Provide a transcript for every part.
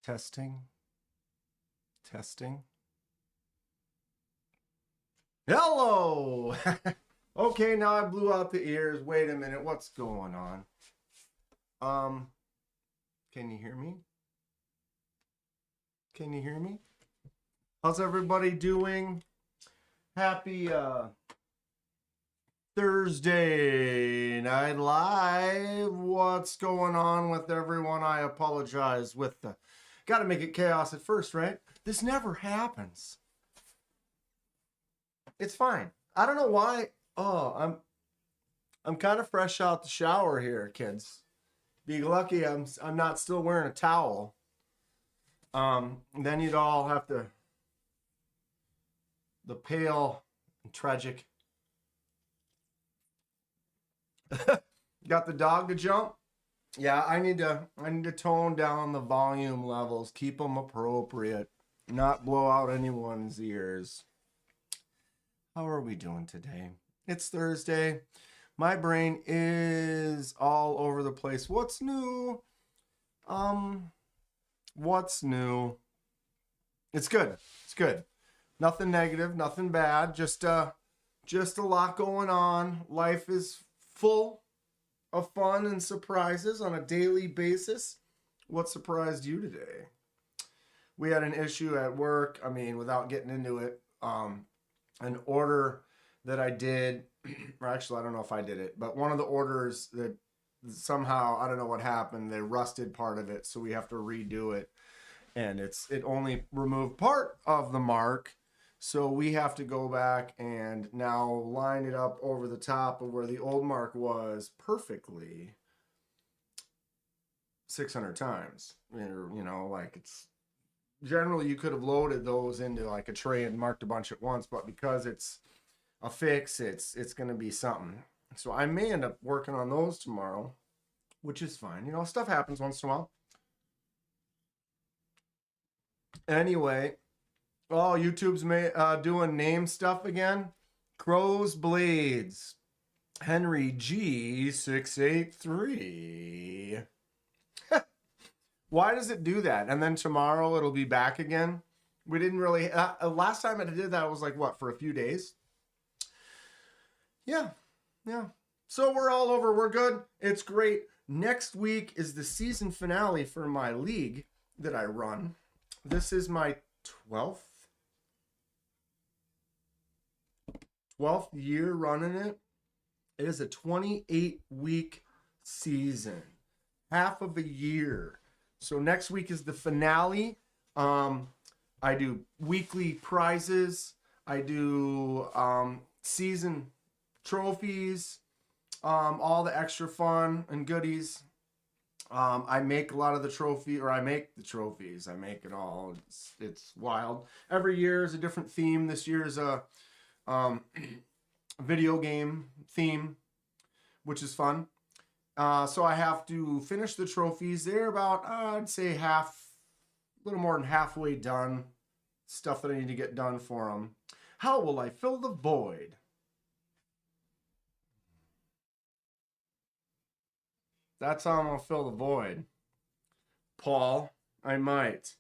Testing. Testing. Hello! Okay, now I blew out the ears. Wait a minute, what's going on? Can you hear me? Can you hear me? How's everybody doing? Happy Thursday Night Live. What's going on with everyone? I apologize with the... Gotta make it chaos at first, right? This never happens. It's fine. I don't know why. Oh, I'm kind of fresh out the shower here, kids. Be lucky I'm not still wearing a towel. Then you'd all have to... The pale and tragic... Got the dog to jump? Yeah, I need to tone down the volume levels, keep them appropriate, not blow out anyone's ears. How are we doing today? It's Thursday. My brain is all over the place. What's new? What's new? It's good. It's good. Nothing negative, nothing bad. Just a lot going on. Life is full of fun and surprises on a daily basis. What surprised you today? We had an issue at work. I mean, without getting into it, an order that I did, or actually, I don't know if I did it, but one of the orders that somehow, I don't know what happened, they rusted part of it, so we have to redo it. And it only removed part of the mark. So we have to go back and now line it up over the top of where the old mark was perfectly 600 times. You know, like it's generally you could have loaded those into like a tray and marked a bunch at once, but because it's a fix, it's going to be something. So I may end up working on those tomorrow, which is fine. You know, stuff happens once in a while. Anyway, oh, YouTube's doing name stuff again. Crow's Blades. Henry G683. Why does it do that? And then tomorrow it'll be back again. We didn't really... last time it did that was like, what, for a few days? Yeah. So we're all over. We're good. It's great. Next week is the season finale for my league that I run. This is my 12th year running it. It is a 28-week season, half of a year. So next week is the finale. I do weekly prizes. I do season trophies, all the extra fun and goodies. I make a lot of the trophies. I make it all. It's wild. Every year is a different theme. This year is a video game theme, which is fun. So I have to finish the trophies. They're about, I'd say a little more than halfway done. Stuff that I need to get done for them. How will I fill the void? That's how I'm going to fill the void. Paul, I might.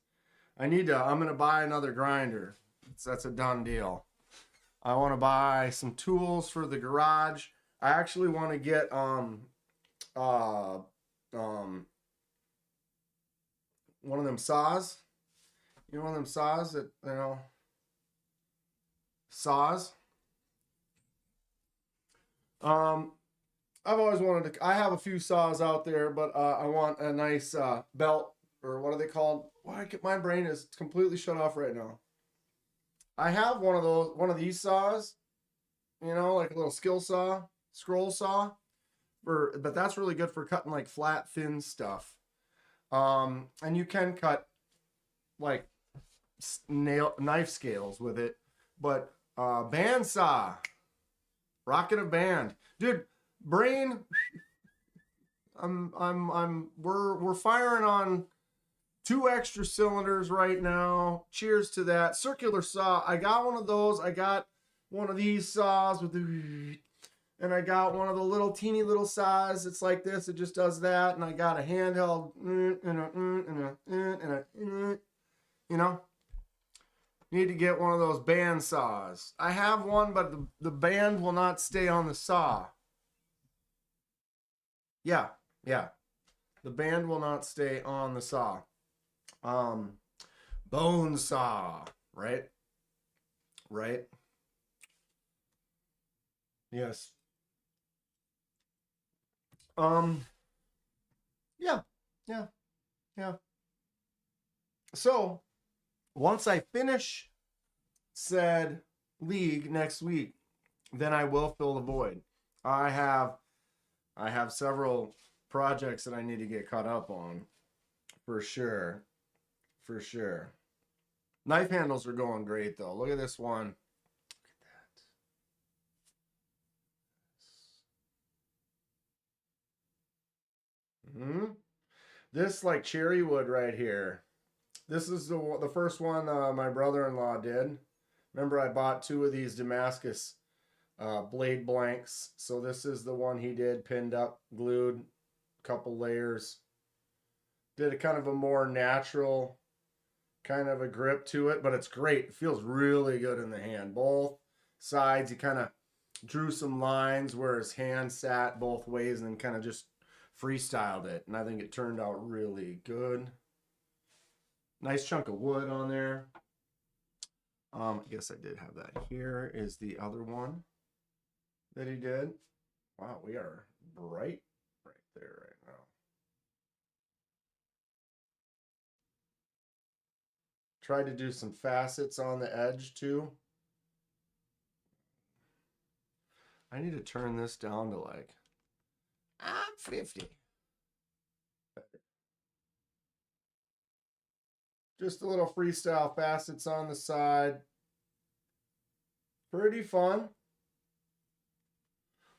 I'm going to buy another grinder. That's a done deal. I want to buy some tools for the garage. I actually want to get one of them saws. You know, one of them saws that, you know, saws. I've always wanted to... I have a few saws out there, but I want a nice belt, or what are they called? My brain is completely shut off right now. I have one of these saws, you know, like a little scroll saw, but that's really good for cutting like flat, thin stuff. And you can cut like knife scales with it, but bandsaw, rocking a band, dude. Brain, we're firing on 2 extra cylinders right now. Cheers to that. Circular saw. I got one of those. I got one of these saws with the, And I got one of the little teeny little size. It's like this. It just does that. And I got a handheld you know. Need to get one of those band saws. I have one, but the band will not stay on the saw. Yeah. The band will not stay on the saw. Bone saw, right? Yes. Yeah. So once I finish said league next week, then I will fill the void. I have several projects that I need to get caught up on, for sure. Knife handles are going great though. Look at this one. This like cherry wood right here. This is the first one my brother-in-law did. Remember, I bought 2 of these Damascus blade blanks. So this is the one he did, pinned up, glued, couple layers. Did a kind of a more natural kind of a grip to it, but it's great. It feels really good in the hand. Both sides, he kind of drew some lines where his hand sat both ways and then kind of just freestyled it. And I think it turned out really good. Nice chunk of wood on there. I guess I did have that. Here is the other one that he did. Wow, we are bright right there right now. Tried to do some facets on the edge too. I need to turn this down to like, I'm 50. Just a little freestyle facets on the side. Pretty fun.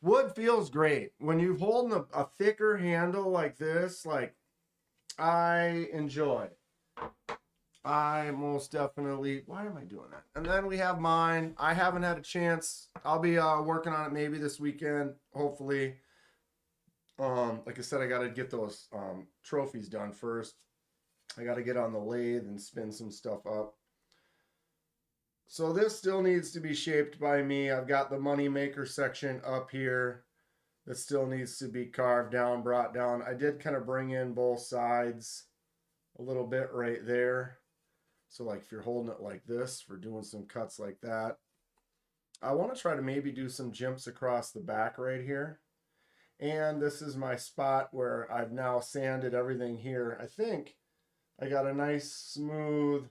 Wood feels great. When you're holding a thicker handle like this, like I enjoy. I most definitely, why am I doing that? And then we have mine. I haven't had a chance. I'll be working on it maybe this weekend, hopefully. Like I said, I got to get those trophies done first. I got to get on the lathe and spin some stuff up. So this still needs to be shaped by me. I've got the money maker section up here that still needs to be carved down, brought down. I did kind of bring in both sides a little bit right there. So like if you're holding it like this for doing some cuts like that. I want to try to maybe do some jumps across the back right here. And this is my spot where I've now sanded everything here. I think I got a nice smooth,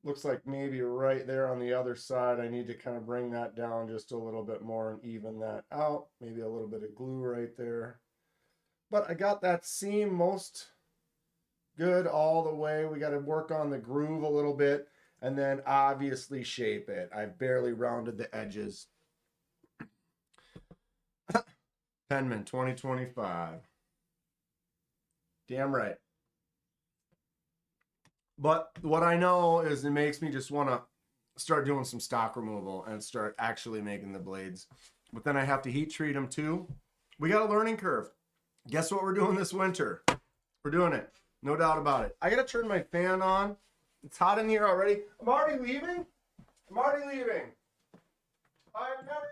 looks like maybe right there on the other side. I need to kind of bring that down just a little bit more and even that out. Maybe a little bit of glue right there. But I got that seam most good all the way. We got to work on the groove a little bit and then obviously shape it. I've barely rounded the edges. Penman 2025. Damn right. But what I know is it makes me just want to start doing some stock removal and start actually making the blades. But then I have to heat treat them too. We got a learning curve. Guess what we're doing this winter? We're doing it. No doubt about it. I got to turn my fan on. It's hot in here already. I'm already leaving. I've never...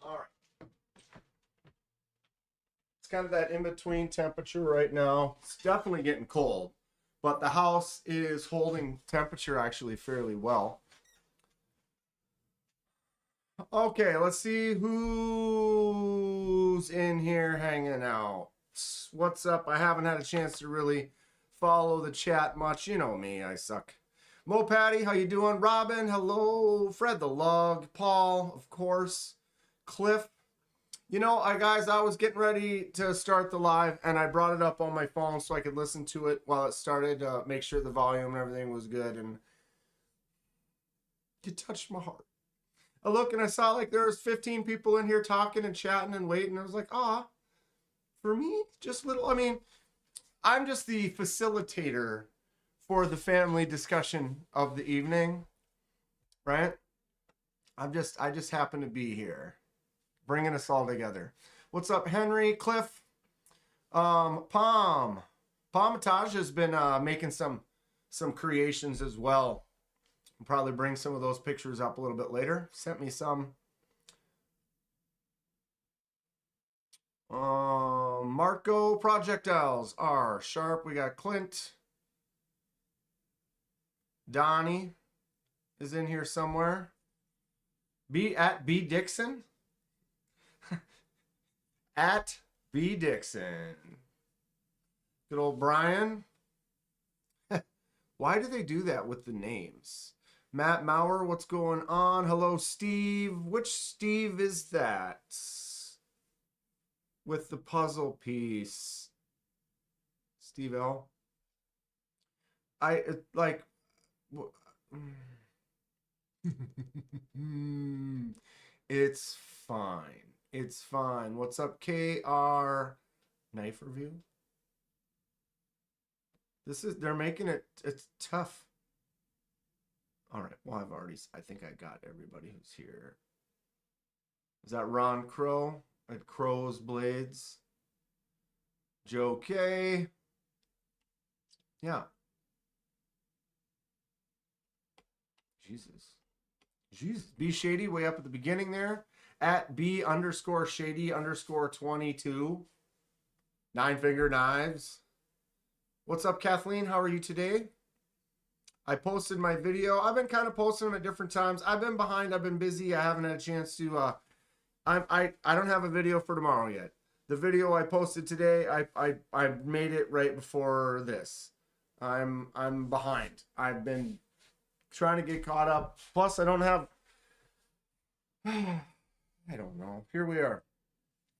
All right. It's kind of that in-between temperature right now. It's definitely getting cold, but the house is holding temperature actually fairly well. Okay, let's see who's in here hanging out. What's up? I haven't had a chance to really follow the chat much. You know me, I suck. Mo Patty, how you doing? Robin, hello. Fred the Log. Paul, of course. Cliff. You know, guys, I was getting ready to start the live, and I brought it up on my phone so I could listen to it while it started, make sure the volume and everything was good, and it touched my heart. I look and I saw like there was 15 people in here talking and chatting and waiting. I was like, ah, for me, just little, I mean, I'm just the facilitator for the family discussion of the evening, right? I just happen to be here, bringing us all together. What's up, Henry, Cliff, Palmitage has been making some creations as well. I'll probably bring some of those pictures up a little bit later. Sent me some. Marco projectiles are sharp. We got Clint. Donnie is in here somewhere. B Dixon. At B Dixon. Good old Brian. Why do they do that with the names? Matt Maurer, what's going on? Hello, Steve. Which Steve is that? With the puzzle piece. Steve L. It's fine. It's fine. What's up, KR? Knife review? They're making it's tough. All right. Well, I think I got everybody who's here. Is that Ron Crow at Crow's Blades? Joe K. Yeah. Jesus. Be Shady way up at the beginning there. At B_Shady_22. Nine Finger Knives. What's up, Kathleen? How are you today? I posted my video. I've been kind of posting them at different times. I've been behind. I've been busy. I haven't had a chance to. I don't have a video for tomorrow yet. The video I posted today, I made it right before this. I'm behind. I've been trying to get caught up. Plus, I don't have. I don't know. Here we are.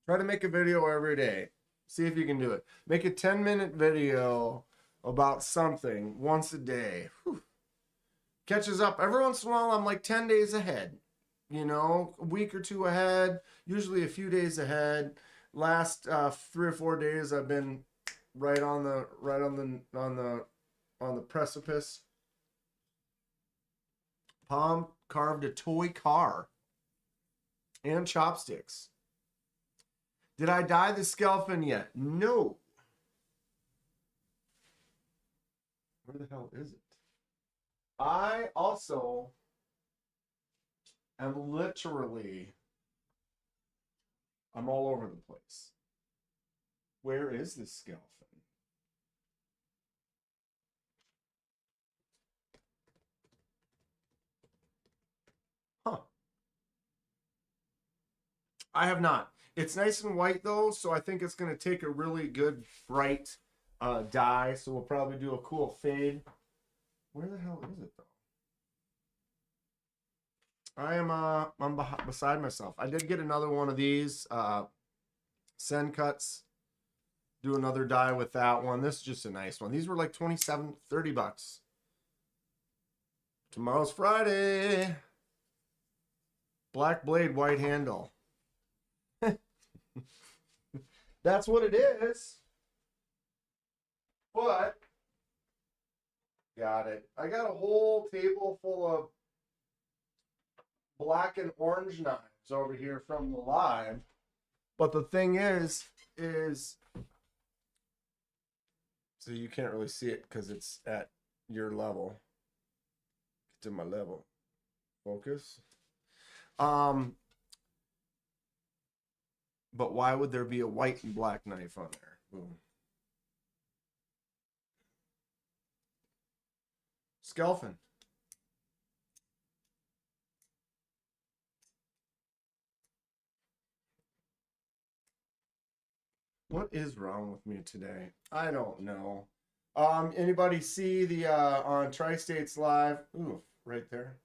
Try to make a video every day. See if you can do it. Make a 10-minute video about something once a day. Whew. Catches up. Every once in a while, I'm like 10 days ahead. You know, a week or two ahead. Usually a few days ahead. Last 3 or 4 days, I've been right on the precipice. Palm carved a toy car and chopsticks. Did I dye the Skelfin yet? No. Where the hell is it? I also am I'm all over the place. Where is this Skelfin? Huh. I have not. It's nice and white though, so I think it's going to take a really good bright dye. So we'll probably do a cool fade. Where the hell is it though? I'm beside myself. I did get another one of these Sen cuts. Do another dye with that one. This is just a nice one. These were like 27, 30 bucks. Tomorrow's Friday. Black blade, white handle. That's what it is. But got it. I got a whole table full of black and orange knives over here from the live. But the thing is so you can't really see it because it's at your level. Get to my level. Focus. But why would there be a white and black knife on there? Boom. Skelfin. What is wrong with me today? I don't know. Anybody see the on Tri-States Live? Ooh, right there.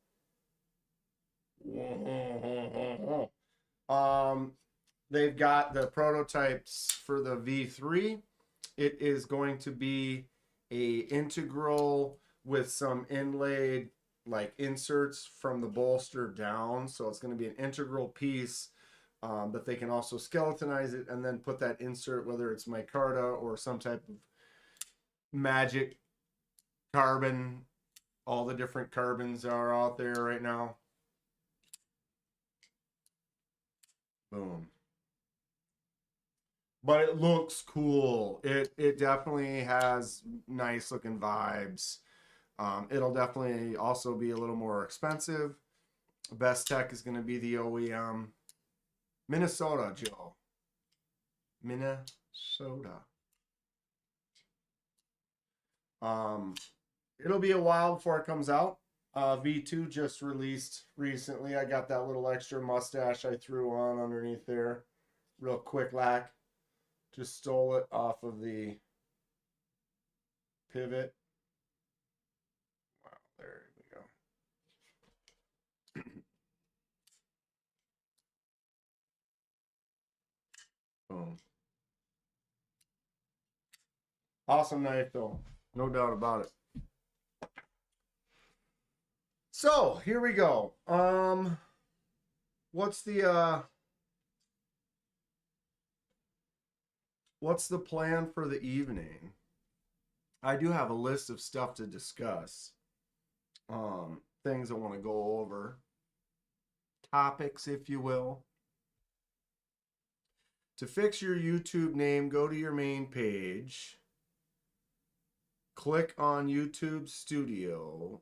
They've got the prototypes for the V3. It is going to be a integral with some inlaid like inserts from the bolster down. So it's going to be an integral piece, but they can also skeletonize it and then put that insert, whether it's micarta or some type of magic carbon, all the different carbons are out there right now. Boom. But it looks cool. It definitely has nice looking vibes. It'll definitely also be a little more expensive. Best Tech is going to be the OEM. Minnesota, Joe. Minnesota. It'll be a while before it comes out. V2 just released recently. I got that little extra mustache I threw on underneath there. Real quick lack. Just stole it off of the pivot. Wow, there we go. Boom. Awesome knife though. No doubt about it. So here we go. What's the plan for the evening? I do have a list of stuff to discuss. Things I want to go over. Topics, if you will. To fix your YouTube name, go to your main page. Click on YouTube Studio,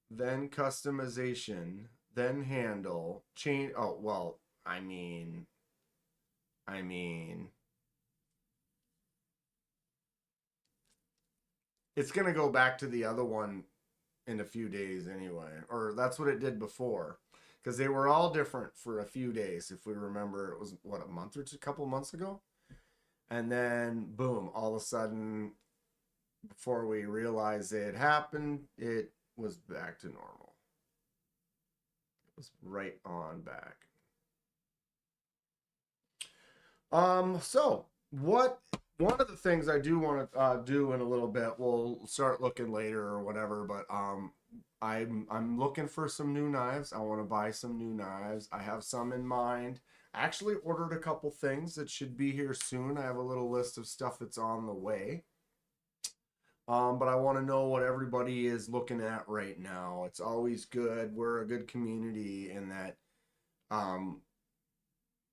then customization, then handle, change. Oh, well, I mean, it's going to go back to the other one in a few days anyway, or that's what it did before, because they were all different for a few days. If we remember, it was what, a month or two, a couple of months ago, and then boom, all of a sudden, before we realized it had happened, it was back to normal. It was right on back. So what, one of the things I do want to do in a little bit, we'll start looking later or whatever, but I'm looking for some new knives. I want to buy some new knives. I have some in mind. I actually ordered a couple things that should be here soon. I have a little list of stuff that's on the way. But I want to know what everybody is looking at right now. It's always good. We're a good community in that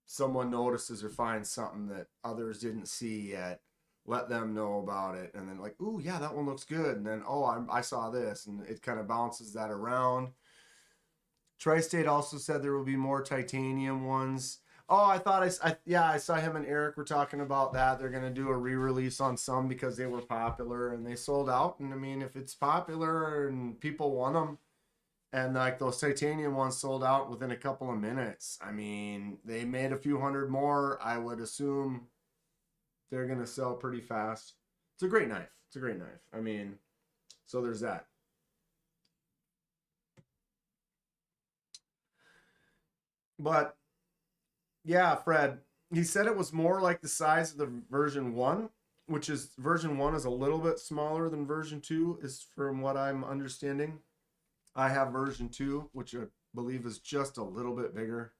someone notices or finds something that others didn't see yet. Let them know about it. And then like, ooh, yeah, that one looks good. And then, oh, I saw this. And it kind of bounces that around. Tri-State also said there will be more titanium ones. Oh, I thought I saw him and Eric were talking about that. They're going to do a re-release on some because they were popular and they sold out. And I mean, if it's popular and people want them, and like those titanium ones sold out within a couple of minutes. I mean, they made a few hundred more. I would assume they're going to sell pretty fast. It's a great knife. It's a great knife. I mean, so there's that. But yeah, Fred, he said it was more like the size of the version 1, which is version 1 is a little bit smaller than version 2, is from what I'm understanding. I have version 2, which I believe is just a little bit bigger.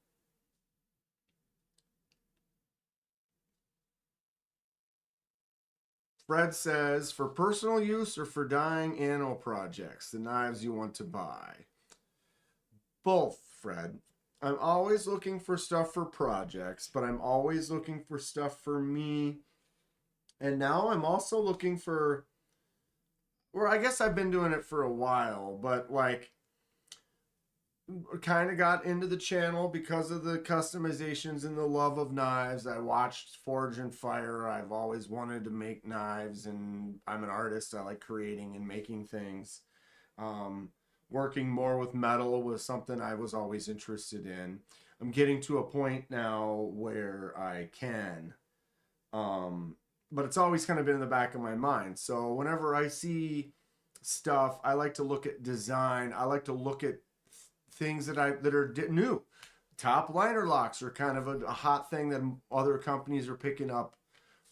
Fred says, for personal use or for dyeing anno projects, the knives you want to buy. Both, Fred. I'm always looking for stuff for projects, but I'm always looking for stuff for me. And now I'm also looking for, or I guess I've been doing it for a while, but like kind of got into the channel because of the customizations and the love of knives. I watched Forge and Fire. I've always wanted to make knives, and I'm an artist. I like creating and making things. Working more with metal was something I was always interested in. I'm getting to a point now where I can. But it's always kind of been in the back of my mind. So whenever I see stuff, I like to look at design. I like to look at things that are new. Top liner locks are kind of a hot thing that other companies are picking up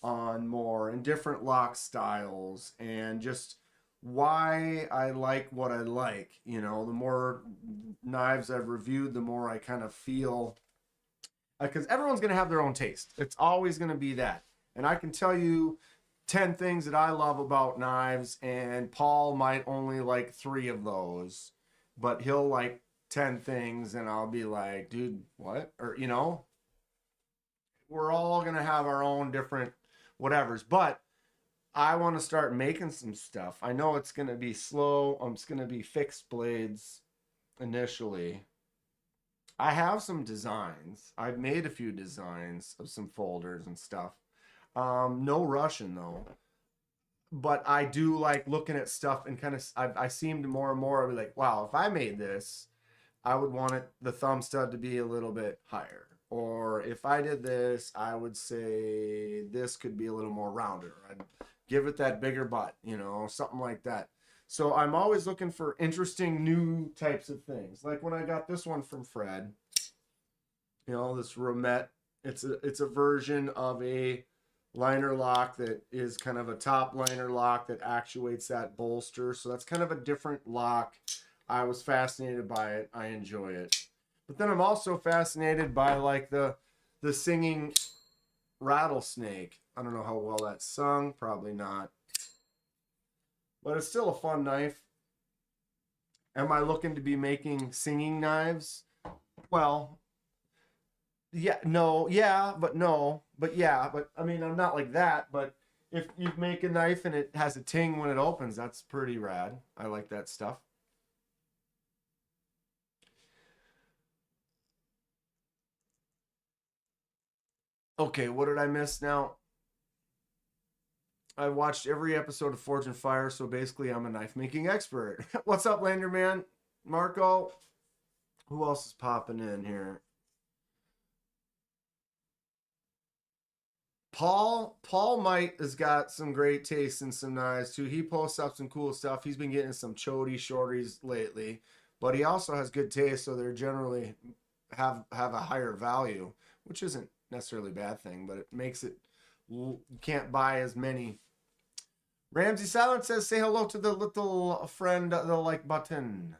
on more, and different lock styles, and just why I like what I like. You know, the more knives I've reviewed, the more I kind of feel, because everyone's going to have their own taste. It's always going to be that. And I can tell you 10 things that I love about knives, and Paul might only like 3 of those, but he'll like 10 things, and I'll be like, dude, what? Or, you know, we're all going to have our own different whatevers, but I want to start making some stuff. I know it's going to be slow. It's going to be fixed blades initially. I have some designs. I've made a few designs of some folders and stuff. No rushing though. But I do like looking at stuff and kind of, I seem to more and more be like, wow, if I made this, I would want it, the thumb stud to be a little bit higher. Or if I did this, I would say this could be a little more rounder. I'd give it that bigger butt, you know, something like that. So I'm always looking for interesting new types of things. Like when I got this one from Fred, you know, this Romette, it's a version of a liner lock that is kind of a top liner lock that actuates that bolster. So that's kind of a different lock. I was fascinated by it. I enjoy it. But then I'm also fascinated by like the singing rattlesnake. I don't know how well that's sung. Probably not. But it's still a fun knife. Am I looking to be making singing knives? Well, yeah, no, yeah, but no, but yeah, but I mean, I'm not like that, but if you make a knife and it has a ting when it opens, that's pretty rad. I like that stuff. Okay, what did I miss now? I watched every episode of Forge and Fire, so basically I'm a knife making expert. What's up, Lander Man? Marco? Who else is popping in here? Paul Might has got some great taste in some knives too. He posts up some cool stuff. He's been getting some chody shorties lately, but he also has good taste, so they're generally have a higher value, which isn't necessarily a bad thing, but it makes it you can't buy as many. Ramsey Silent says, say hello to the little friend, the like button.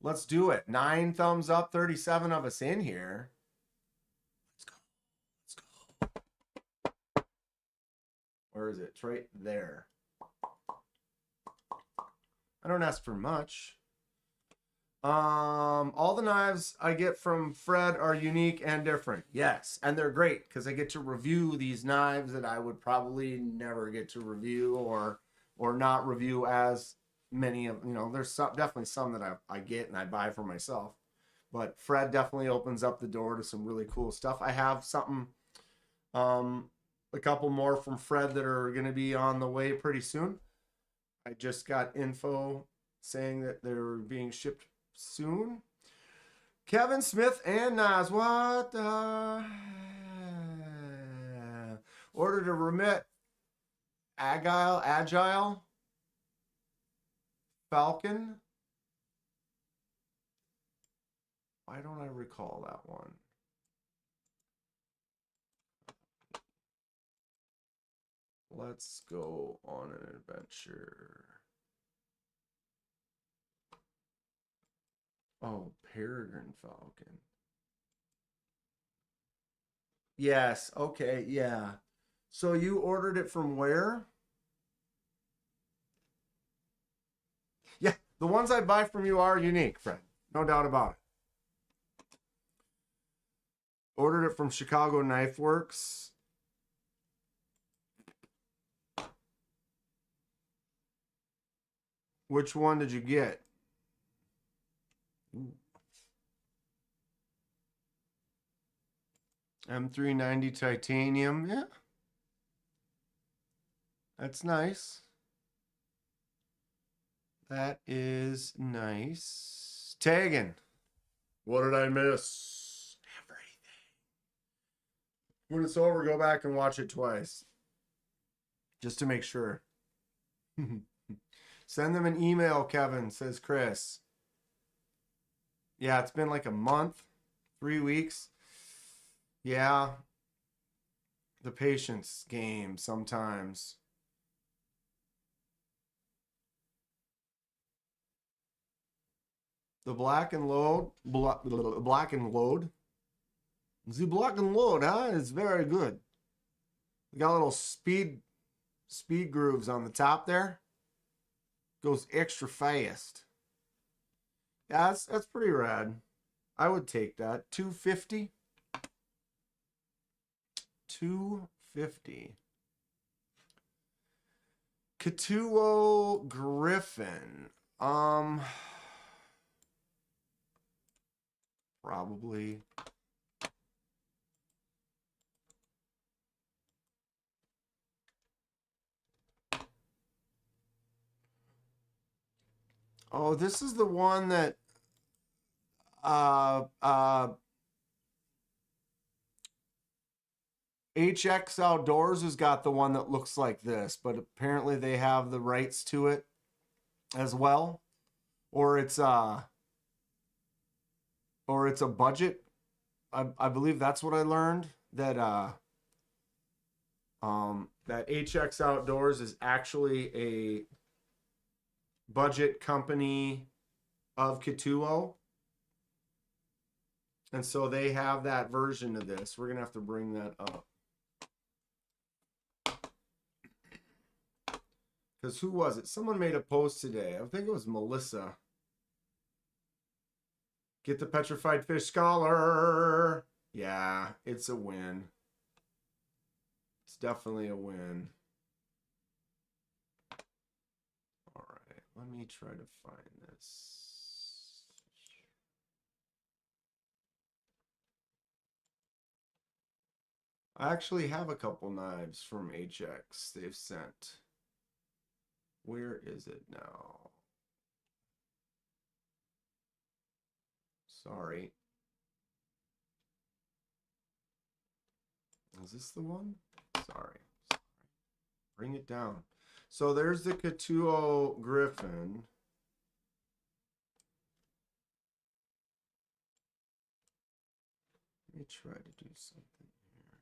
Let's do it. 9 thumbs up, 37 of us in here. Let's go. Where is it? It's right there. I don't ask for much. All the knives I get from Fred are unique and different. Yes, and they're great because I get to review these knives that I would probably never get to review or not review as many of, you know, there's definitely some that I get and I buy for myself. But Fred definitely opens up the door to some really cool stuff. I have something a couple more from Fred that are going to be on the way pretty soon. I just got info saying that they're being shipped soon. Kevin Smith and Nas, what ordered a remit agile Falcon. Why don't I recall that one? Let's go on an adventure. Oh, Peregrine Falcon. Yes, okay, yeah. So you ordered it from where? Yeah, the ones I buy from you are unique, Fred. No doubt about it. Ordered it from Chicago Knife Works. Which one did you get? Ooh. M390 titanium, yeah. That's nice. That is nice. Tagging. What did I miss? Everything. When it's over, go back and watch it twice. Just to make sure. Send them an email, Kevin, says Chris. Yeah, it's been like a month, 3 weeks. Yeah. The patience game sometimes. The black and load. Black and load. The black and load, huh? It's very good. We got a little speed speed grooves on the top there. Goes extra fast. Yeah, that's pretty rad. I would take that. 250. 250. Katuo Griffin. Probably. Oh, this is the one that HX Outdoors has got the one that looks like this, but apparently they have the rights to it as well. Or it's a budget. I believe that's what I learned, that that HX Outdoors is actually a budget company of Katuo. And so they have that version of this. We're going to have to bring that up. Because who was it? Someone made a post today. I think it was Melissa. Get the Petrified Fish Scholar. Yeah, it's a win. It's definitely a win. All right, let me try to find this. I actually have a couple knives from HX they've sent. Where is it now? Sorry. Is this the one? Sorry. Bring it down. So there's the Katuo Griffin. Let me try to do something here.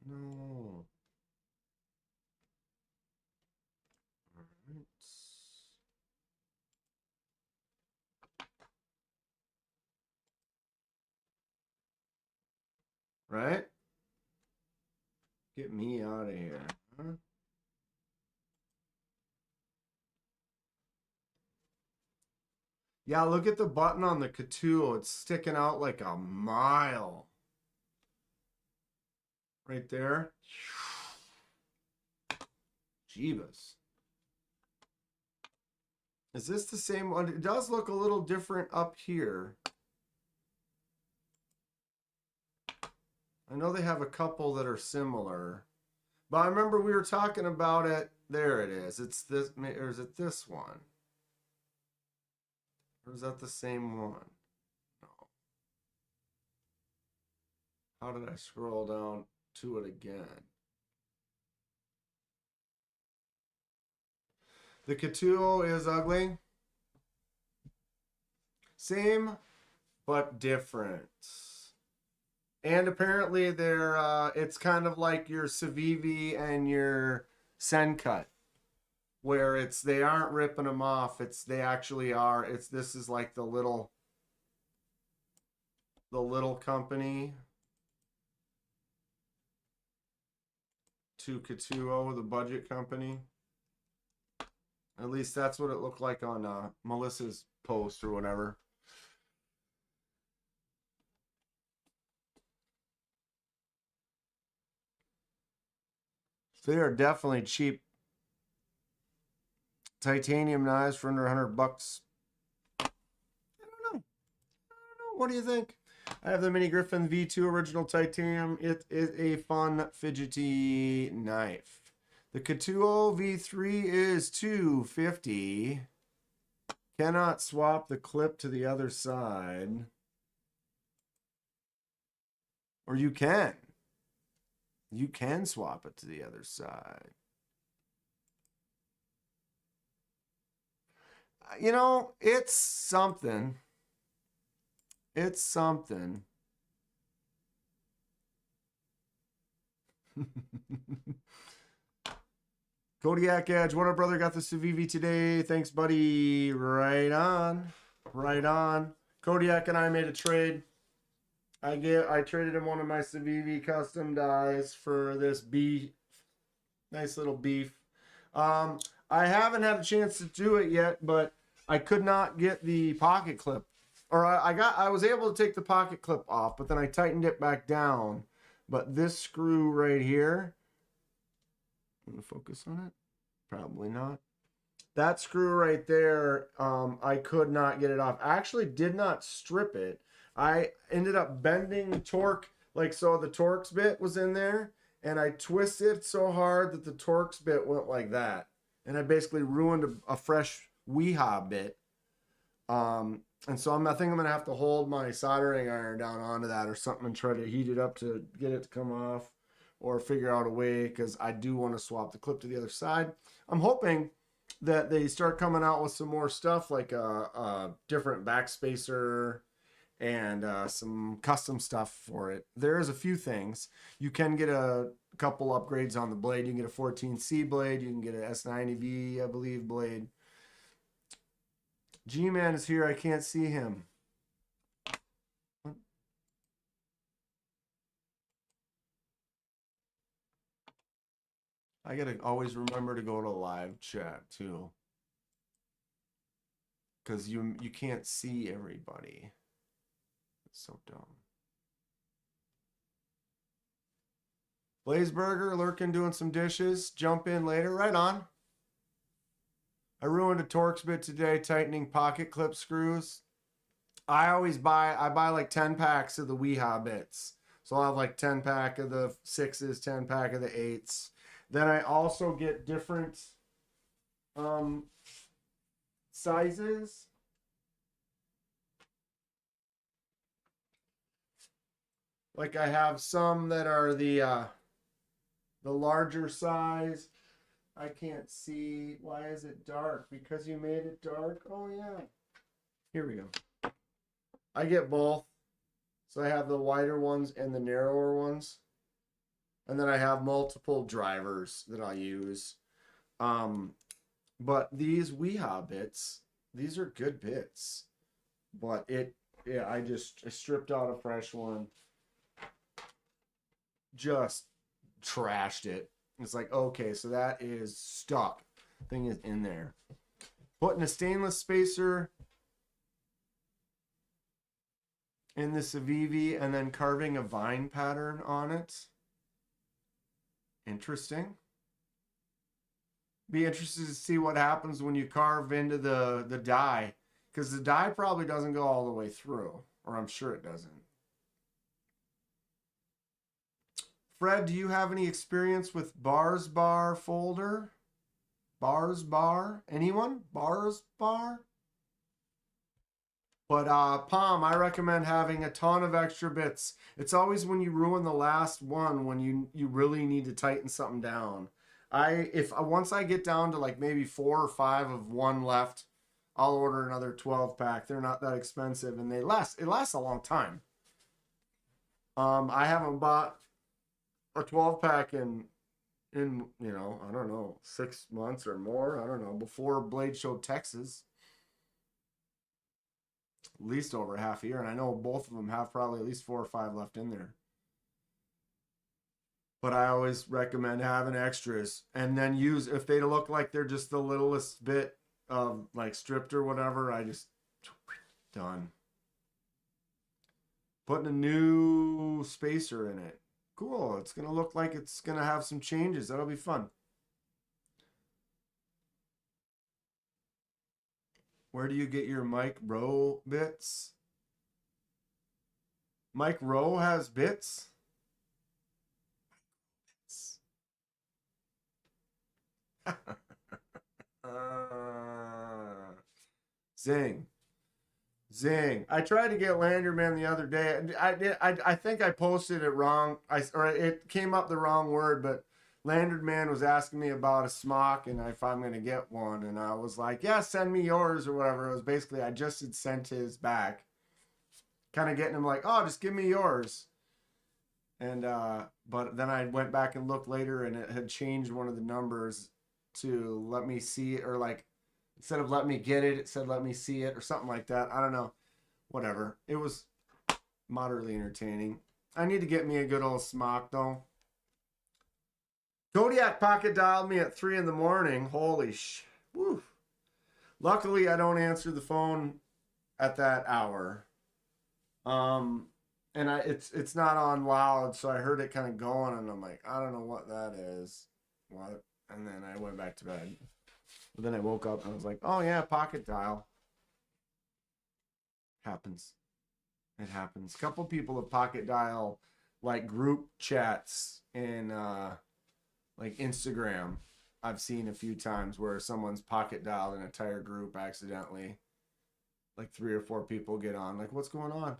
No. All right. Right? Get me out of here. Huh? Yeah, look at the button on the Katuo. It's sticking out like a mile. Right there. Jeebus. Is this the same one? It does look a little different up here. I know they have a couple that are similar. But I remember we were talking about it. There it is. It's this, or is it this one? Or is that the same one? No. How did I scroll down to it again? The Katuo is ugly. Same, but different. And apparently they're it's kind of like your Civivi and your Sencut, where it's they aren't ripping them off. It's they actually are. It's this is like the little company to Katuo, the budget company. At least that's what it looked like on Melissa's post or whatever. They are definitely cheap titanium knives for under $100. I don't know. What do you think? I have the Mini Griffin V2 original titanium. It is a fun, fidgety knife. The Katuo V3 is $250. Cannot swap the clip to the other side. Or you can. You can swap it to the other side. You know, it's something. It's something. Kodiak Edge, what up, brother? Got the Civivi today. Thanks, buddy. Right on. Right on. Kodiak and I made a trade. I traded him one of my Civivi custom dies for this Nice little beef. I haven't had a chance to do it yet, but I could not get the pocket clip. Or I was able to take the pocket clip off, but then I tightened it back down. But this screw right here, I'm gonna focus on it. Probably not. That screw right there, I could not get it off. I actually did not strip it. I ended up bending the Torx, like so the Torx bit was in there, and I twisted it so hard that the Torx bit went like that. And I basically ruined a fresh Weehaw bit. And so I think I'm gonna have to hold my soldering iron down onto that or something and try to heat it up to get it to come off, or figure out a way, because I do want to swap the clip to the other side. I'm hoping that they start coming out with some more stuff, like a different backspacer and some custom stuff for it. There's a few things. You can get a couple upgrades on the blade. You can get a 14C blade. You can get an S90V, I believe, blade. G-Man is here. I can't see him. I gotta always remember to go to live chat too, because you can't see everybody. It's so dumb. Blazeburger lurking, doing some dishes. Jump in later. Right on. I ruined a Torx bit today tightening pocket clip screws. I buy like 10 packs of the Weehaw bits. So I'll have like 10 pack of the 6s, 10 pack of the 8s. Then I also get different sizes. Like I have some that are the larger size. I can't see. Why is it dark? Because you made it dark? Oh, yeah. Here we go. I get both. So I have the wider ones and the narrower ones. And then I have multiple drivers that I use. But these Weehaw bits, these are good bits. But I stripped out a fresh one. Just trashed it. It's like, okay, so that is stuck. Thing is in there. Putting a stainless spacer in the Civivi and then carving a vine pattern on it. Interesting. Be interested to see what happens when you carve into the die, because the die probably doesn't go all the way through, or I'm sure it doesn't. Fred, do you have any experience with Bars Bar folder? Bars Bar? Anyone? Bars Bar? But Palm, I recommend having a ton of extra bits. It's always when you ruin the last one when you really need to tighten something down. Once I get down to like maybe 4 or 5 of one left, I'll order another 12 pack. They're not that expensive and it lasts a long time. I haven't bought a 12 pack in I don't know, 6 months or more. I don't know, before Blade Show Texas. At least over half a year, and I know both of them have probably at least 4 or 5 left in there. But I always recommend having extras, and then use, if they look like they're just the littlest bit of like stripped or whatever, I just done. Putting a new spacer in it. Cool. It's gonna look like it's gonna have some changes. That'll be fun. Where do you get your Mike Rowe bits? Mike Rowe has bits? Zing. Zing. I tried to get Landerman the other day. I think I posted it wrong. Or it came up the wrong word, but Landerman was asking me about a smock and if I'm going to get one. And I was like, yeah, send me yours or whatever. It was basically, I just had sent his back. Kind of getting him like, oh, just give me yours. And, but then I went back and looked later and it had changed one of the numbers to let me see it, or like, instead of let me get it, it said let me see it or something like that. I don't know. Whatever. It was moderately entertaining. I need to get me a good old smock though. Kodiak pocket dialed me at 3 in the morning. Holy sh! Woo. Luckily, I don't answer the phone at that hour. And it's not on loud, so I heard it kind of going, and I'm like, I don't know what that is. What? And then I went back to bed. But then I woke up and I was like, oh yeah, pocket dial. Happens. It happens. A couple people have pocket dial like group chats in like Instagram. I've seen a few times where someone's pocket dialed an entire group accidentally. Like 3 or 4 people get on. Like, what's going on?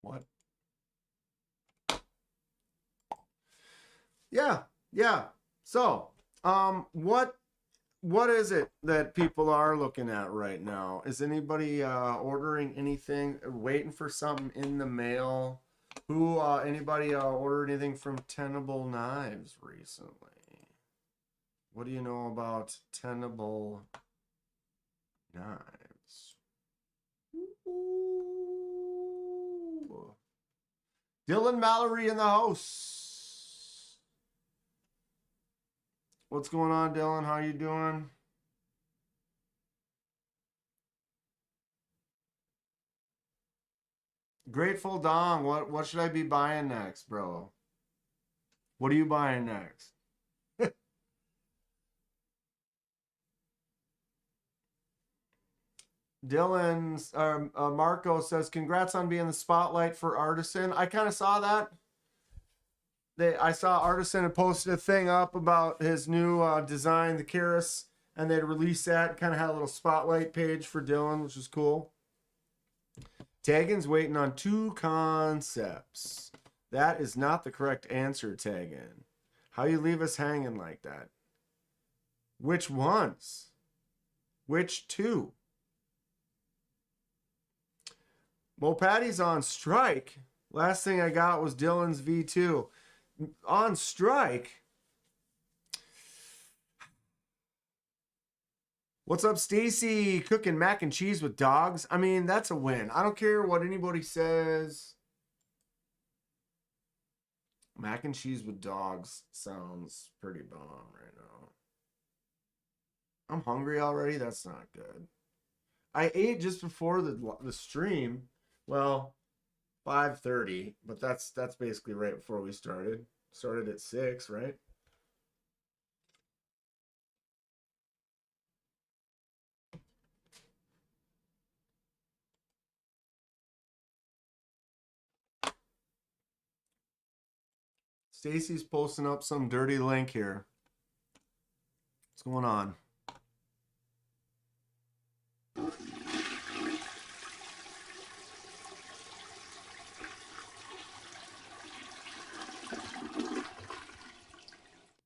What? Yeah, yeah. So, what is it that people are looking at right now? Is anybody ordering anything, waiting for something in the mail? Who anybody ordered anything from Tenable Knives recently? What do you know about Tenable Knives? Ooh. Dylan Mallory in the house. What's going on, Dylan? How you doing? Grateful Dong. What should I be buying next, bro? What are you buying next? Dylan's Marco says, "Congrats on being the spotlight for Artisan." I kind of saw that. I saw Artisan had posted a thing up about his new design, the Keras, and they'd released that. Kind of had a little spotlight page for Dylan, which was cool. Tagan's waiting on 2 concepts. That is not the correct answer, Tagan. How you leave us hanging like that? Which ones? Which 2? Mopatty's on strike. Last thing I got was Dylan's V2. On strike? What's up, Stacy? Cooking mac and cheese with dogs? I mean, that's a win. I don't care what anybody says. Mac and cheese with dogs sounds pretty bomb right now. I'm hungry already. That's not good. I ate just before the stream. Well, 5:30, but that's basically right before we started. Started at 6, right? Stacy's posting up some dirty link here. What's going on?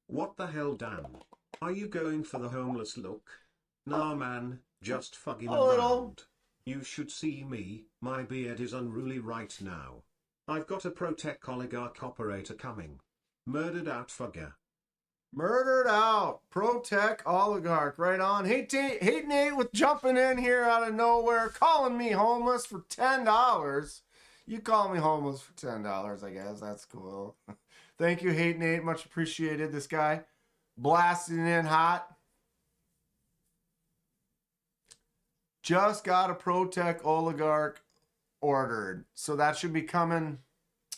What the hell, Dan? Are you going for the homeless look? Nah, man, just fucking around. You should see me, my beard is unruly right now. I've got a Protec oligarch operator coming. Murdered out fugger. Murdered out. Protec oligarch. Right on. Hate Nate with jumping in here out of nowhere, calling me homeless for $10. You call me homeless for $10, I guess. That's cool. Thank you, Hate Nate. Much appreciated. This guy blasting in hot. Just got a Protec oligarch ordered. So that should be coming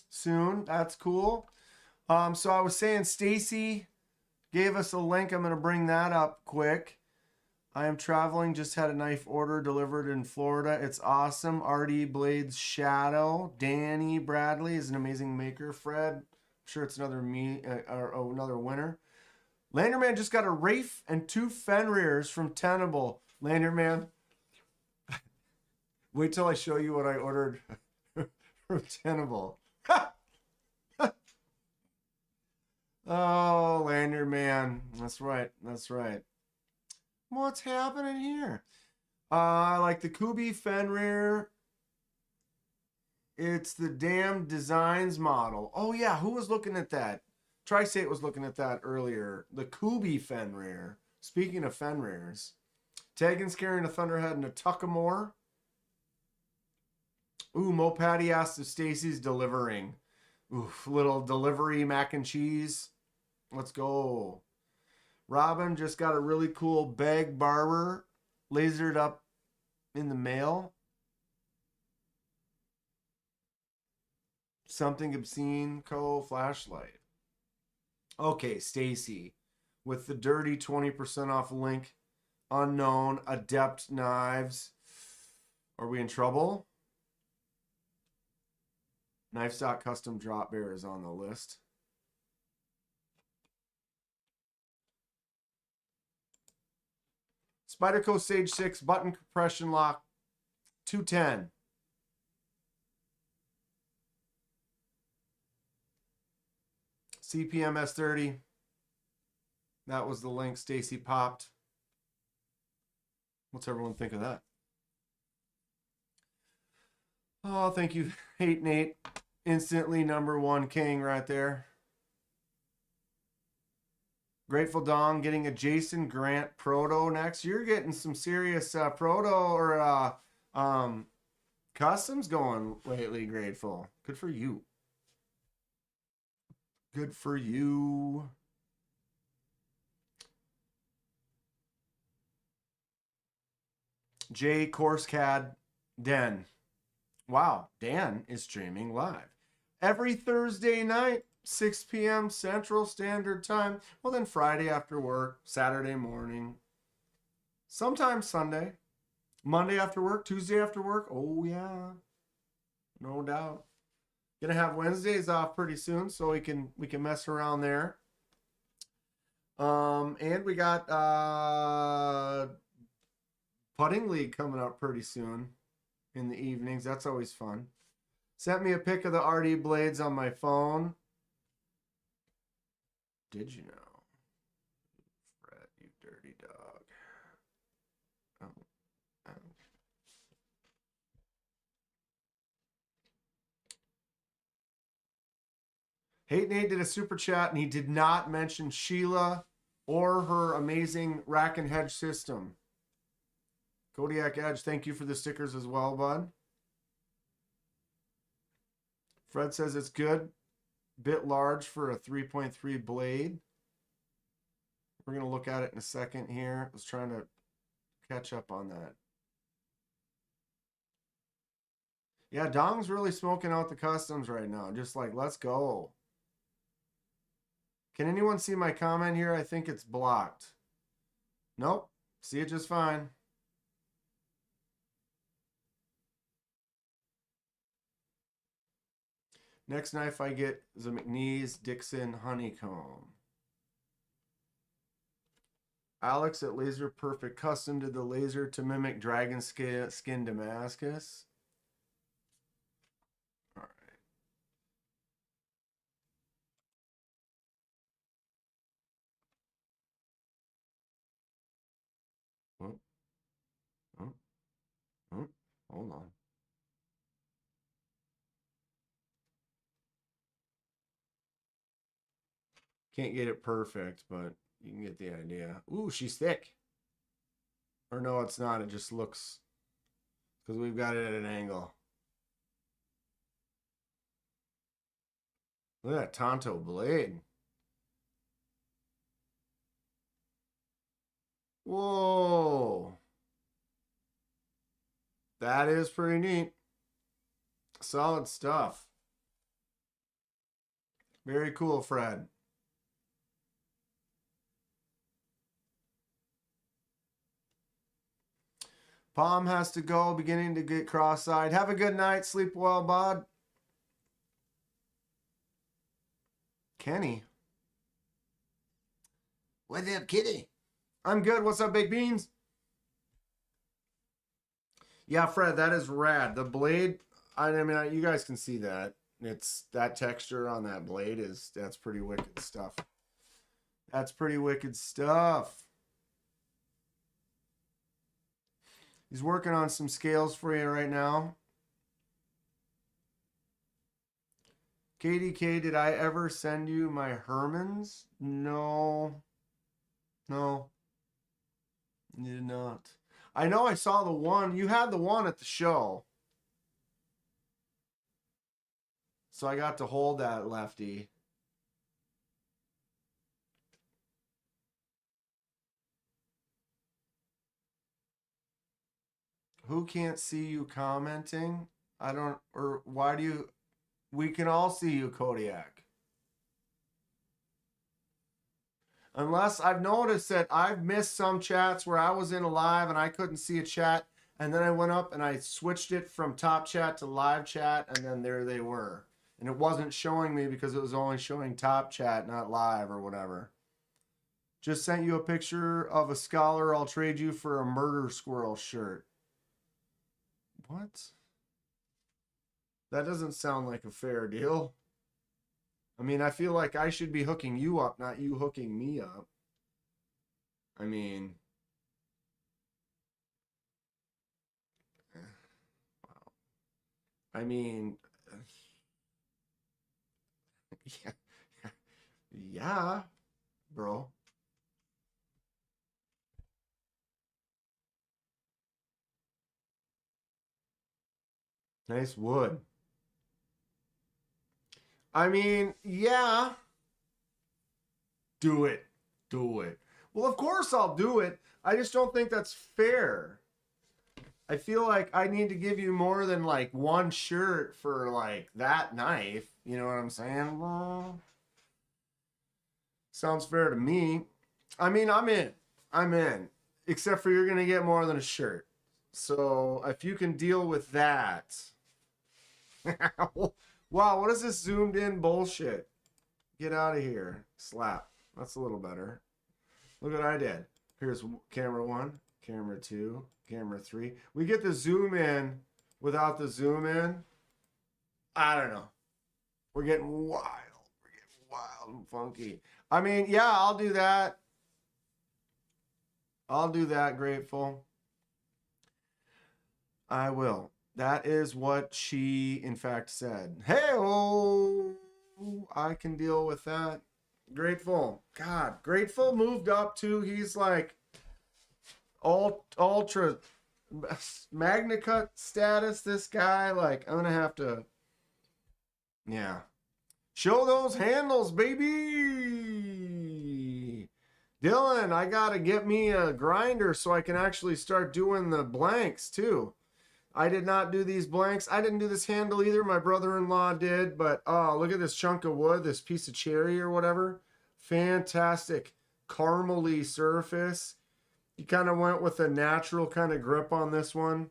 soon. That's cool. So I was saying Stacy gave us a link. I'm going to bring that up quick. I am traveling. Just had a knife order delivered in Florida. It's awesome. RD Blades Shadow. Danny Bradley is an amazing maker. Fred, I'm sure it's another another winner. Landerman just got a Wraith and 2 Fenrirs from Tenable. Landerman, wait till I show you what I ordered from Tenable. Oh, Landerman. That's right. That's right. What's happening here? I like the Kubi Fenrir. It's the damn Designs model. Oh, yeah. Who was looking at that? Tristate was looking at that earlier. The Kubi Fenrir. Speaking of Fenrirs. Tagan's carrying a Thunderhead and a Tuckamore. Ooh, Mo Patty asked if Stacy's delivering. Oof, little delivery mac and cheese. Let's go. Robin just got a really cool bag barber lasered up in the mail. Something Obscene Co. flashlight. Okay, Stacy, with the dirty 20% off link, unknown, adept knives. Are we in trouble? Knife Stock Custom Drop Bear is on the list. Spyderco Sage 6 button compression lock, 210. CPM S30. That was the link Stacy popped. What's everyone think of that? Oh, thank you, Hate Nate. Instantly #1 king right there. Grateful Dong getting a Jason Grant proto next. You're getting some serious proto or customs going lately, Grateful. Good for you. Good for you. J Coursecad Den. Wow, Dan is streaming live every Thursday night, 6 p.m. Central Standard Time. Well, then Friday after work, Saturday morning, sometimes Sunday, Monday after work, Tuesday after work. Oh yeah, no doubt. Gonna have Wednesdays off pretty soon, so we can mess around there. And we got putting league coming up pretty soon in the evenings. That's always fun. Sent me a pic of the RD blades on my phone. Did you know? Fred, you dirty dog. Oh. Hate Nate did a super chat and he did not mention Sheila or her amazing rack and hedge system. Kodiak Edge, thank you for the stickers as well, bud. Fred says it's good. Bit large for a 3.3 blade. We're going to look at it in a second here. I was trying to catch up on that. Yeah, Dong's really smoking out the customs right now. Just like, let's go. Can anyone see my comment here? I think it's blocked. Nope. See it just fine. Next knife I get is a McNeese Dixon Honeycomb. Alex at Laser Perfect Custom did the laser to mimic dragon skin Damascus. All right. Hold on. Can't get it perfect, but you can get the idea. Ooh, she's thick. Or no, it's not. It just looks, because we've got it at an angle. Look at that Tonto blade. Whoa. That is pretty neat. Solid stuff. Very cool, Fred. Palm has to go, beginning to get cross-eyed. Have a good night. Sleep well, bud. Kenny. What's up, kitty? I'm good. What's up, Big Beans? Yeah, Fred, that is rad. The blade, I mean, you guys can see that. It's that texture on that blade that's pretty wicked stuff. That's pretty wicked stuff. He's working on some scales for you right now. KDK, did I ever send you my Hermans? No. No. You did not. I know I saw the one. You had the one at the show. So I got to hold that lefty. Who can't see you commenting? I don't, or why do you, we can all see you, Kodiak. Unless I've noticed that I've missed some chats where I was in a live and I couldn't see a chat. And then I went up and I switched it from top chat to live chat. And then there they were. And it wasn't showing me because it was only showing top chat, not live or whatever. Just sent you a picture of a scholar. I'll trade you for a murder squirrel shirt. What? That doesn't sound like a fair deal. I mean, I feel like I should be hooking you up, not you hooking me up. I mean, wow. I mean, yeah, yeah, bro. Nice wood. I mean, yeah. Do it. Do it. Well, of course I'll do it. I just don't think that's fair. I feel like I need to give you more than like one shirt for like that knife. You know what I'm saying? Well, sounds fair to me. I mean, I'm in. I'm in. Except for you're going to get more than a shirt. So if you can deal with that. Wow, what is this zoomed in bullshit? Get out of here. Slap. That's a little better. Look what I did. Here's camera 1, camera 2, camera 3. We get the zoom in without the zoom in. I don't know. We're getting wild. We're getting wild and funky. I mean, yeah, I'll do that. I'll do that, Grateful. I will. That is what she, in fact, said. Hey-oh! I can deal with that. Grateful. God, Grateful moved up to, he's like ultra Magna Cut status, this guy. Like, I'm gonna have to, yeah. Show those handles, baby! Dylan, I gotta get me a grinder so I can actually start doing the blanks, too. I did not do these blanks. I didn't do this handle either. My brother-in-law did, but oh, look at this chunk of wood, this piece of cherry or whatever. Fantastic caramely surface. You kind of went with a natural kind of grip on this one,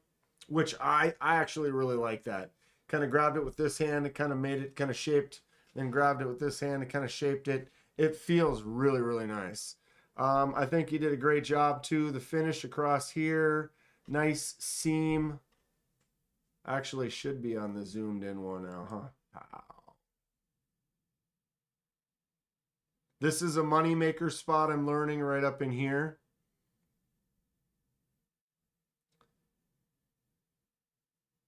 which I actually really like that. Kind of grabbed it with this hand and kind of made it kind of shaped, then grabbed it with this hand and kind of shaped it. It feels really, really nice. I think you did a great job too. The finish across here, nice seam. Actually should be on the zoomed in one now, huh? Wow. This is a moneymaker spot I'm learning right up in here.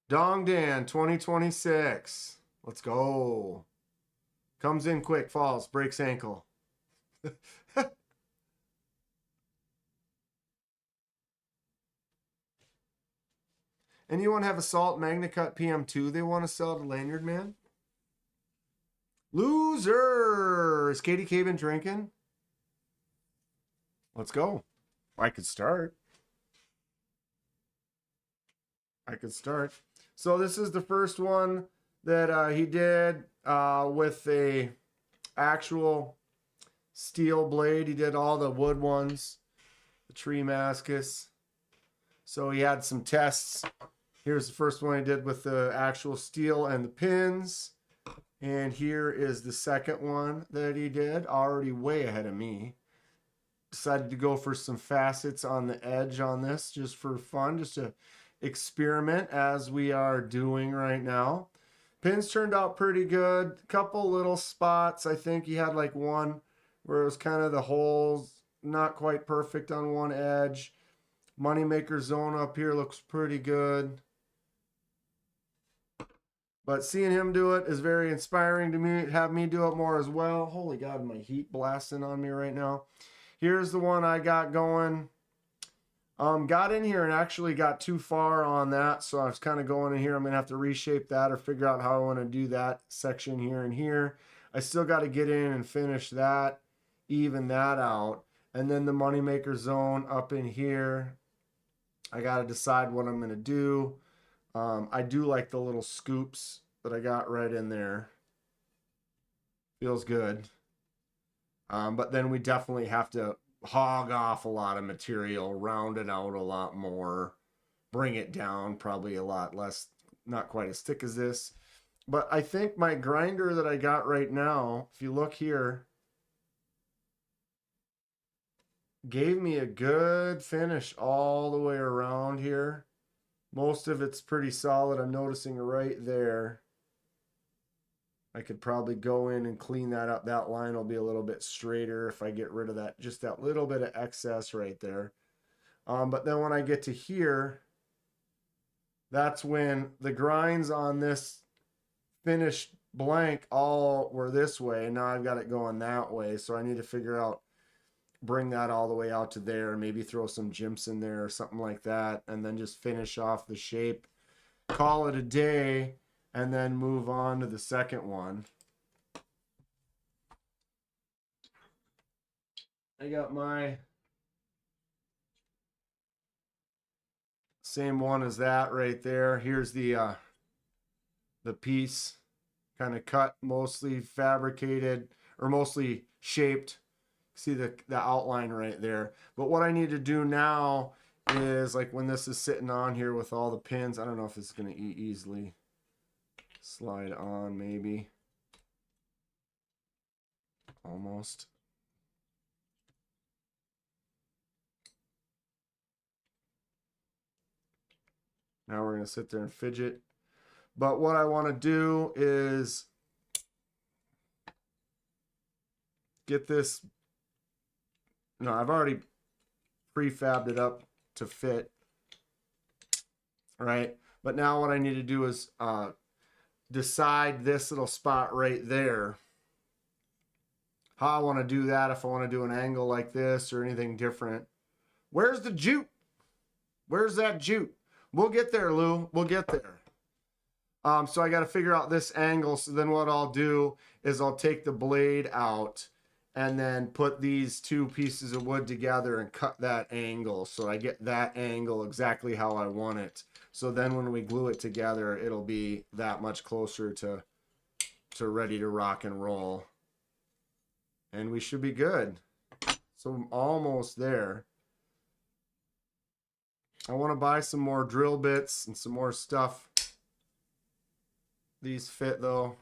Dongdan 2026. Let's go. Comes in quick, falls, breaks ankle. Anyone have Assault Magna Cut PM2 they want to sell to Lanyard Man? Loser! Is Katie K been drinking? Let's go. I could start. So this is the first one that he did with a actual steel blade. He did all the wood ones, the Treemascus. So he had some tests. Here's the first one he did with the actual steel and the pins. And here is the second one that he did, already way ahead of me. Decided to go for some facets on the edge on this just for fun, just to experiment as we are doing right now. Pins turned out pretty good. Couple little spots. I think he had like one where it was kind of the holes not quite perfect on one edge. Moneymaker zone up here looks pretty good. But seeing him do it is very inspiring to me. Have me do it more as well. Holy God, my heat blasting on me right now. Here's the one I got going. Got in here and actually got too far on that, so I was kind of going in here. I'm gonna have to reshape that or figure out how I want to do that section here and here. I still got to get in and finish that, even that out, and then the moneymaker zone up in here. I got to decide what I'm gonna do. I do like the little scoops that I got right in there. Feels good. But then we definitely have to hog off a lot of material, round it out a lot more, bring it down probably a lot less, not quite as thick as this. But I think my grinder that I got right now, if you look here, gave me a good finish all the way around here. Most of it's pretty solid. I'm noticing right there. I could probably go in and clean that up. That line will be a little bit straighter if I get rid of that, just that little bit of excess right there. But then when I get to here, that's when the grinds on this finished blank all were this way. And now I've got it going that way. So I need to figure out, bring that all the way out to there, and maybe throw some jimps in there or something like that. And then just finish off the shape, call it a day, and then move on to the second one. I got my same one as that right there. Here's the piece kind of cut, mostly fabricated or mostly shaped. See the outline right there. But what I need to do now is, like, when this is sitting on here with all the pins, I don't know if it's going to easily slide on, maybe. Almost. Now we're going to sit there and fidget. But what I want to do is get this. No, I've already prefabbed it up to fit. Right? But now what I need to do is decide this little spot right there, how I want to do that, if I want to do an angle like this or anything different. Where's the jute? Where's that jute? We'll get there, Lou. We'll get there. So I got to figure out this angle. So then what I'll do is I'll take the blade out and then put these two pieces of wood together and cut that angle, so I get that angle exactly how I want it. So then when we glue it together, it'll be that much closer to ready to rock and roll. And we should be good. So I'm almost there. I want to buy some more drill bits and some more stuff. These fit though.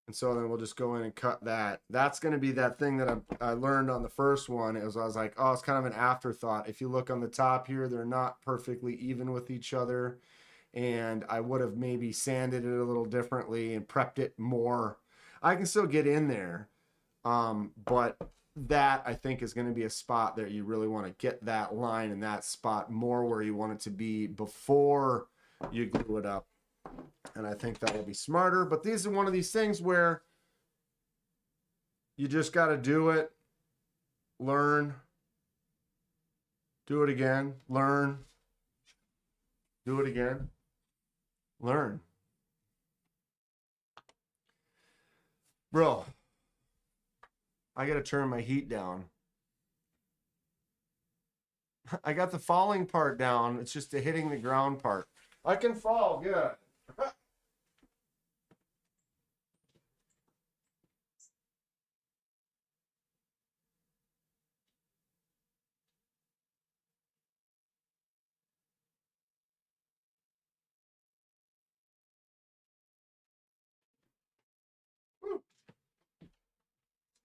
And so then we'll just go in and cut that. That's going to be that thing that I learned on the first one. I was like, oh, it's kind of an afterthought. If you look on the top here, they're not perfectly even with each other. And I would have maybe sanded it a little differently and prepped it more. I can still get in there. But that, I think, is going to be a spot that you really want to get that line in that spot more where you want it to be before you glue it up. And I think that will be smarter. But these are one of these things where you just got to do it, learn, do it again, learn, do it again, learn. Bro, I got to turn my heat down. I got the falling part down. It's just the hitting the ground part. I can fall good.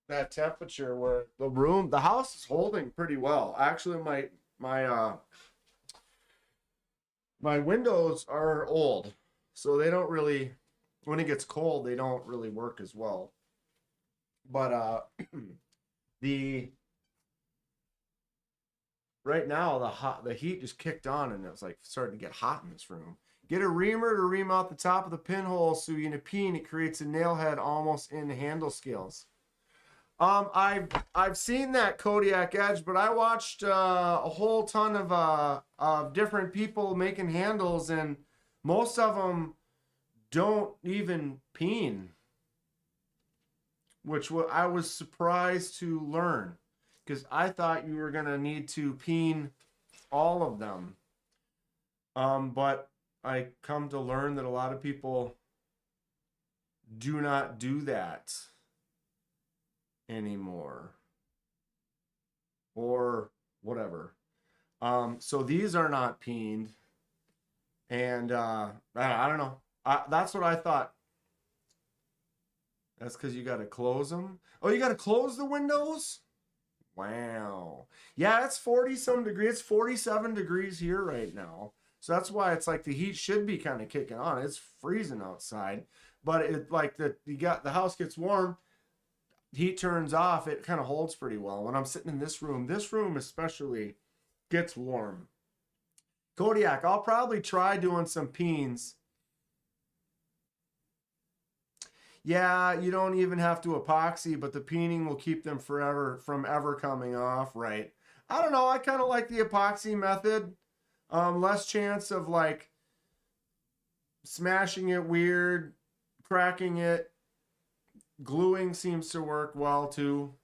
That temperature where the house is holding pretty well. Actually, my windows are old, so they don't really, when it gets cold, they don't really work as well. But right now the heat just kicked on and it's like starting to get hot in this room. Get a reamer to ream out the top of the pinhole so in a peen it creates a nail head almost in handle scales. I've seen that Kodiak Edge, but I watched a whole ton of different people making handles, and most of them don't even peen, which I was surprised to learn, because I thought you were gonna need to peen all of them. But I come to learn that a lot of people do not do that anymore, or whatever. So these are not peened, and I don't know. That's what I thought. That's because you got to close them. Oh, you got to close the windows? Wow. Yeah, it's 40 some degrees. It's 47 degrees here right now. So that's why it's like the heat should be kind of kicking on. It's freezing outside, but it like the house gets warm, heat turns off, it kind of holds pretty well. When I'm sitting in this room especially gets warm. Kodiak, I'll probably try doing some peens. Yeah, you don't even have to epoxy, but the peening will keep them forever from ever coming off, right? I don't know. I kind of like the epoxy method. Less chance of like smashing it weird, cracking it. Gluing seems to work well too.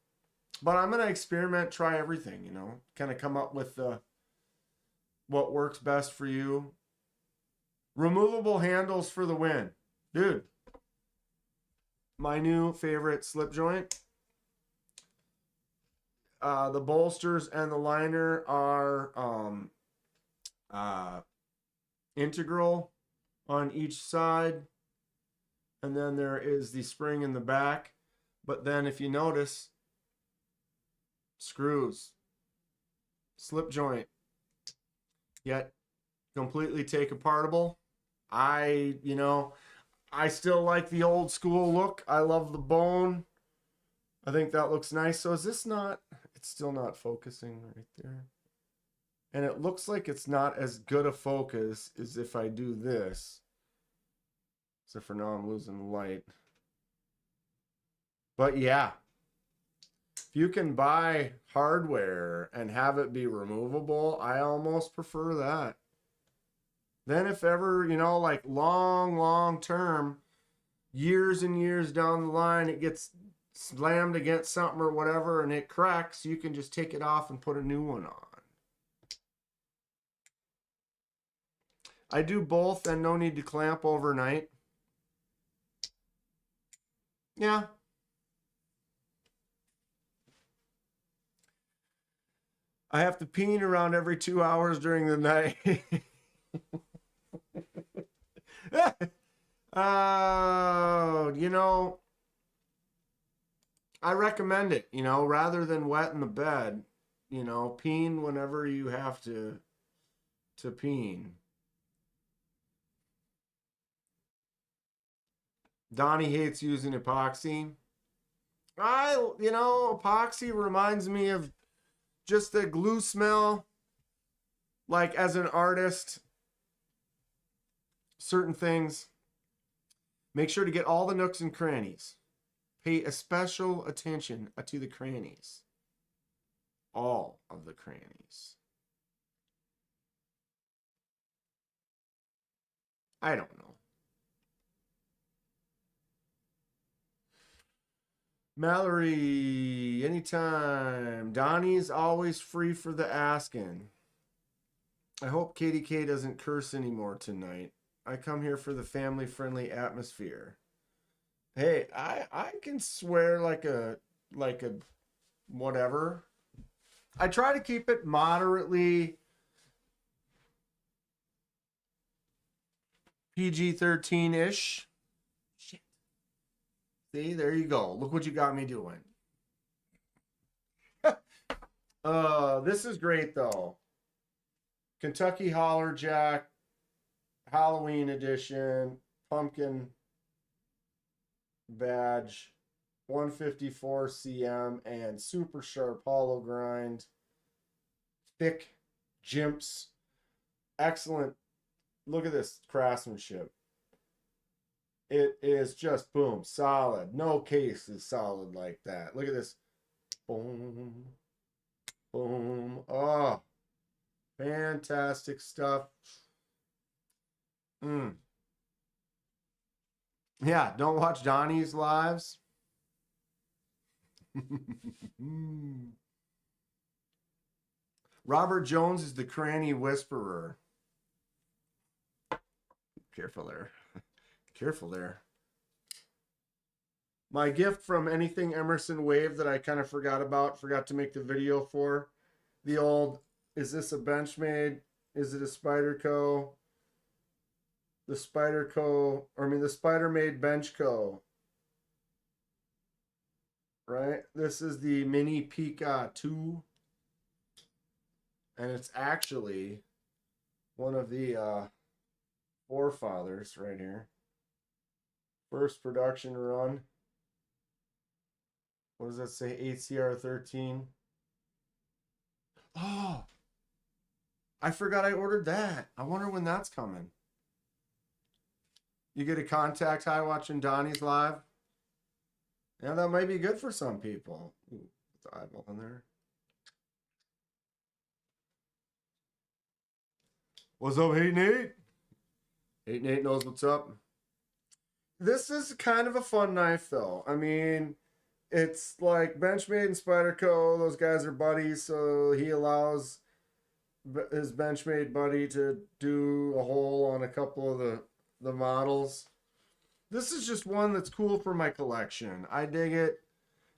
But I'm going to experiment, try everything, you know, kind of come up with what works best for you. Removable handles for the win. Dude, my new favorite slip joint. The bolsters and the liner are integral on each side, and then there is the spring in the back. But then if you notice, screws, slip joint, yet completely take apartable. I still like the old school look. I love the bone. I think that looks nice. So is this not, it's still not focusing right there. And it looks like it's not as good a focus as if I do this. Except for now I'm losing the light. But yeah, if you can buy hardware and have it be removable, I almost prefer that. Then if ever, like long term, years and years down the line, it gets slammed against something or whatever and it cracks, you can just take it off and put a new one on. I do both and no need to clamp overnight. Yeah. I have to peen around every 2 hours during the night. I recommend it, rather than wet in the bed, peen whenever you have to peen. Donnie hates using epoxy. Epoxy reminds me of just the glue smell. Like as an artist, certain things, make sure to get all the nooks and crannies. Pay a special attention to the crannies. All of the crannies. I don't know. Mallory, anytime. Donnie's always free for the asking. I hope KDK doesn't curse anymore tonight. I come here for the family-friendly atmosphere. Hey, I can swear like a whatever. I try to keep it moderately PG-13-ish. Shit. See, there you go. Look what you got me doing. This is great though. Kentucky Holler Jack Halloween edition pumpkin badge, 154 cm and super sharp hollow grind, thick jimps, excellent. Look at this craftsmanship. It is just boom, solid. No case is solid like that. Look at this Boom. Boom. Oh, fantastic stuff. Yeah, don't watch Donnie's lives. Robert Jones is the cranny whisperer. Careful there. Careful there. My gift from Anything Emerson Wave that I kind of forgot to make the video for. The old, is this a Benchmade? Is it a Spyderco? The Spider-Made Benchco. Right? This is the Mini Pika 2. And it's actually one of the forefathers right here. First production run. What does that say? ACR 13. Oh, I forgot I ordered that. I wonder when that's coming. You get a contact high watching Donnie's live. Yeah, that might be good for some people. Ooh, put the eyeball in there. What's up, Hey Nate? Hey Nate knows what's up. This is kind of a fun knife, though. I mean, it's like Benchmade and Spyderco. Those guys are buddies, so he allows his Benchmade buddy to do a hole on a couple of the models. This is just one that's cool for my collection. I dig it.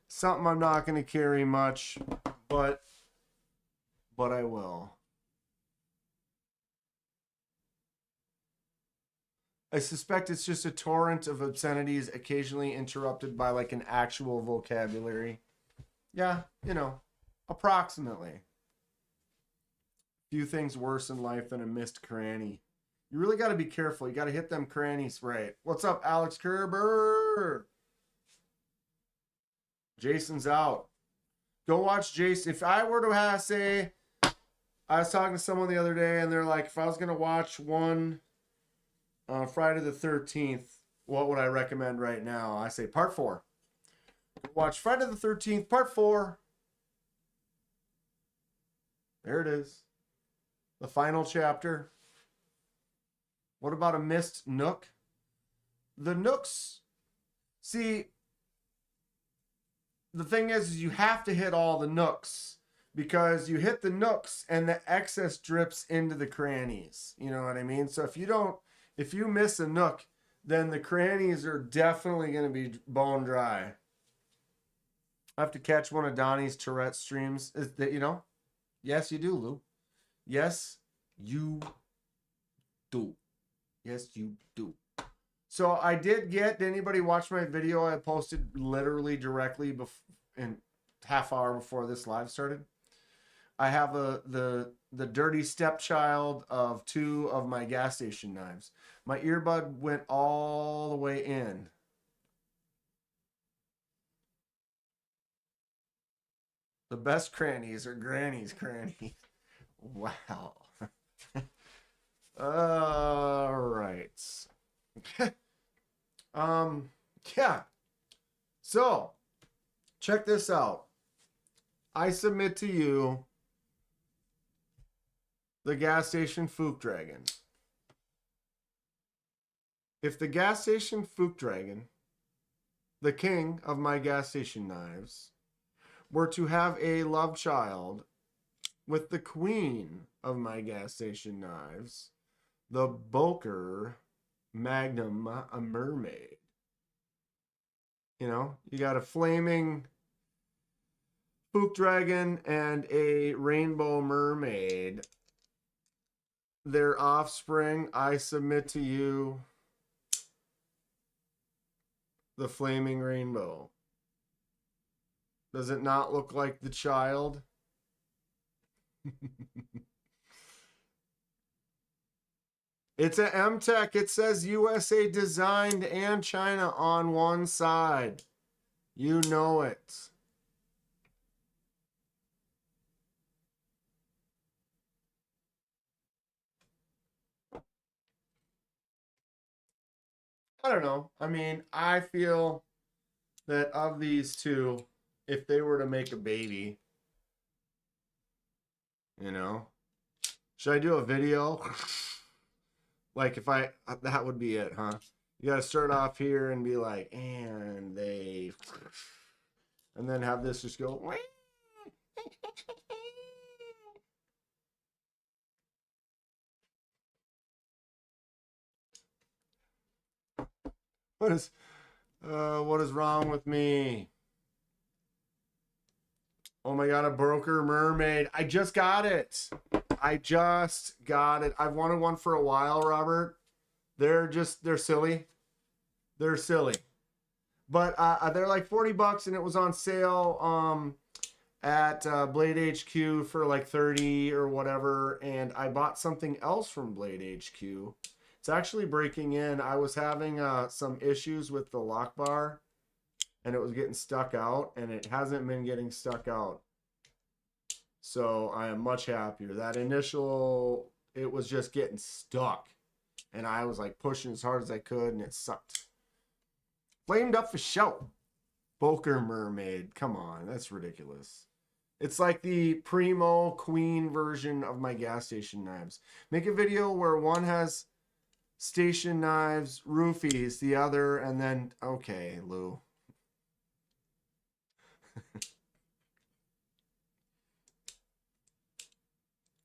Something I'm not going to carry much, but I will. I suspect it's just a torrent of obscenities occasionally interrupted by like an actual vocabulary. Yeah, you know, approximately. Few things worse in life than a missed cranny. You really got to be careful. You got to hit them crannies right. What's up, Alex Kerber? Jason's out. Go watch Jason. If I were to say, I was talking to someone the other day and they're like, if I was going to watch one Friday the 13th, what would I recommend right now? I say part 4. Watch Friday the 13th, part 4. There it is. The final chapter. What about a missed nook? The nooks, see, the thing is you have to hit all the nooks because you hit the nooks and the excess drips into the crannies. You know what I mean? So if you miss a nook, then the crannies are definitely going to be bone dry. I have to catch one of Donnie's Tourette streams. Is that, you know? Yes, you do, Lou. Yes, you do. Yes, you do. So I did get, did anybody watch my video I posted literally directly in half hour before this live started? I have the dirty stepchild of 2 of my gas station knives. My earbud went all the way in. The best crannies are Granny's crannies. Wow. All right. Yeah. So, check this out. I submit to you the gas station Fook Dragon. If the gas station Fook Dragon, the king of my gas station knives, were to have a love child with the queen of my gas station knives, the Boker Magnum, a mermaid. You know, you got a flaming Fook Dragon and a rainbow mermaid. Their offspring, I submit to you the flaming rainbow. Does it not look like the child? It's an M-Tech. It says USA designed and China on one side. You know it. I don't know. I mean, I feel that of these two, if they were to make a baby, you know. Should I do a video? Like if I, that would be it, huh? You gotta start off here and be like, and they, and then have this just go. What is wrong with me? Oh my God, a broker mermaid. I just got it. I've wanted one for a while, Robert. They're silly. They're silly. But they're like $40 and it was on sale at Blade HQ for like 30 or whatever. And I bought something else from Blade HQ. It's actually breaking in. I was having some issues with the lock bar and it was getting stuck out, and it hasn't been getting stuck out. So I am much happier. That initial, it was just getting stuck. And I was like pushing as hard as I could and it sucked. Flamed up for show. Boker mermaid. Come on, that's ridiculous. It's like the primo queen version of my gas station knives. Make a video where one has station knives, roofies, the other, and then, okay, Lou.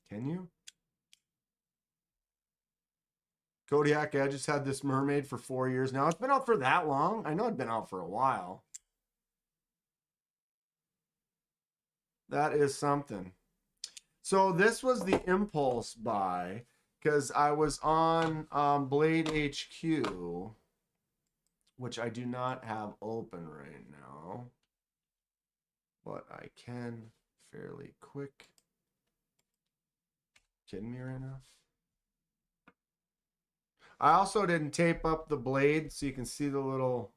Can you? Kodiak Edge has had this mermaid for 4 years now. It's been out for that long. I know it's been out for a while. That is something. So this was the impulse buy because I was on Blade HQ, which I do not have open right now, but I can fairly quick. Kidding me right now? I also didn't tape up the blade so you can see the little,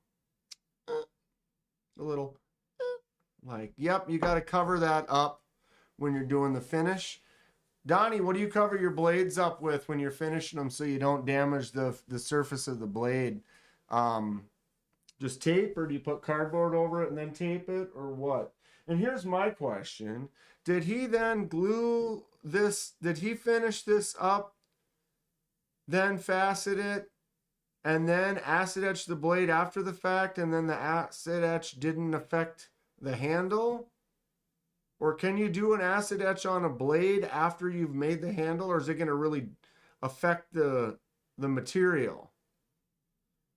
like, yep, you got to cover that up when you're doing the finish. Donnie, what do you cover your blades up with when you're finishing them so you don't damage the surface of the blade? Just tape, or do you put cardboard over it and then tape it, or what? And here's my question. Did he then glue this, did he finish this up, then facet it, and then acid etch the blade after the fact, and then the acid etch didn't affect the handle? Or can you do an acid etch on a blade after you've made the handle, or is it going to really affect the material?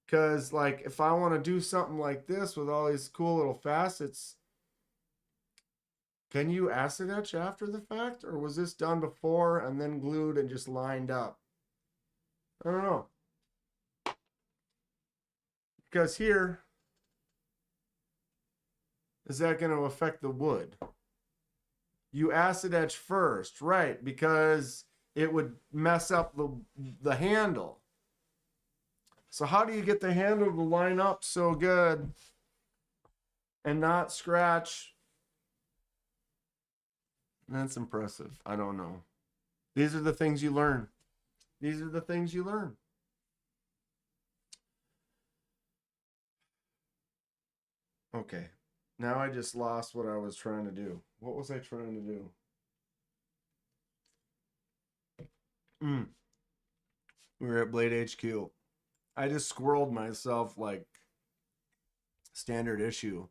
Because, like, if I want to do something like this with all these cool little facets, can you acid etch after the fact, or was this done before and then glued and just lined up? I don't know. Because here, is that going to affect the wood? You acid etch first, right? Because it would mess up the handle. So how do you get the handle to line up so good and not scratch? That's impressive. I don't know. These are the things you learn. These are the things you learn. Okay. Now I just lost what I was trying to do. What was I trying to do? We were at Blade HQ. I just squirreled myself like standard issue.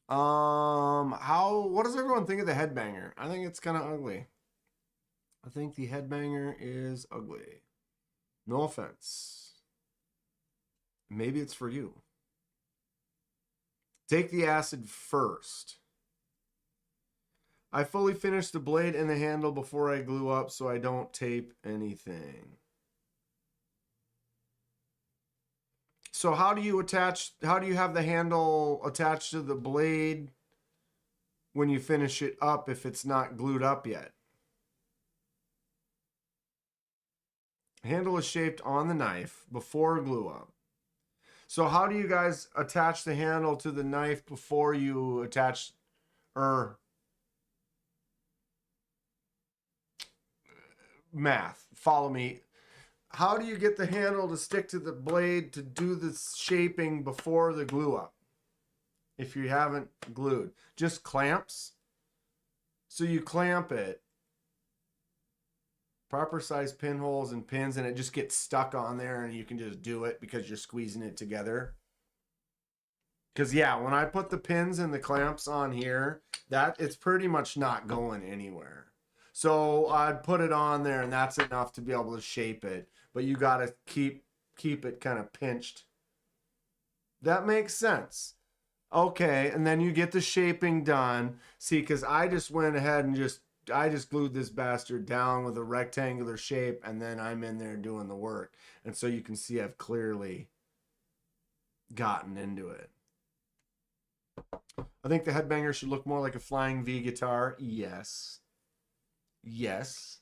What does everyone think of the headbanger? I think it's kind of ugly. I think the headbanger is ugly. No offense. Maybe it's for you. Take the acid first. I fully finished the blade and the handle before I glue up so I don't tape anything. So how do you have the handle attached to the blade when you finish it up if it's not glued up yet? Handle is shaped on the knife before glue up. So how do you guys attach the handle to the knife before you attach, or math, follow me. How do you get the handle to stick to the blade to do the shaping before the glue up? if you haven't glued. Just clamps. So you clamp it. Proper size pinholes and pins, and it just gets stuck on there, and you can just do it because you're squeezing it together. Because, yeah, when I put the pins and the clamps on here, it's pretty much not going anywhere. So I'd put it on there, and that's enough to be able to shape it. But you got to keep it kind of pinched. That makes sense. Okay, and then you get the shaping done. See, because I just went ahead and I just glued this bastard down with a rectangular shape, and then I'm in there doing the work. And so you can see I've clearly gotten into it. I think the headbanger should look more like a Flying V guitar. Yes. Yes.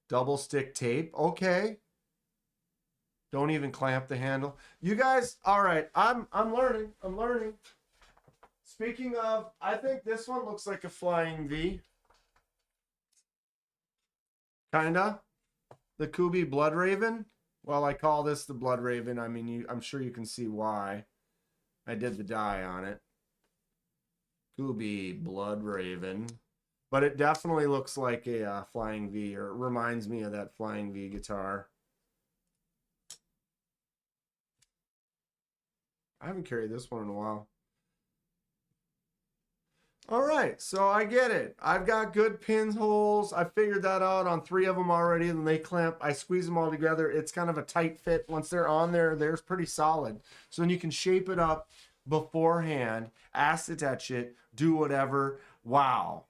Double stick tape. Okay. Don't even clamp the handle. You guys, all right. I'm learning. I'm learning. Speaking of, I think this one looks like a Flying V. Kinda. The Kubi Blood Raven. Well, I call this the Blood Raven. I mean, I'm sure you can see why. I did the dye on it. Kubi Blood Raven. But it definitely looks like a Flying V, or it reminds me of that Flying V guitar. I haven't carried this one in a while. All right, so I get it. I've got good pinholes. I figured that out on 3 of them already. And they clamp. I squeeze them all together. It's kind of a tight fit. Once they're on there, they're pretty solid. So then you can shape it up beforehand, acid etch it, do whatever. Wow.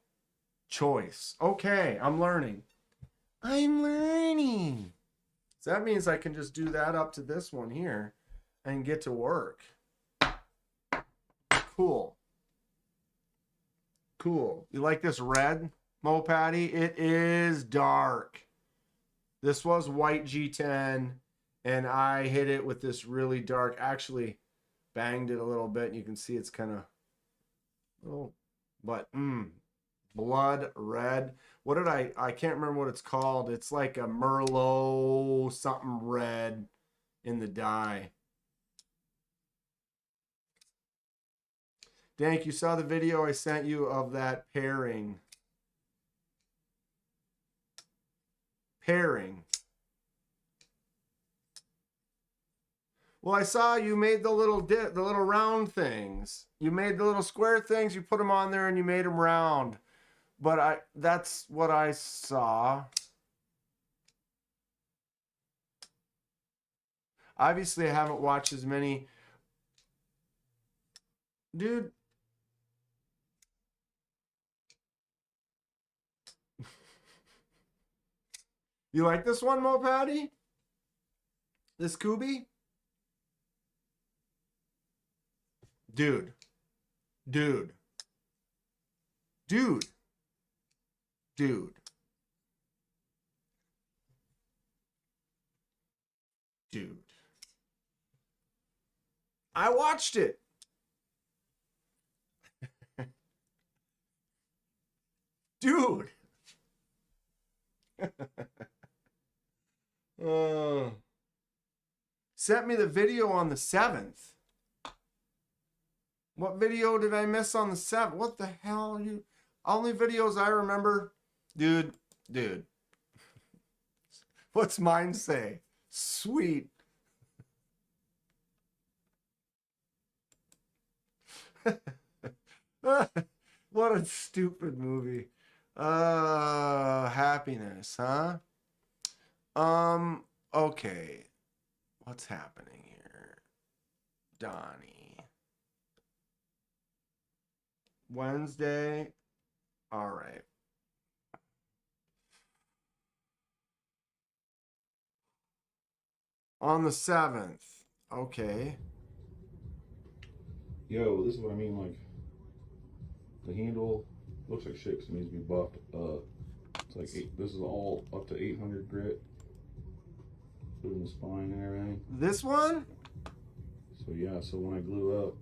Choice. Okay, I'm learning. I'm learning. So that means I can just do that up to this one here and get to work. Cool. Cool. You like this red, Mo Patty? It is dark. This was white G10, and I hit it with this really dark, actually banged it a little bit, and you can see it's kind of little, but blood red. What did I can't remember what it's called. It's like a Merlot something red in the dye. Dank, you saw the video I sent you of that pairing. Pairing. Well, I saw you made the little round things. You made the little square things, you put them on there and you made them round. But that's what I saw. Obviously, I haven't watched as many. Dude. You like this one, Mo Patty? This Kubi? Dude. Dude. Dude. Dude. Dude. I watched it. Dude. Sent me the video on the 7th. What video did I miss on the 7th? What the hell are you? Only videos I remember. Dude. What's mine say? Sweet. What a stupid movie. Happiness, huh? Okay. What's happening here? Donnie. Wednesday. All right. On the 7th. Okay. Yo, this is what I mean, like, the handle looks like shit 'cause it needs to be buffed. It's like this is all up to 800 grit. Including the spine and everything. This one? So yeah, so when I glue up,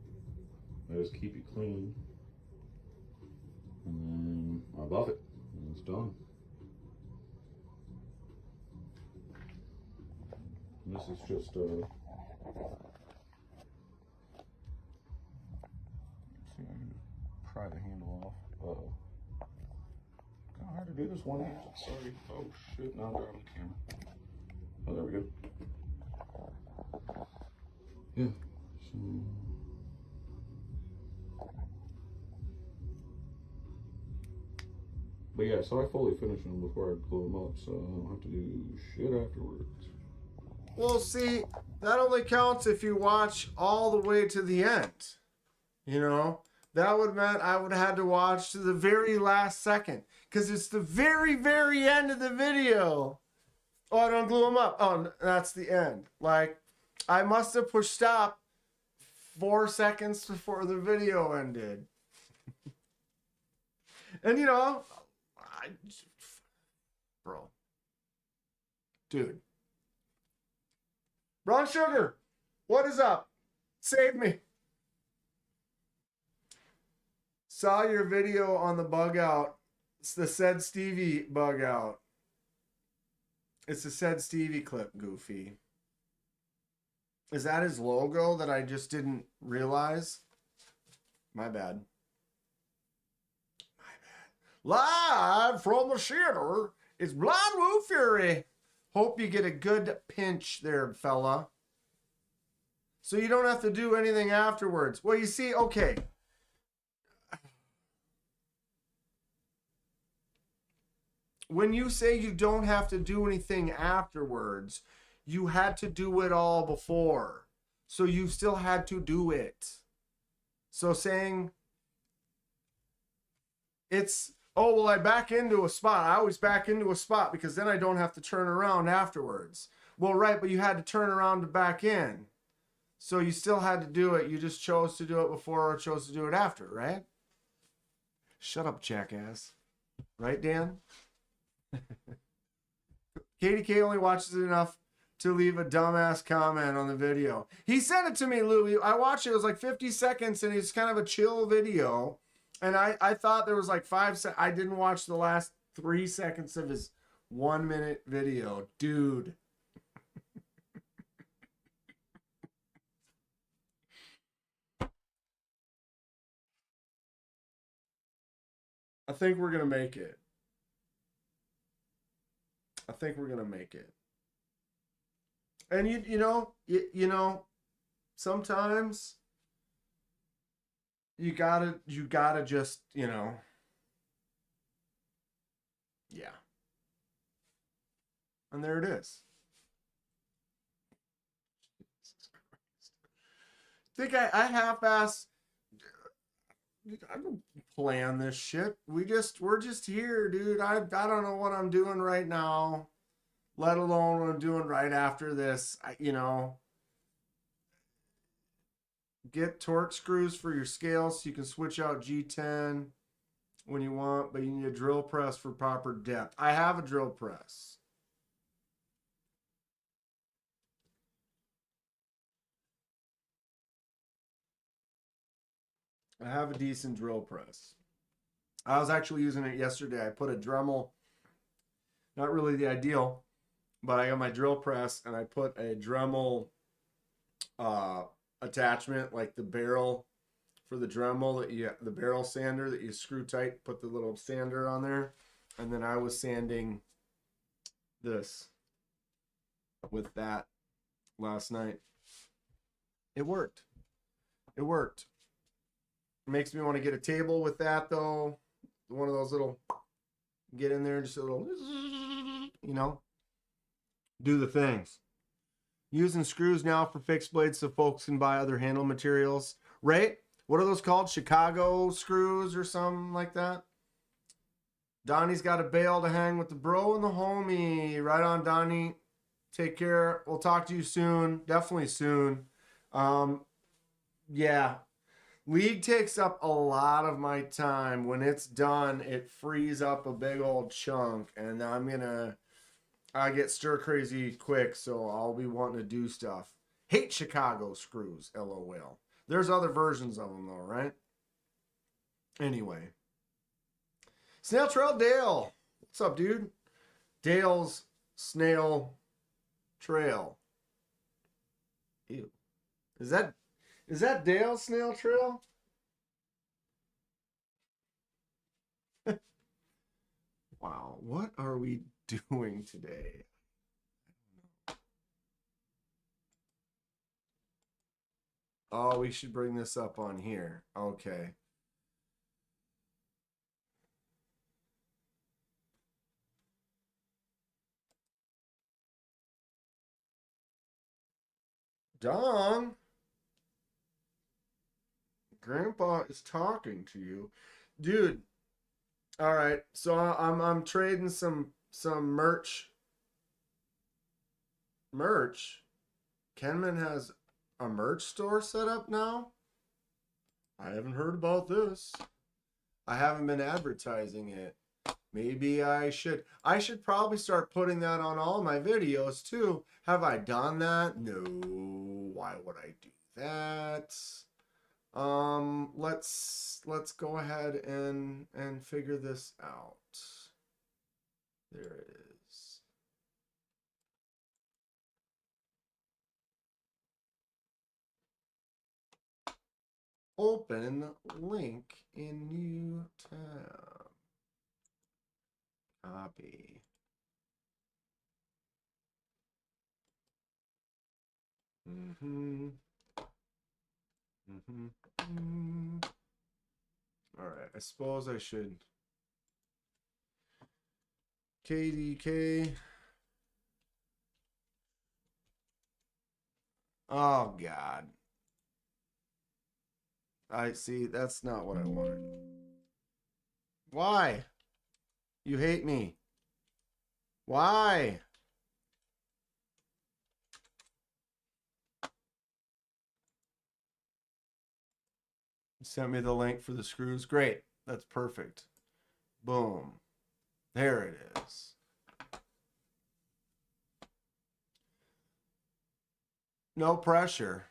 I just keep it clean. And then I buff it, and it's done. And this is just pry the handle off. Kind of hard to do this one handed. Sorry. Oh shit! Now I'm grabbing the camera. Oh, there we go. Yeah. So, but yeah, so I fully finish them before I glue them up, so I don't have to do shit afterwards. Well, see, that only counts if you watch all the way to the end. You know, that would meant I would have had to watch to the very last second, because it's the very, very end of the video. Oh, I don't glue them up. Oh, that's the end. Like, I must have pushed stop 4 seconds before the video ended. And you know, bro, dude, Brown Sugar, what is up? Save me. Saw your video on the bug out. It's the Said Stevie bug out. It's the Said Stevie clip, Goofy. Is that his logo that I just didn't realize? My bad. Live from the theater, it's Blind Woo Fury. Hope you get a good pinch there, fella. So you don't have to do anything afterwards. Well, you see, okay. When you say you don't have to do anything afterwards, you had to do it all before. So you still had to do it. So saying it's, oh, well, I back into a spot. I always back into a spot because then I don't have to turn around afterwards. Well, right, but you had to turn around to back in. So you still had to do it. You just chose to do it before or chose to do it after, right? Shut up, jackass. Right, Dan? KDK only watches it enough to leave a dumbass comment on the video. He sent it to me, Louie. I watched it. It was like 50 seconds, and it's kind of a chill video. And I thought there was like 5 seconds. I didn't watch the last 3 seconds of his 1 minute video. Dude. I think we're going to make it. I think we're going to make it. And you know, sometimes you gotta just, you know, yeah. And there it is. I think I half-assed. I don't plan this shit. We're just here, dude. I don't know what I'm doing right now, let alone what I'm doing right after this. You know, get torque screws for your scales so you can switch out G10 when you want, but you need a drill press for proper depth. I have a drill press. I have a decent drill press. I was actually using it yesterday. I put a Dremel, not really the ideal, but I got my drill press and I put a Dremel attachment, like the barrel for the Dremel, the barrel sander that you screw tight, put the little sander on there. And then I was sanding this with that last night. It worked. It worked. Makes me want to get a table with that, though. One of those little, get in there, just a little, you know, do the things. Using screws now for fixed blades so folks can buy other handle materials. Right? What are those called? Chicago screws or something like that? Donnie's got a bale to hang with the bro and the homie. Right on, Donnie. Take care. We'll talk to you soon. Definitely soon. Yeah. League takes up a lot of my time. When it's done, it frees up a big old chunk. And I get stir crazy quick, so I'll be wanting to do stuff. Hate Chicago screws, LOL. There's other versions of them, though, right? Anyway. Snail Trail Dale. What's up, dude? Dale's Snail Trail. Ew. Is that Dale's Snail Trail? Wow, what are we doing today? Oh, we should bring this up on here. Okay. Don, Grandpa is talking to you, dude. All right, so I'm trading some merch. Merch. Kenman has a merch store set up now. I haven't heard about this. I haven't been advertising it. Maybe I should. I should probably start putting that on all my videos too. Have I done that? No. Why would I do that? Let's go ahead and figure this out. There it is. Open link in new tab. Copy. All right, I suppose I should. KDK. Oh God. I see. That's not what I wanted. Why? You hate me. Why? You sent me the link for the screws. Great. That's perfect. Boom. There it is. No pressure.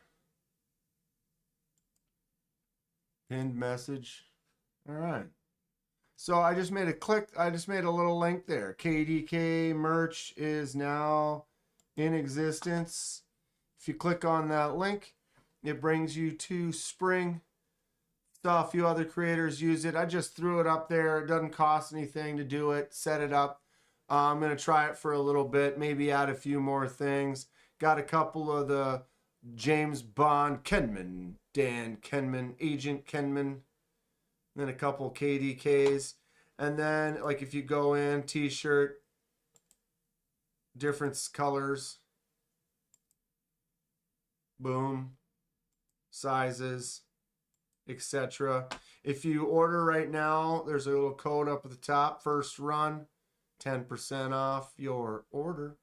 Pinned message. All right. So I just made a little link there. KDK merch is now in existence. If you click on that link, it brings you to Spring. Saw a few other creators use it. I just threw it up there. It doesn't cost anything to do it. Set it up. I'm going to try it for a little bit, maybe add a few more things. Got a couple of the James Bond Kenman, Dan Kenman, Agent Kenman. Then a couple KDKs. And then, like, if you go in, t-shirt, different colors. Boom. Sizes, etc. If you order right now, there's a little code up at the top. First run, 10% off your order.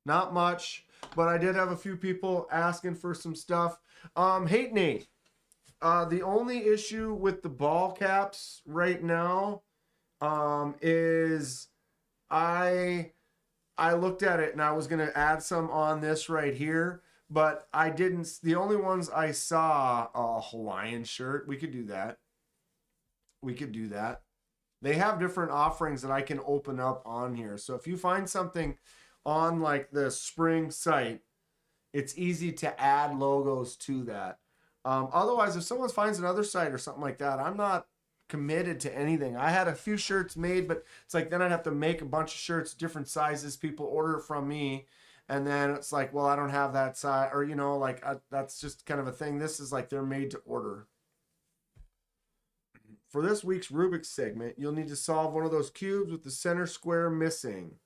Not much, but I did have a few people asking for some stuff. Hate Nate. The only issue with the ball caps right now is I looked at it and I was going to add some on this right here, but I didn't. The only ones I saw, a Hawaiian shirt. We could do that. We could do that. They have different offerings that I can open up on here. So if you find something on like the Spring site, it's easy to add logos to that. Otherwise, if someone finds another site or something like that, I'm not committed to anything. I had a few shirts made, but it's like then I'd have to make a bunch of shirts, different sizes. People order from me, and then it's like, well, I don't have that size, or you know, like that's just kind of a thing. This is like they're made to order. For this week's Rubik's segment, you'll need to solve one of those cubes with the center square missing.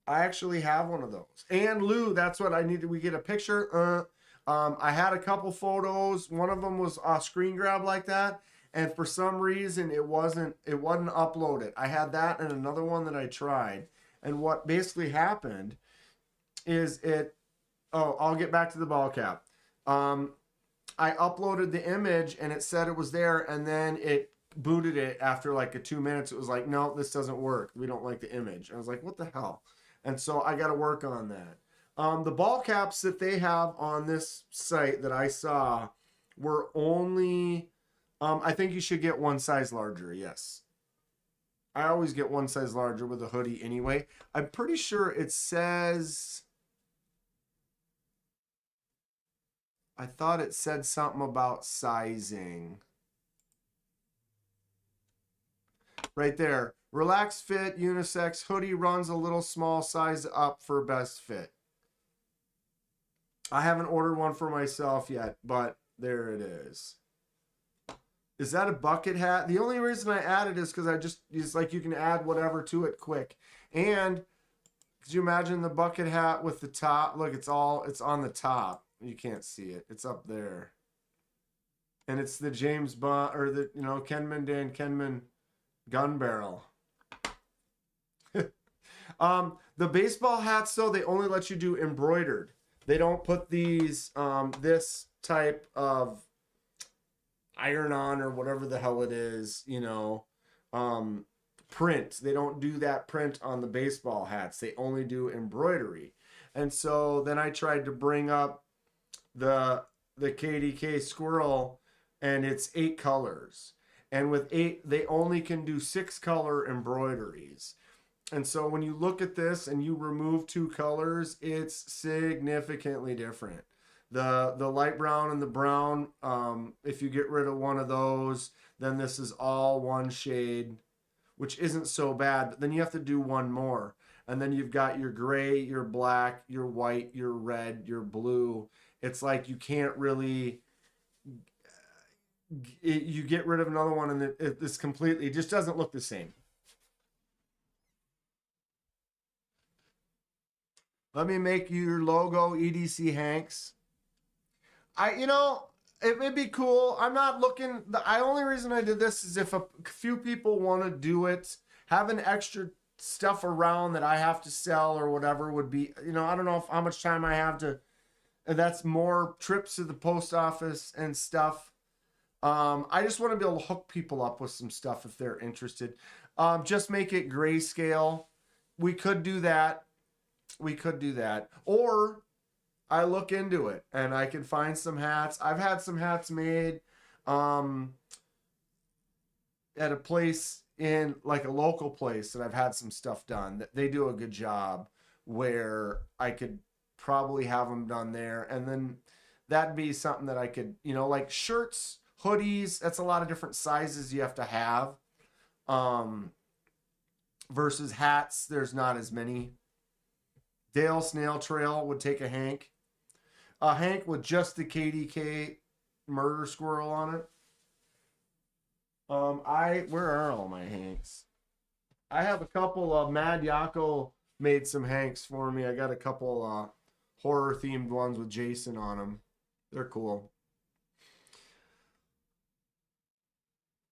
I actually have one of those. And Lou, that's what I needed. We get a picture. I had a couple photos. One of them was a screen grab like that, and for some reason it wasn't uploaded. I had that and another one that I tried. And what basically happened is I'll get back to the ball cap. I uploaded the image and it said it was there, and then it booted it after like 2 minutes. It was like, no, this doesn't work. We don't like the image. I was like, what the hell? And so I got to work on that. The ball caps that they have on this site that I saw were only, I think you should get one size larger. Yes. I always get one size larger with a hoodie anyway. I'm pretty sure it says, I thought it said something about sizing. right there. Relaxed fit, unisex, hoodie runs a little small size up for best fit. I haven't ordered one for myself yet, but there it is. Is that a bucket hat? The only reason I added is because it's like you can add whatever to it quick. And could you imagine the bucket hat with the top? Look, it's on the top. You can't see it. It's up there. And it's the James Bond, or the, Kenman Dan Kenman gun barrel. The baseball hats, though, they only let you do embroidered. They don't put these, this type of iron-on or whatever the hell it is, print. They don't do that print on the baseball hats. They only do embroidery. And so then I tried to bring up the KDK squirrel, and it's 8 colors. And with 8, they only can do 6 color embroideries. And so when you look at this and you remove 2 colors, it's significantly different. The light brown and the brown, if you get rid of one of those, then this is all one shade, which isn't so bad. But then you have to do one more. And then you've got your gray, your black, your white, your red, your blue. It's like you can't really... you get rid of another one and it's completely... it just doesn't look the same. Let me make your logo, EDC Hanks. It would be cool. I'm not looking... the only reason I did this is if a few people want to do it, having extra stuff around that I have to sell or whatever would be... I don't know how much time I have to... that's more trips to the post office and stuff. I just want to be able to hook people up with some stuff if they're interested. Just make it grayscale. We could do that. Or I look into it and I can find some hats. I've had some hats made at a place in like a local place that I've had some stuff done. They do a good job where I could probably have them done there. And then that'd be something that I could, like shirts, hoodies, that's a lot of different sizes you have to have. Versus hats, there's not as many. Dale Snail Trail would take a Hank. A Hank with just the KDK murder squirrel on it. Where are all my Hanks? I have a couple of Mad Yako made some Hanks for me. I got a couple horror themed ones with Jason on them. They're cool.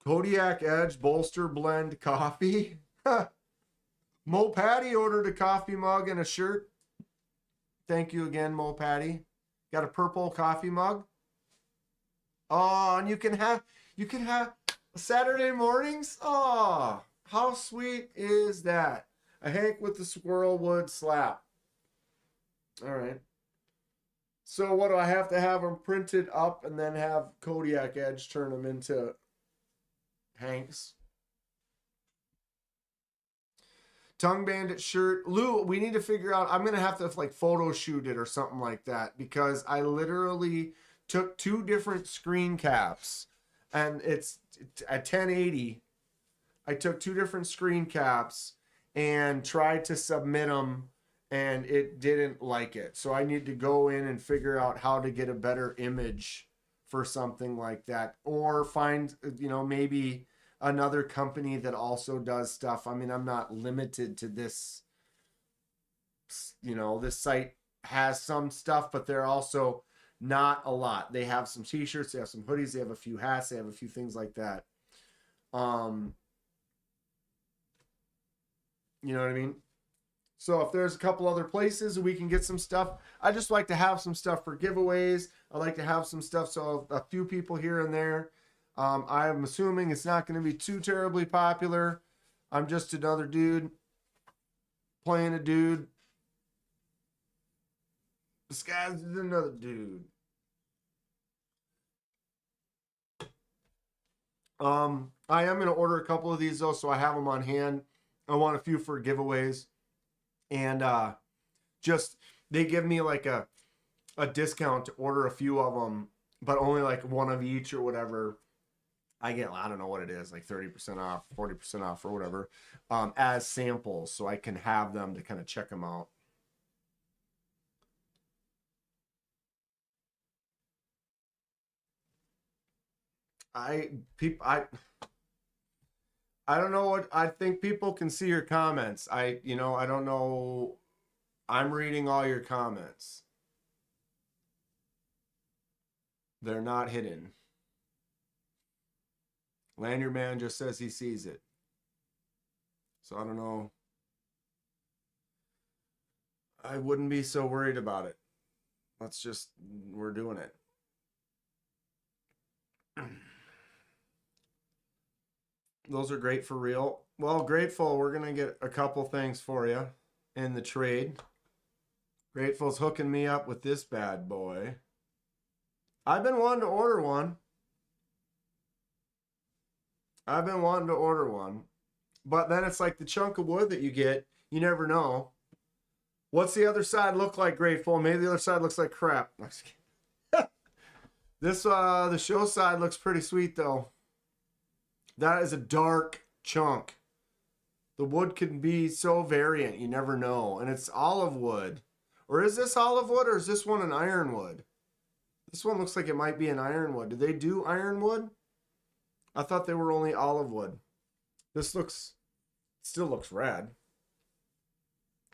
Kodiak Edge Bolster Blend Coffee. Mo Patty ordered a coffee mug and a shirt. Thank you again, Mo Patty. Got a purple coffee mug. Oh, and you can have Saturday mornings. Oh, how sweet is that? A Hank with the squirrel wood slap. All right. So what do I have to have them printed up and then have Kodiak Edge turn them into Hanks? Tongue Bandit shirt. Lou, we need to figure out, I'm going to have to like photo shoot it or something like that because I literally took 2 different screen caps and it's at 1080. I took 2 different screen caps and tried to submit them and it didn't like it. So I need to go in and figure out how to get a better image for something like that or find, maybe another company that also does stuff. I mean, I'm not limited to this. This site has some stuff, but they're also not a lot. They have some t-shirts, they have some hoodies, they have a few hats, they have a few things like that. You know what I mean? So if there's a couple other places we can get some stuff, I just like to have some stuff for giveaways. I like to have some stuff so a few people here and there. I'm assuming it's not going to be too terribly popular. I'm just another dude playing a dude disguised as another dude. I am going to order a couple of these though, so I have them on hand. I want a few for giveaways, and they give me like a discount to order a few of them, but only like one of each or whatever. I get, I don't know what it is, like 30% off, 40% off, or whatever, as samples, so I can have them to kind of check them out. I don't know what, I think people can see your comments. I don't know. I'm reading all your comments. They're not hidden. Lanyard Man just says he sees it. So I don't know. I wouldn't be so worried about it. We're doing it. Those are great for real. Well, Grateful, we're going to get a couple things for you in the trade. Grateful's hooking me up with this bad boy. I've been wanting to order one. But then it's like the chunk of wood that you get. You never know. What's the other side look like, Grateful? Maybe the other side looks like crap. This, the show side looks pretty sweet, though. That is a dark chunk. The wood can be so variant, you never know. And it's olive wood. Or is this olive wood, or is this one an ironwood? This one looks like it might be an ironwood. Did they do ironwood? I thought they were only olive wood. This still looks rad.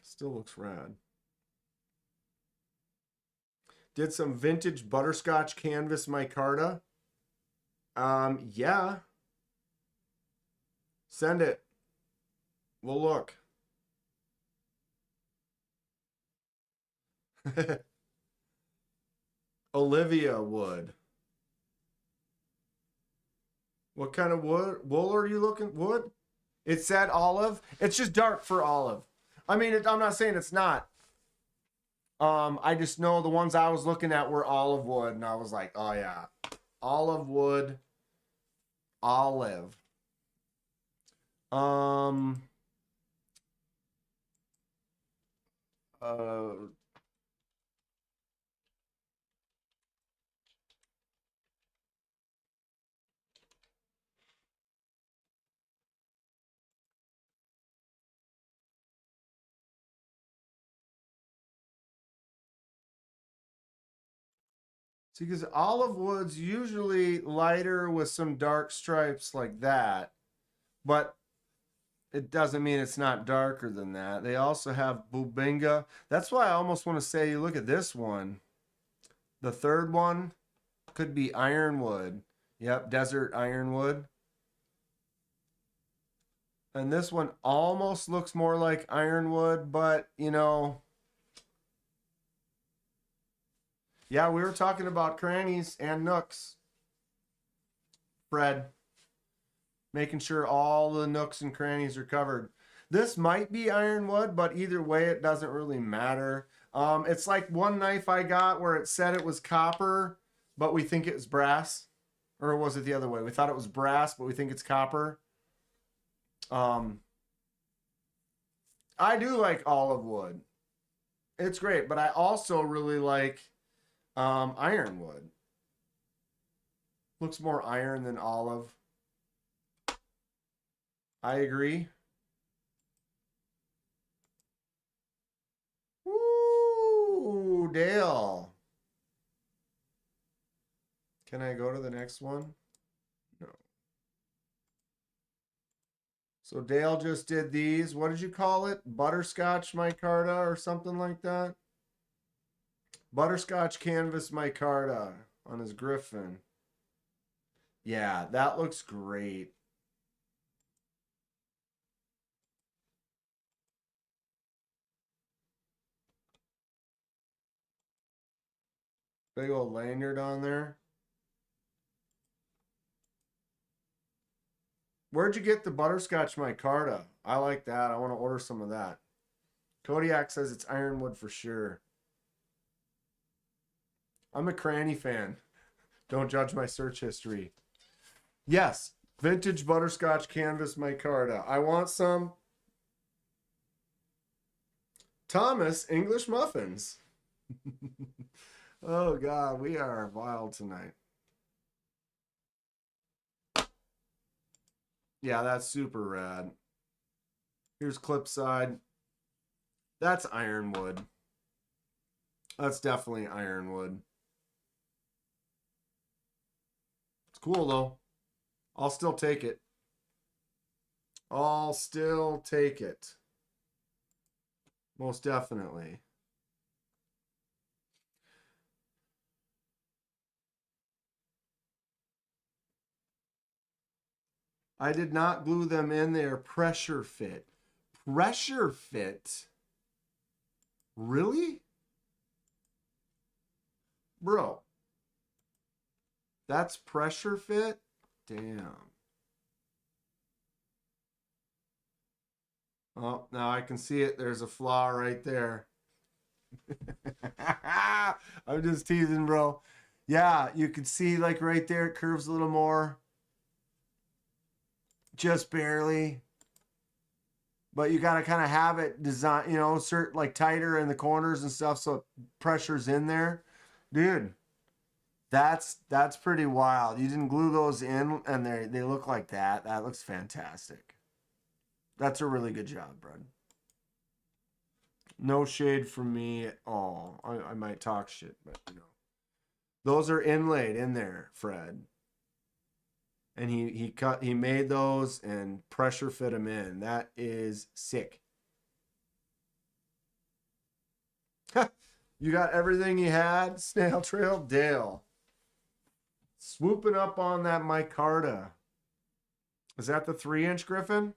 Still looks rad. Did some vintage butterscotch canvas micarta. Yeah. Send it. We'll look. Olivia wood. What kind of wool are you looking? Wood? It said olive. It's just dark for olive. I mean, I'm not saying it's not. I just know the ones I was looking at were olive wood, and I was like, oh yeah, olive wood, olive. See, because olive wood's usually lighter with some dark stripes like that, but it doesn't mean it's not darker than that. They also have Bubinga. That's why I almost want to say, look at this one. The third one could be ironwood. Yep, desert ironwood. And this one almost looks more like ironwood, but, you know... Yeah, we were talking about crannies and nooks. Fred. Making sure all the nooks and crannies are covered. This might be ironwood, but either way, it doesn't really matter. It's like one knife I got where it said it was copper, but we think it was brass. Or was it the other way? We thought it was brass, but we think it's copper. I do like olive wood. It's great, but I also really like ironwood. Looks more iron than olive. I agree. Ooh, Dale. Can I go to the next one? No. So Dale just did these. What did you call it? Butterscotch micarta or something like that? Butterscotch canvas micarta on his Griffin. Yeah, that looks great. Big old lanyard on there. Where'd you get the butterscotch micarta? I like that. I want to order some of that. Kodiak says it's ironwood for sure. I'm a cranny fan. Don't judge my search history. Yes, vintage butterscotch canvas micarta. I want some. Thomas, English muffins. Oh God, we are wild tonight. Yeah, that's super rad. Here's clip side. That's ironwood. That's definitely ironwood. It's cool though. I'll still take it. I'll still take it. Most definitely. I did not glue them in there. Pressure fit. Pressure fit? Really? Bro. That's pressure fit? Damn. Oh, now I can see it. There's a flaw right there. I'm just teasing, bro. Yeah, you can see like right there, it curves a little more. Just barely. But you got to kind of have it designed, you know, certain like tighter in the corners and stuff so pressure's in there. Dude, that's pretty wild. You didn't glue those in and they look like that. That looks fantastic. That's a really good job, bud. No shade from me at all. I might talk shit, but you know. Those are inlaid in there, Fred. And he made those and pressure fit them in. That is sick. You got everything you had, Snail Trail Dale. Swooping up on that micarta. Is that the 3-inch Griffin?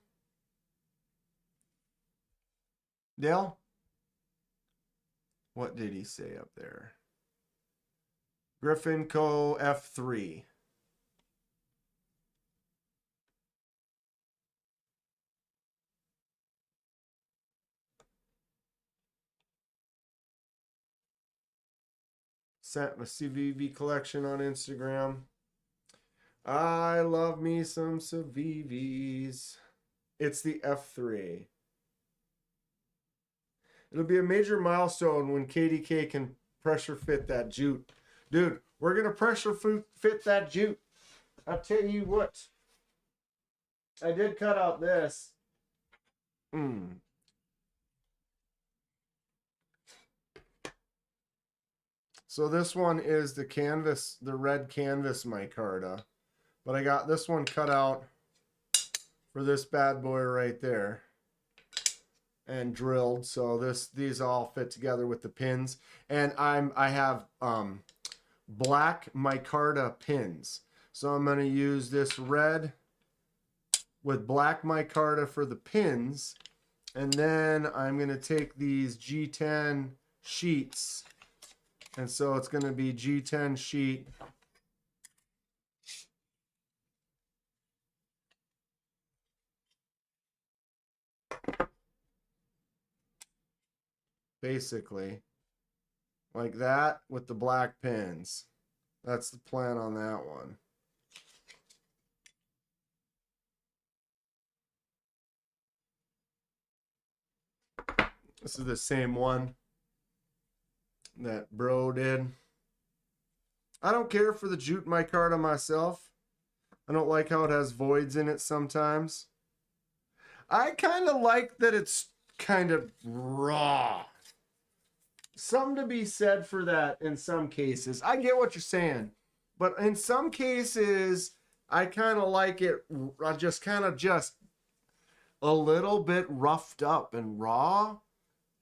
Dale? What did he say up there? Griffin Co. F3. Sent my CVV collection on Instagram. I love me some CVVs. It's the F3. It'll be a major milestone when KDK can pressure fit that jute. Dude, we're going to pressure fit that jute. I'll tell you what. I did cut out this. So this one is the canvas, the red canvas micarta. But I got this one cut out for this bad boy right there. And drilled. So these all fit together with the pins. And I have black micarta pins. So I'm going to use this red with black micarta for the pins. And then I'm going to take these G10 sheets. And so it's going to be G10 sheet. Basically. Like that with the black pins. That's the plan on that one. This is the same one that bro did. I don't care for the jute micarta myself. I don't like how it has voids in it sometimes. I kind of like that it's kind of raw. Something to be said for that in some cases. I get what you're saying. But in some cases, I kind of like it just a little bit roughed up and raw.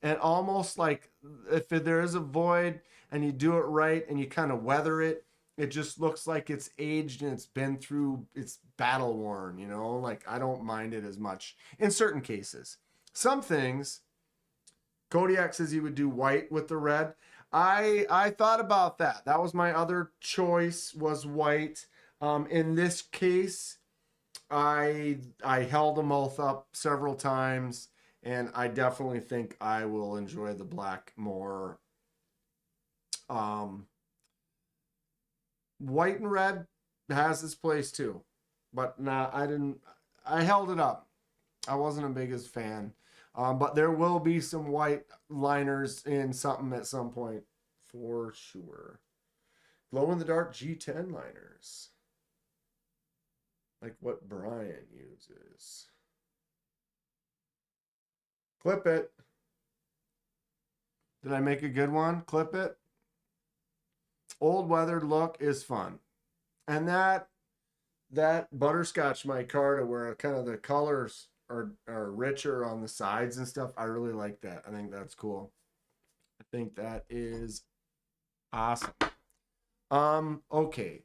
And almost like if there is a void and you do it right and you kind of weather it, it just looks like it's aged and it's been through, it's battle worn, you know? Like I don't mind it as much in certain cases. Some things, Kodiak says he would do white with the red. I thought about that. That was my other choice, was white. In this case, I held them both up several times. And I definitely think I will enjoy the black more. White and red has its place too. But nah, I held it up. I wasn't a biggest fan. But there will be some white liners in something at some point. For sure. Glow in the dark G10 liners. like what Brian uses. Clip it. Did I make a good one? Clip it. Old weathered look is fun. And that butterscotch micarta where kind of the colors are richer on the sides and stuff. I really like that. I think that's cool. I think that is awesome. Okay.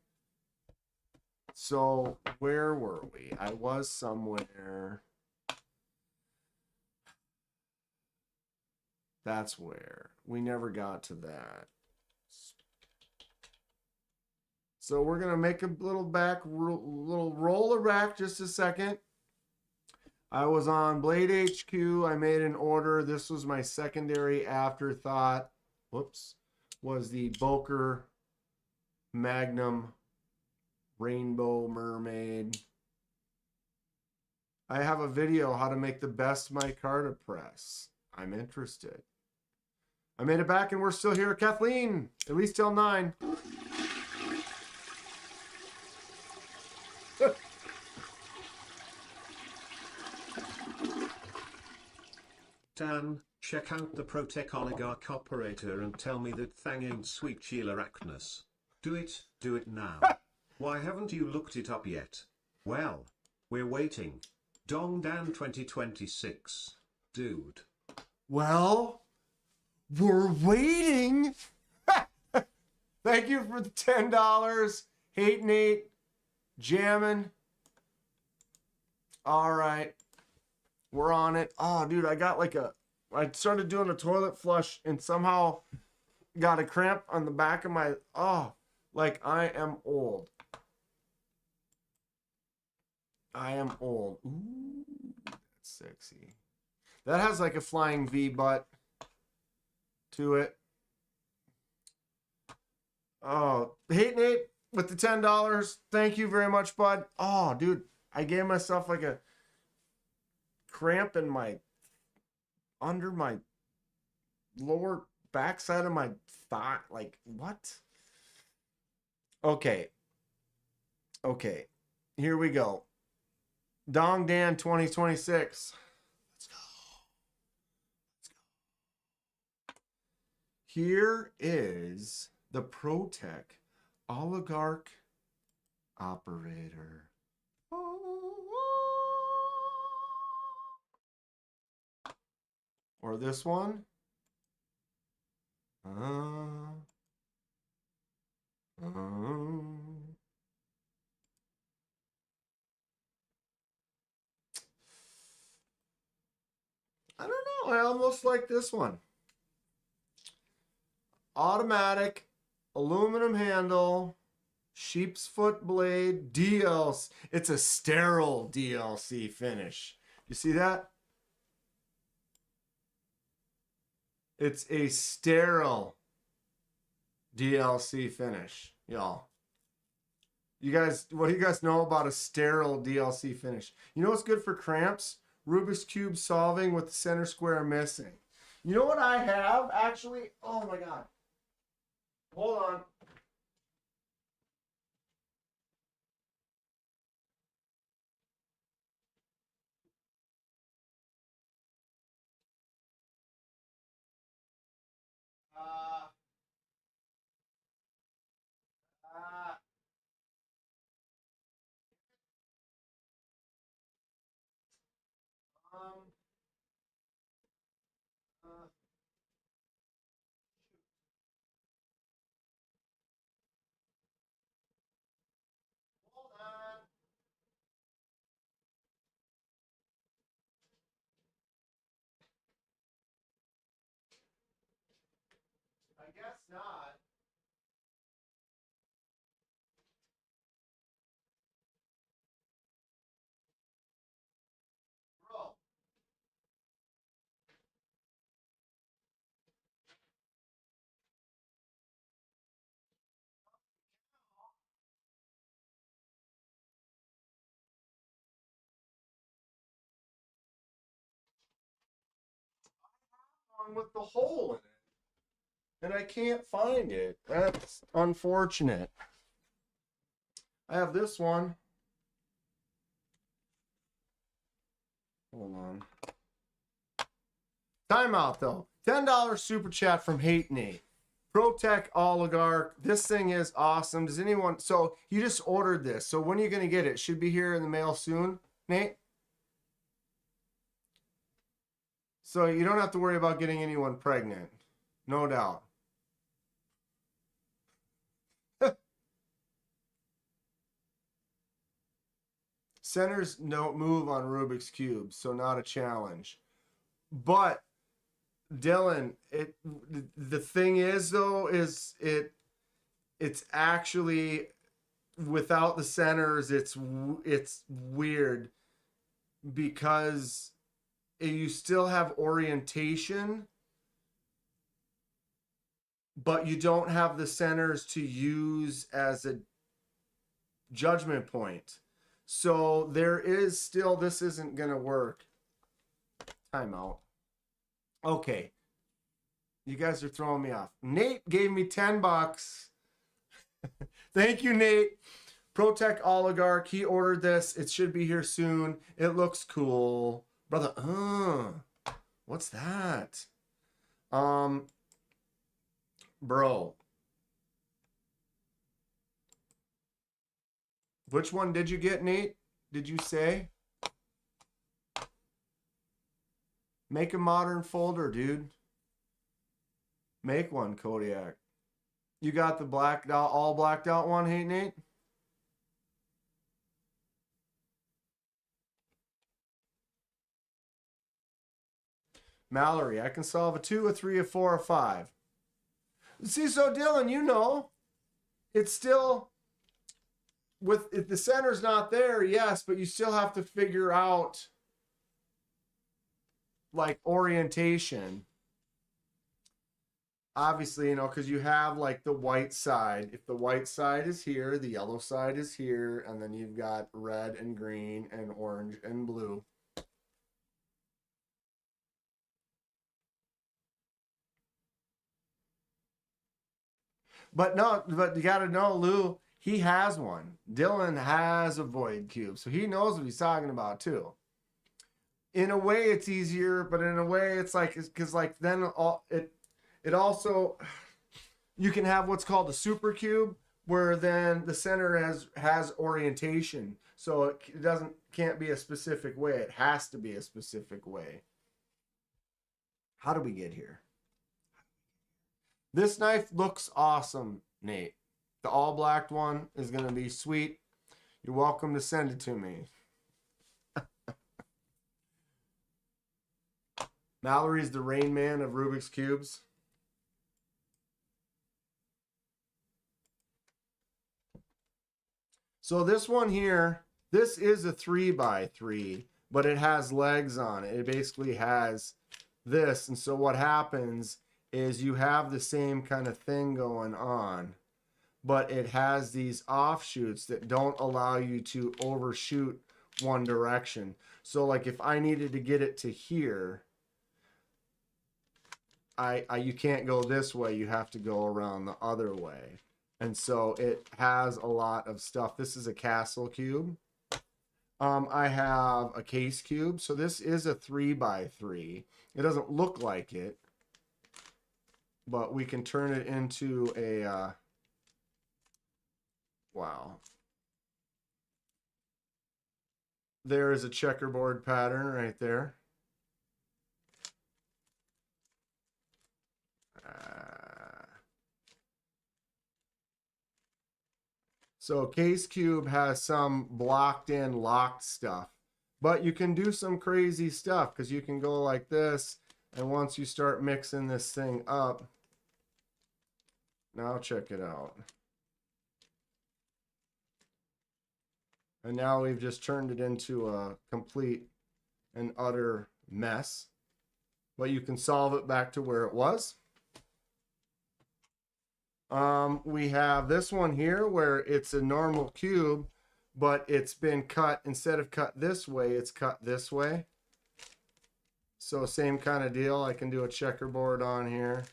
So where were we? I was somewhere. That's where we never got to that. So we're gonna make a little roller back just a second. I was on Blade HQ. I made an order. This was my secondary afterthought. Whoops. Was the Boker Magnum Rainbow Mermaid. I have a video how to make the best micarta press. I'm interested. I made it back and we're still here. Kathleen, at least till 9. Dan, check out the Protec Oligarch operator and tell me that thing ain't sweet Sheila Arachnis. Do it now. Why haven't you looked it up yet? Well, we're waiting. Dong Dan 2026. Dude. Well, we're waiting. Thank you for the $10. Hate Nate. Jamming. All right. We're on it. Oh, dude, I started doing a toilet flush and somehow got a cramp on the back of my, like I am old. I am old. Ooh, that's sexy. That has like a flying V butt to it. Oh, Hate Nate with the $10. Thank you very much, bud. Oh, dude, I gave myself like a cramp in under my lower backside of my thigh. Like, what? Okay. Here we go. Dong Dan 2026. Let's go. Here is the Protec Oligarch operator. Or this one. I don't know. I almost like this one. Automatic, aluminum handle, sheep's foot blade, DLC. It's a sterile DLC finish. You see that? It's a sterile DLC finish, y'all. What do you guys know about a sterile DLC finish? You know what's good for cramps? Rubik's Cube solving with the center square missing. You know what I have, actually? Oh my God. Hold on. Um, Hold on. I guess not. Bro. One with the hole in it. And I can't find it. That's unfortunate. I have this one. Hold on. Timeout though. $10 super chat from Hate Nate. ProTech Oligarch. This thing is awesome. Does anyone? So you just ordered this. So when are you gonna get it? Should be here in the mail soon, Nate. So you don't have to worry about getting anyone pregnant. No doubt. Centers don't move on Rubik's Cube, so not a challenge. But Dylan, the thing is though, is it's actually without the centers, it's weird because you still have orientation, but you don't have the centers to use as a judgment point. So there is still, this isn't going to work. Timeout. Okay. You guys are throwing me off. Nate gave me $10. Thank you, Nate. ProTech Oligarch. He ordered this. It should be here soon. It looks cool. Brother, what's that? Bro. Which one did you get, Nate? Did you say? Make a modern folder, dude. Make one, Kodiak. You got the blacked out, all blacked out one, hey, Nate? Mallory, I can solve a 2, a 3, a 4, a 5. See, so Dylan, you know, it's still... if the center's not there, yes, but you still have to figure out like orientation. Obviously, you know, because you have like the white side. If the white side is here, the yellow side is here, and then you've got red and green and orange and blue. But no, but you got to know, Lou, he has one. Dylan has a void cube, so he knows what he's talking about too. In a way, it's easier, but in a way, it's like, because like then it also, you can have what's called a super cube, where then the center has orientation, so it can't be a specific way. It has to be a specific way. How do we get here? This knife looks awesome, Nate. The all black one is going to be sweet. You're welcome to send it to me. Mallory's the Rain Man of Rubik's Cubes. So this one here, this is a 3x3, but it has legs on it. It basically has this. And so what happens is you have the same kind of thing going on, but it has these offshoots that don't allow you to overshoot one direction. So like if I needed to get it to here, you can't go this way. You have to go around the other way. And so it has a lot of stuff. This is a castle cube. I have a case cube. So this is a 3x3. It doesn't look like it, but we can turn it into a, wow. There is a checkerboard pattern right there. So Case Cube has some blocked in locked stuff, but you can do some crazy stuff because you can go like this, and once you start mixing this thing up, now check it out. And now we've just turned it into a complete and utter mess, but you can solve it back to where it was. We have this one here where it's a normal cube, but it's been cut, instead of cut this way, it's cut this way. So same kind of deal. I can do a checkerboard on here.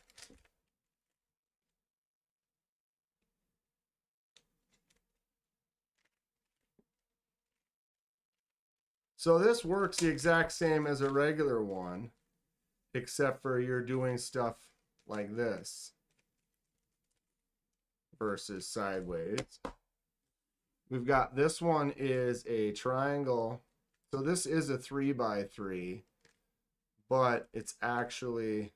So this works the exact same as a regular one, except for you're doing stuff like this versus sideways. We've got this one is a triangle. So this is a 3x3, but it's actually,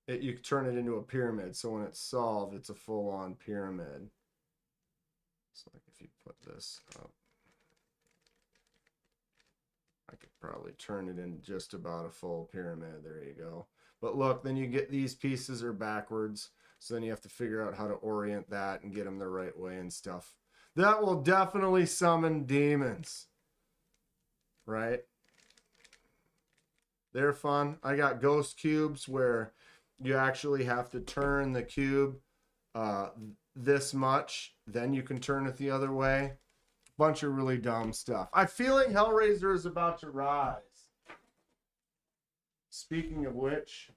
you can turn it into a pyramid. So when it's solved, it's a full-on pyramid. So like if you put this up, I could probably turn it into just about a full pyramid. There you go. But look, then you get these pieces are backwards. So then you have to figure out how to orient that and get them the right way and stuff. That will definitely summon demons. Right? They're fun. I got ghost cubes where you actually have to turn the cube this much. Then you can turn it the other way. Bunch of really dumb stuff. I'm feeling Hellraiser is about to rise. Speaking of which,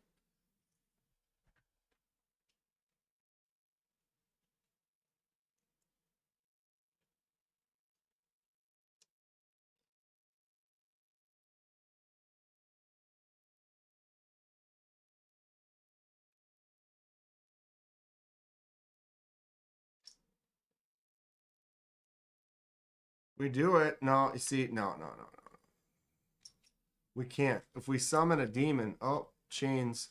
we do it. No, you see, no. We can't. If we summon a demon, oh, chains.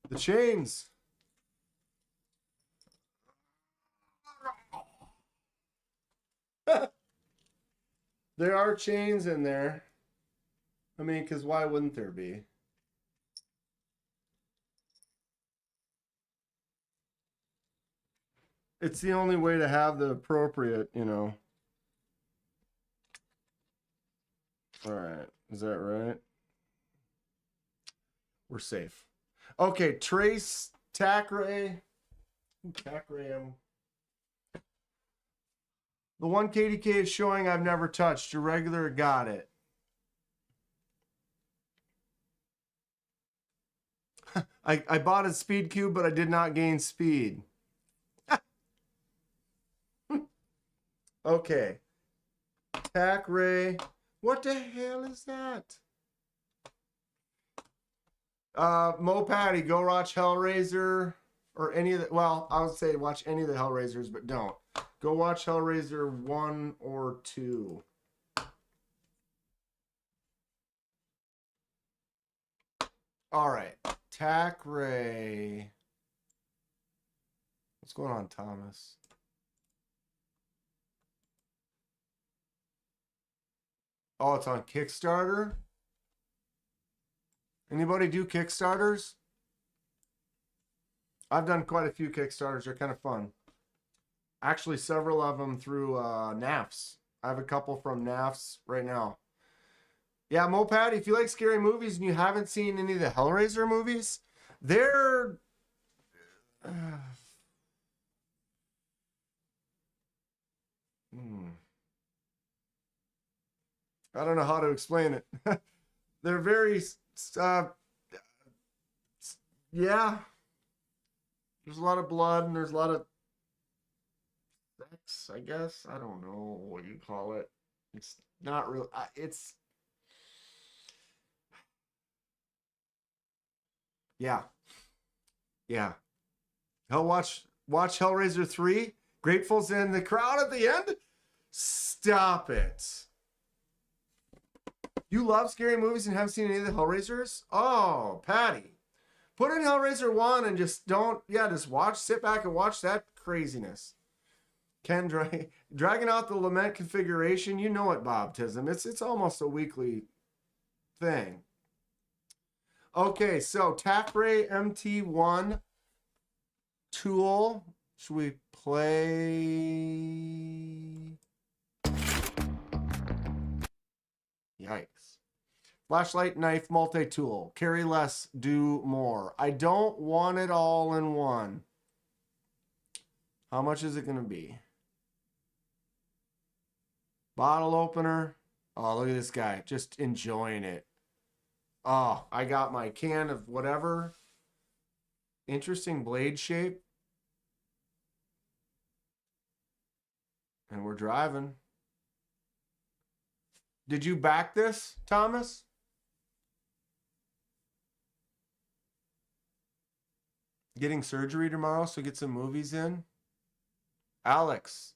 The chains. There are chains in there. I mean, because why wouldn't there be? It's the only way to have the appropriate, you know. All right. Is that right? We're safe. Okay. Trace Tacray. Tacray. The one KDK is showing I've never touched. Your regular got it. I bought a speed cube, but I did not gain speed. Okay. Tacray. What the hell is that? Mo Patty, go watch Hellraiser or any of the, well, I would say watch any of the Hellraisers, but don't. Go watch Hellraiser 1 or 2. All right. Tacray. What's going on, Thomas? Oh, it's on Kickstarter? Anybody do Kickstarters? I've done quite a few Kickstarters. They're kind of fun. Actually, several of them through NAFS. I have a couple from NAFS right now. Yeah, Mo Patty, if you like scary movies and you haven't seen any of the Hellraiser movies, they're... I don't know how to explain it. They're very... yeah. There's a lot of blood and there's a lot of sex, I guess. I don't know what you call it. It's not real. It's... yeah. Yeah. Hell, watch Hellraiser 3. Grateful's in the crowd at the end. Stop it. You love scary movies and haven't seen any of the Hellraisers? Oh, Patty. Put in Hellraiser 1 and just just watch, sit back and watch that craziness. Ken dragging out the Lament configuration. You know it, Bob Tism. It's almost a weekly thing. Okay, so Tacray MT1 tool. Should we play? Yikes. Flashlight, knife, multi-tool. Carry less, do more. I don't want it all in one. How much is it going to be? Bottle opener. Oh, look at this guy. Just enjoying it. Oh, I got my can of whatever. Interesting blade shape. And we're driving. Did you back this, Thomas? Getting surgery tomorrow, so get some movies in. Alex,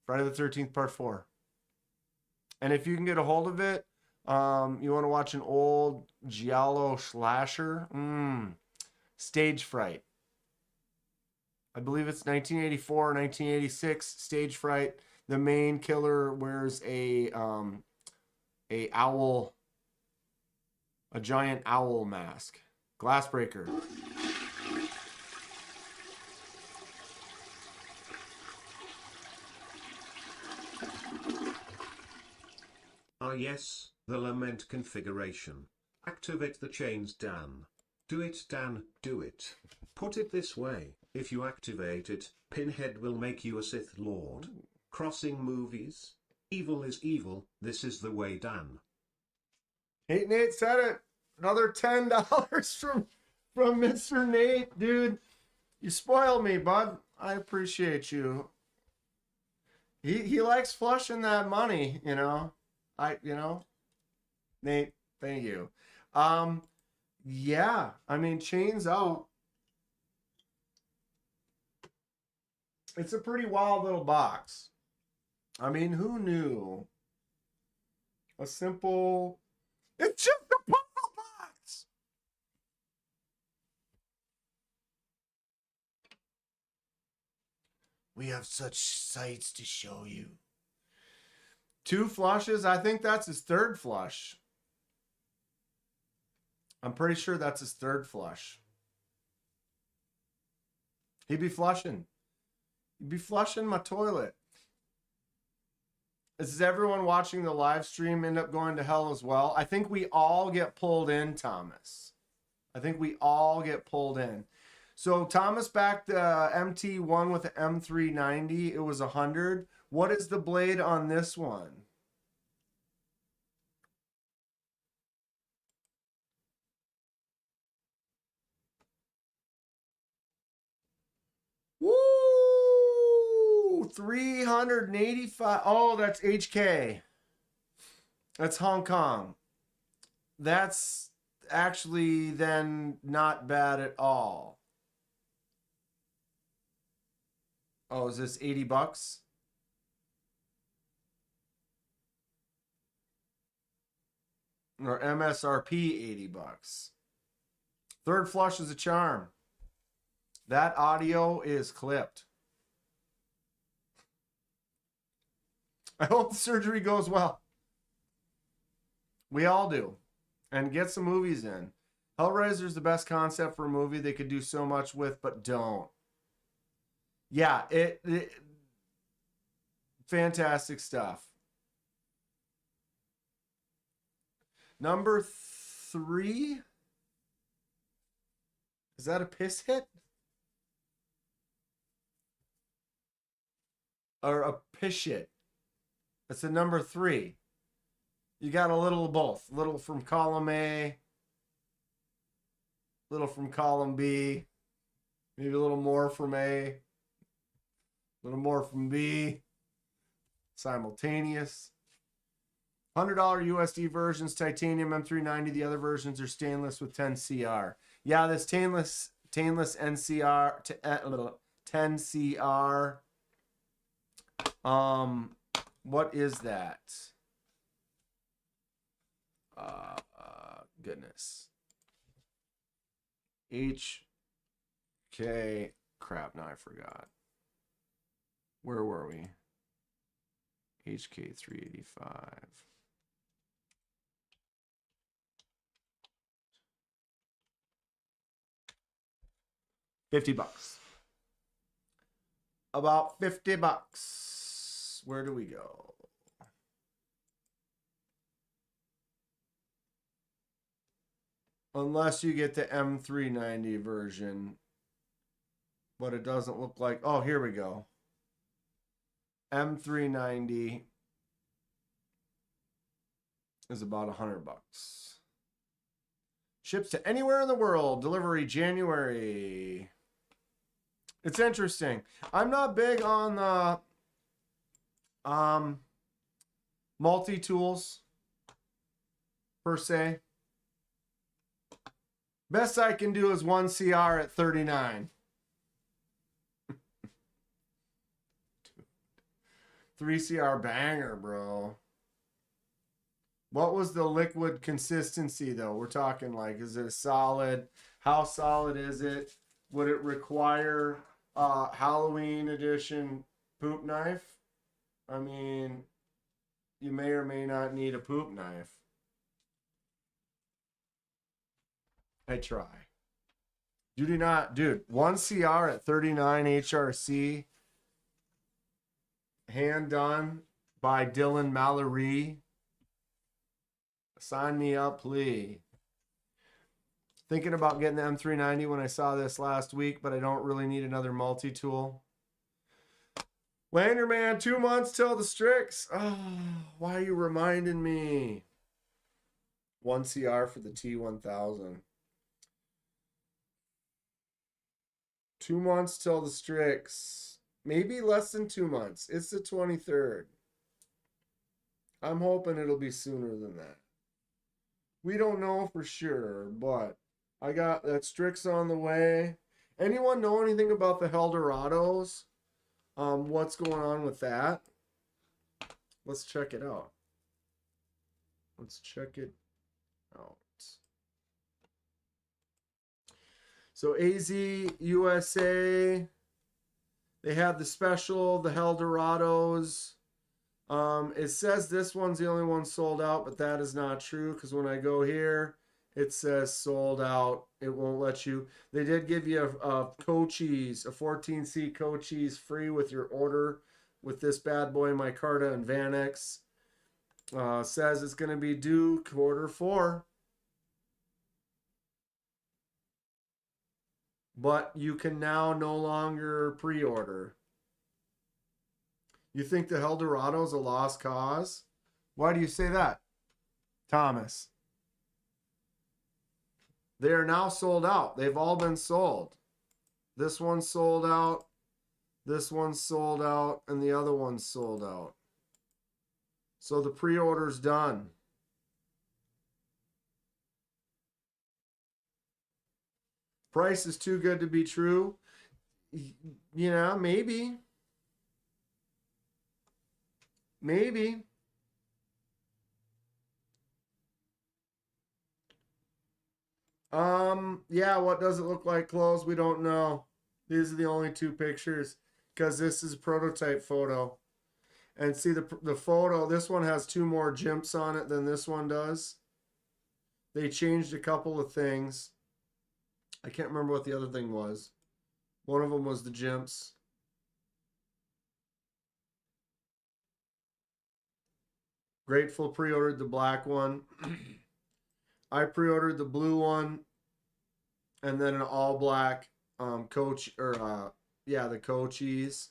Friday the 13th, part 4. And if you can get a hold of it, you want to watch an old giallo slasher? Stage Fright. I believe it's 1984 or 1986. Stage Fright. The main killer wears a owl, a giant owl mask. Glassbreaker. Ah yes, the lament configuration. Activate the chains, Dan. Do it, Dan, do it. Put it this way, if you activate it, Pinhead will make you a Sith Lord. Crossing movies? Evil is evil, this is the way, Dan. Hate Nate said it. Another $10 from Mr. Nate, dude. You spoiled me, bud. I appreciate you. He likes flushing that money, you know. Nate, thank you. Yeah, I mean, Chains Out. It's a pretty wild little box. I mean, who knew? A simple... It's just a puzzle box! We have such sights to show you. 2 flushes? I think that's his 3rd flush. I'm pretty sure that's his 3rd flush. He'd be flushing. He'd be flushing my toilet. Does everyone watching the live stream end up going to hell as well? I think we all get pulled in, Thomas. I think we all get pulled in. So Thomas backed the MT1 with the M390. It was 100. What is the blade on this one? Woo! 385. Oh, that's HK. That's Hong Kong. That's actually then not bad at all. Oh, is this 80 bucks? Or MSRP 80 bucks. 3rd flush is a charm. That audio is clipped. I hope the surgery goes well. We all do. And get some movies in. Hellraiser's the best concept for a movie they could do so much with, but don't. Yeah, it fantastic stuff. Number 3. Is that a piss hit? Or a piss shit? That's a number 3. You got a little of both. Little from column A. Little from column B. Maybe a little more from A. A little more from B. Simultaneous. $100 USD versions, titanium M390. The other versions are stainless with 10 CR. Yeah, this stainless NCR to 10 CR. What is that? Goodness. HK. Crap, now I forgot. Where were we? HK 385. $50. About $50. Where do we go? Unless you get the M390 version. But it doesn't look like... Oh, here we go. M390 is about $100. Ships to anywhere in the world. Delivery January. It's interesting. I'm not big on the multi-tools per se. Best I can do is 1 CR at 39. 3 CR banger, bro. What was the liquid consistency though? We're talking like, is it a solid? How solid is it? Would it require Halloween edition poop knife? I mean, you may or may not need a poop knife. I try. You do not, dude. 1 CR at 39 HRC, hand done by Dylan Mallory. Sign me up, please. Thinking about getting the M390 when I saw this last week, but I don't really need another multi-tool. Lanyard man, 2 months till the Strix. Oh, why are you reminding me? 1 CR for the T1000. 2 months till the Strix. Maybe less than 2 months. It's the 23rd. I'm hoping it'll be sooner than that. We don't know for sure, but I got that Strix on the way. Anyone know anything about the Heldorados? What's going on with that? Let's check it out. Let's check it out. So AZ USA, they have the special, the Heldorados. It says this one's the only one sold out, but that is not true because when I go here, it says sold out. It won't let you. They did give you a Cochise, a 14C Cochise free with your order with this bad boy, Micarta and Vanex. Says it's going to be due Q4. But you can now no longer pre-order. You think the Heldorado's a lost cause? Why do you say that, Thomas? They are now sold out. They've all been sold. This one's sold out. This one's sold out. And the other one's sold out. So the pre-order's done. Price is too good to be true. You know, maybe. Maybe. Yeah, what does it look like closed? We don't know. These are the only 2 pictures because this is a prototype photo. And see the photo, this one has 2 more jimps on it than this one does. They changed a couple of things. I can't remember what the other thing was. One of them was the jimps. Grateful pre-ordered the black one. I pre-ordered the blue one. And then an all black the Cochise.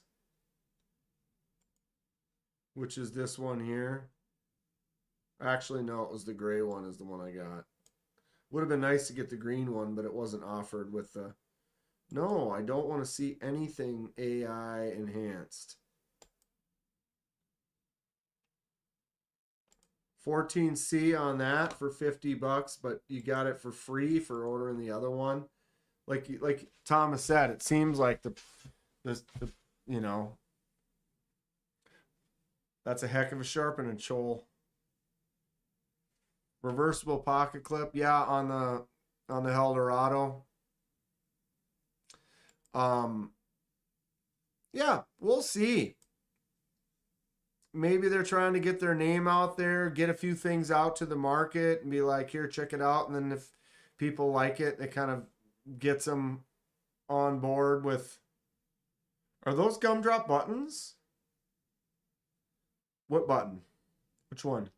Which is this one here. Actually, no, it was the gray one is the one I got. Would have been nice to get the green one, but it wasn't offered with the... No, I don't want to see anything AI enhanced. 14C on that for $50, but you got it for free for ordering the other one. Like Thomas said, it seems like the you know, that's a heck of a sharpening tool. Reversible pocket clip, yeah, on the Helldorado. Yeah, we'll see. Maybe they're trying to get their name out there, get a few things out to the market and be like, here, check it out. And then if people like it, it kind of gets them on board with, are those gumdrop buttons? What button? Which one?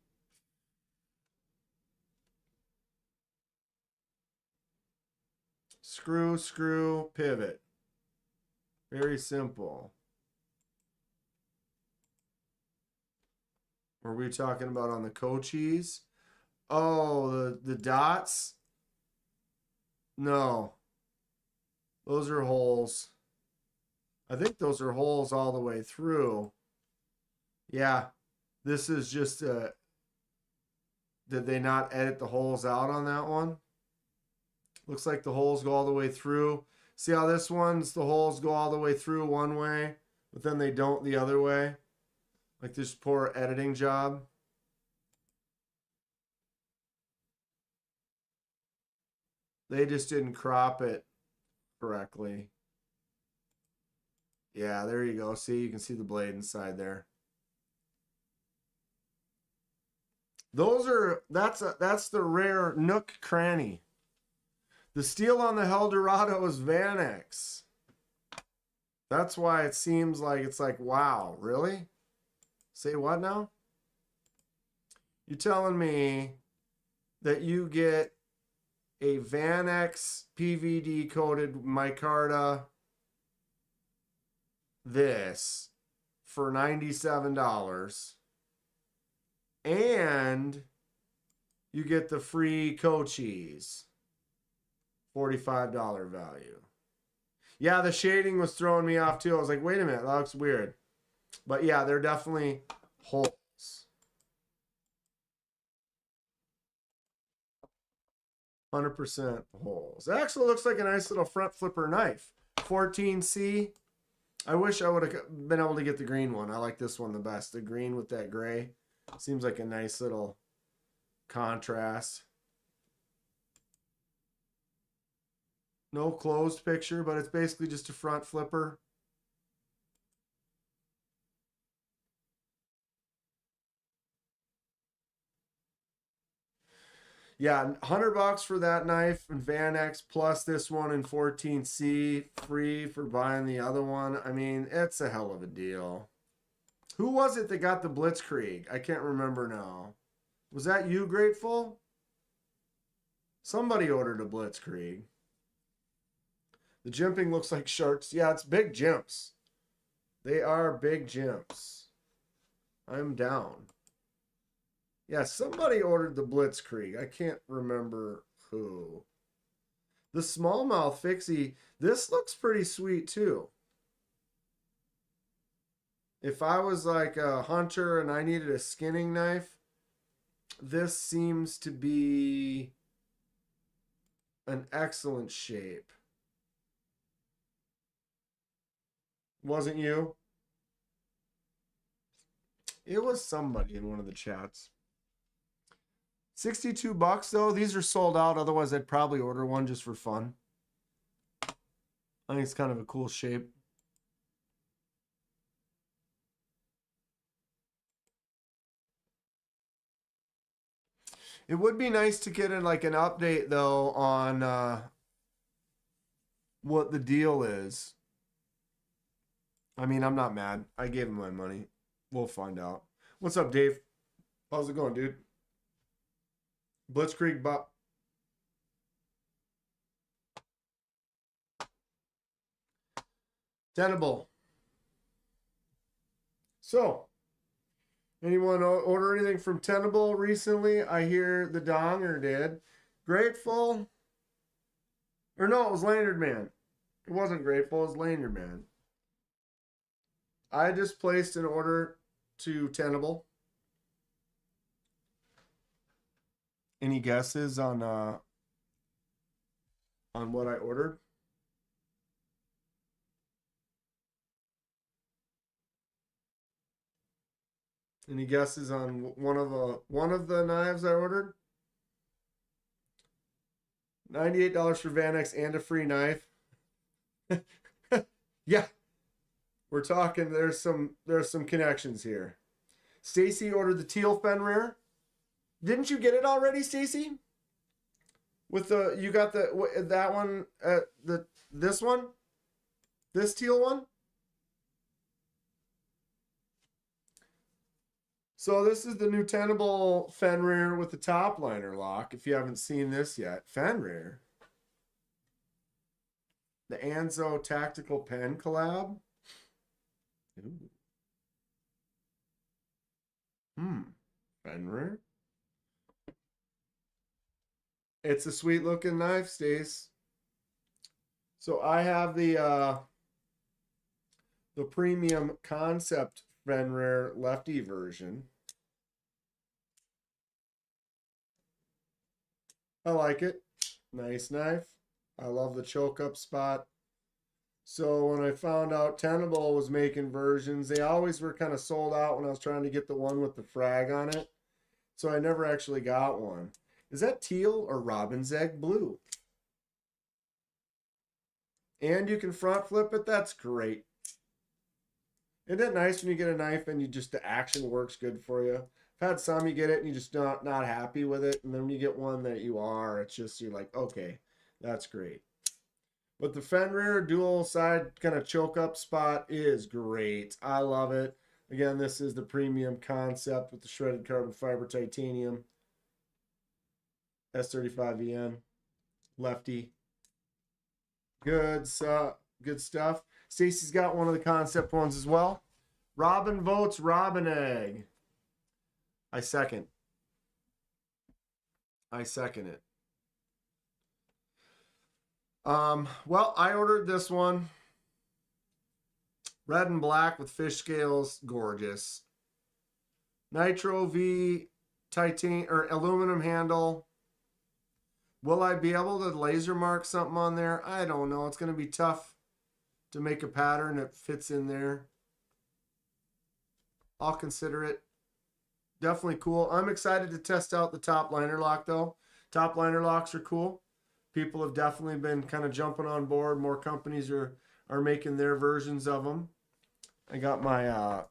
Screw, screw, pivot. Very simple. Were we talking about on the Cochise? Oh, the dots? No. Those are holes. I think those are holes all the way through. Yeah. This is just did they not edit the holes out on that one? Looks like the holes go all the way through. See how this one's the holes go all the way through one way, but then they don't the other way? Like this poor editing job. They just didn't crop it correctly. Yeah, there you go. See, you can see the blade inside there. That's the rare nook cranny. The steel on the Eldorado is Vanex. That's why it seems like it's like, wow, really? Say what now? You're telling me that you get a Vanex PVD coated micarta this for $97 and you get the free Cochise $45 value. Yeah, the shading was throwing me off too. I was like, wait a minute, that looks weird. But yeah, they're definitely holes. 100% holes. It actually looks like a nice little front flipper knife. 14C. I wish I would have been able to get the green one. I like this one the best. The green with that gray. Seems like a nice little contrast. No closed picture, but it's basically just a front flipper. Yeah, $100 for that knife and Vanex plus this one in 14C, free for buying the other one. I mean, it's a hell of a deal. Who was it that got the Blitzkrieg? I can't remember now. Was that you, Grateful? Somebody ordered a Blitzkrieg. The jimping looks like sharks. Yeah, it's big jimps. They are big jimps. I'm down. Yeah, somebody ordered the Blitzkrieg. I can't remember who. The smallmouth fixie. This looks pretty sweet too. If I was like a hunter and I needed a skinning knife, this seems to be an excellent shape. Wasn't you? It was somebody in one of the chats. $62 though. These are sold out. Otherwise, I'd probably order one just for fun. I think it's kind of a cool shape. It would be nice to get like an update though on what the deal is. I mean, I'm not mad. I gave him my money. We'll find out. What's up, Dave? How's it going, dude? Blitzkrieg Bop. Tenable. So, anyone order anything from Tenable recently? I hear the Donger did. Grateful. Or no, it was Lanyard Man. It wasn't Grateful, it was Lanyard Man. I just placed an order to Tenable. Any guesses on what I ordered? Any guesses on one of the knives I ordered? $98 for Vanex and a free knife. Yeah. We're talking there's some connections here. Stacy ordered the teal Fenrir. Didn't you get it already, Stacy? With the you got the that one this one? This teal one? So this is the new Tenable Fenrir with the top liner lock. If you haven't seen this yet, Fenrir. The Anzo Tactical Pen collab. Ooh. Fenrir. It's a sweet looking knife, Stace. So I have the premium concept Fenrir lefty version. I like it. Nice knife. I love the choke up spot. So when I found out Tenable was making versions, they always were kind of sold out when I was trying to get the one with the frag on it. So I never actually got one. Is that teal or robin's egg blue? And you can front flip it. That's great. Isn't it nice when you get a knife and you just, the action works good for you? I've had some, you get it and you just not happy with it. And then when you get one that you are, it's just, you're like, okay, that's great. But the Fenrir dual side kind of choke up spot is great. I love it. Again, this is the premium concept with the shredded carbon fiber titanium. S35VN. Lefty. Good stuff. Stacy's got one of the concept ones as well. Robin votes Robin Egg. I second it. Well, I ordered this one. Red and black with fish scales, gorgeous. Nitro V titanium or aluminum handle. Will I be able to laser mark something on there? I don't know. It's going to be tough to make a pattern that fits in there. I'll consider it. Definitely cool. I'm excited to test out the top liner lock though. Top liner locks are cool. People have definitely been kind of jumping on board. More companies are making their versions of them. I got my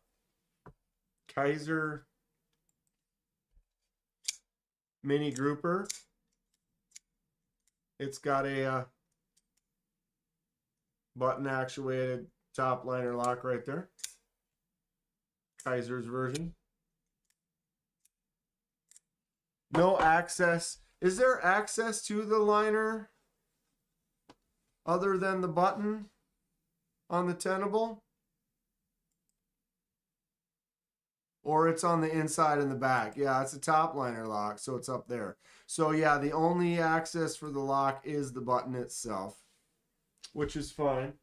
Kaiser mini grouper. It's got a button actuated top liner lock right there. Kaiser's version. No access. Is there access to the liner other than the button on the Tenable? Or it's on the inside and the back. Yeah, it's a top liner lock, so it's up there. So yeah, the only access for the lock is the button itself, which is fine.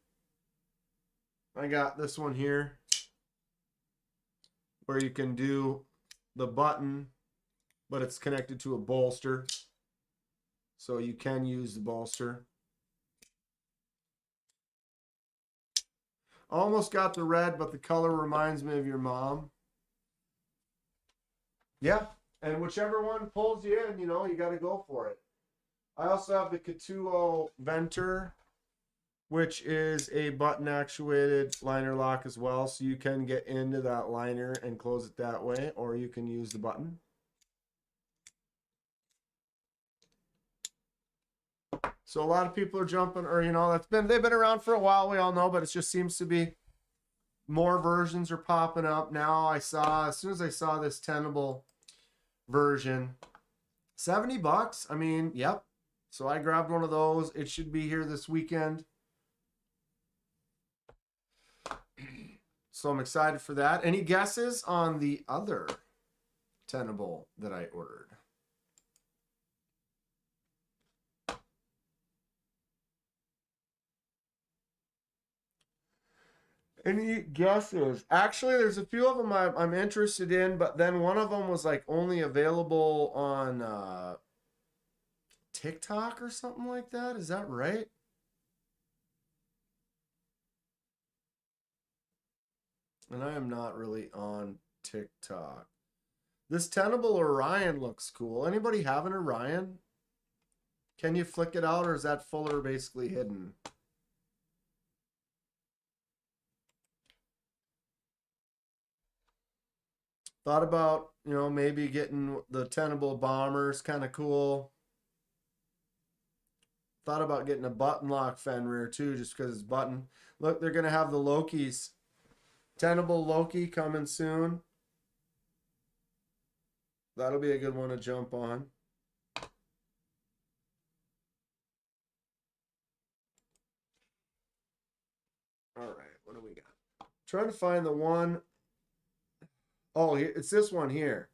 I got this one here where you can do the button, but it's connected to a bolster. So you can use the bolster. Almost got the red, but the color reminds me of your mom. Yeah, and whichever one pulls you in, you know, you got to go for it. I also have the Katuo Venter, which is a button actuated liner lock as well. So you can get into that liner and close it that way, or you can use the button. So a lot of people are jumping, or you know, they've been around for a while, we all know, but it just seems to be more versions are popping up. Now as soon as I saw this Tenable version, $70. I mean, yep. So I grabbed one of those. It should be here this weekend. So I'm excited for that. Any guesses on the other Tenable that I ordered? Any guesses? Actually, there's a few of them I'm interested in, but then one of them was like only available on TikTok or something like that. Is that right? And I am not really on TikTok. This Tenable Orion looks cool. Anybody have an Orion? Can you flick it out, or is that fuller basically hidden? Thought about, you know, maybe getting the Tenable Bombers, kind of cool. Thought about getting a button lock Fenrir too, just because it's button. Look, they're going to have the Lokis. Tenable Loki coming soon. That'll be a good one to jump on. All right, what do we got? Trying to find the one. Oh, it's this one here.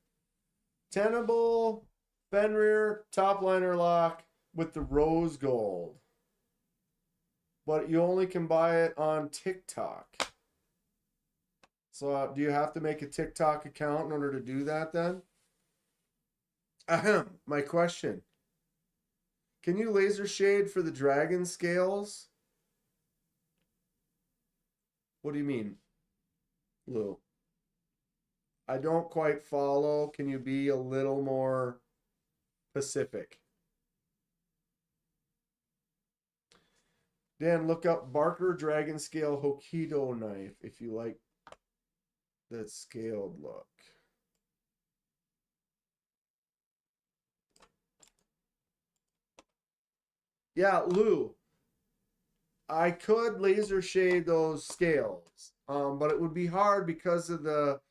Tenable Fenrir top liner lock with the rose gold. But you only can buy it on TikTok. So do you have to make a TikTok account in order to do that then? Ahem, my question. Can you laser shade for the dragon scales? What do you mean, Lou? I don't quite follow. Can you be a little more specific? Dan, look up Barker Dragon Scale Hokkaido knife if you like that scaled look. Yeah, Lou, I could laser shade those scales, but it would be hard because of the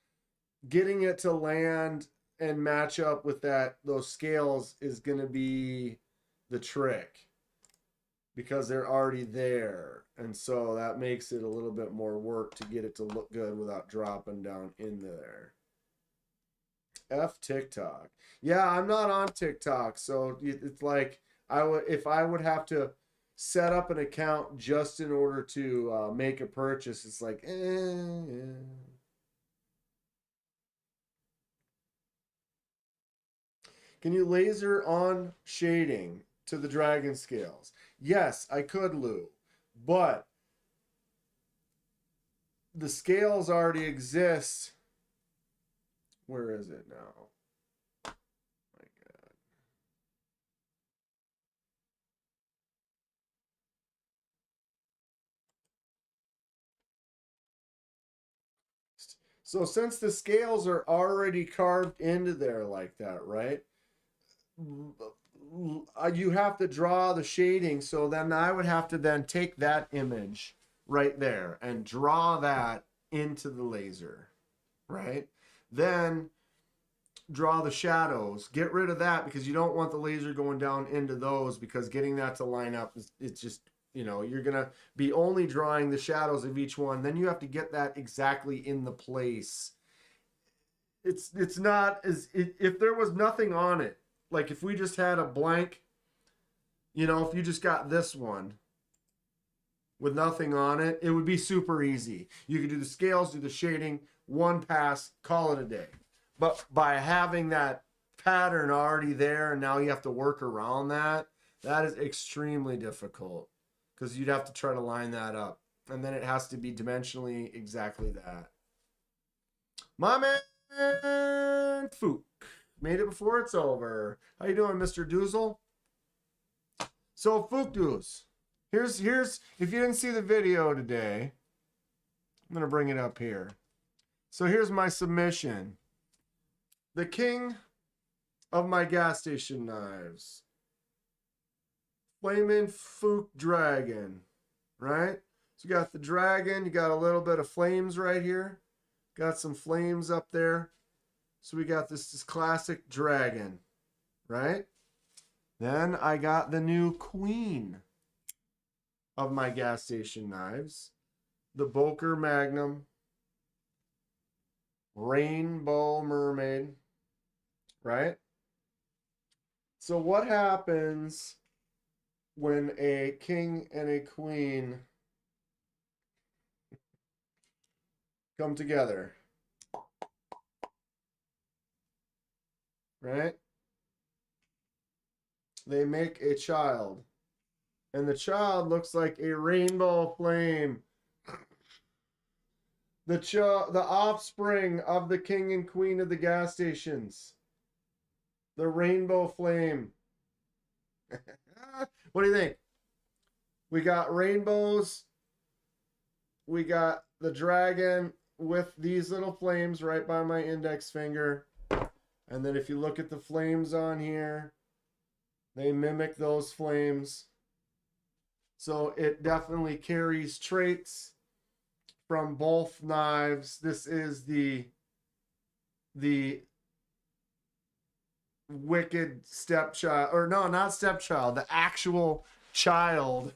getting it to land and match up with those scales is going to be the trick because they're already there. And so that makes it a little bit more work to get it to look good without dropping down in there. F TikTok. Yeah, I'm not on TikTok, so it's like if I would have to set up an account just in order to make a purchase, it's like, yeah. Can you laser on shading to the dragon scales? Yes, I could, Lou, but the scales already exist. Where is it now? My God. So since the scales are already carved into there like that, right? You have to draw the shading, so then I would have to then take that image right there and draw that into the laser, right? Then draw the shadows, get rid of that because you don't want the laser going down into those, because getting that to line up it's just, you know, you're gonna be only drawing the shadows of each one. Then you have to get that exactly in the place. It's not as if there was nothing on it. Like if we just had a blank, you know, if you just got this one with nothing on it, it would be super easy. You could do the scales, do the shading, one pass, call it a day. But by having that pattern already there and now you have to work around that, that is extremely difficult because you'd have to try to line that up. And then it has to be dimensionally exactly that. My man Fook. Made it before it's over. How you doing, Mr. Doozle? So, Fookdoos. Here's if you didn't see the video today, I'm gonna bring it up here. So here's my submission. The king of my gas station knives. Flamin' Fook Dragon. Right? So you got the dragon, you got a little bit of flames right here. Got some flames up there. So we got this classic dragon, right? Then I got the new queen of my gas station knives, the Boker Magnum Rainbow Mermaid, right? So what happens when a king and a queen come together? Right? They make a child. And the child looks like a rainbow flame. The offspring of the king and queen of the gas stations. The rainbow flame. What do you think? We got rainbows. We got the dragon with these little flames right by my index finger. And then if you look at the flames on here, they mimic those flames. So it definitely carries traits from both knives. This is the wicked stepchild, or no, not stepchild, the actual child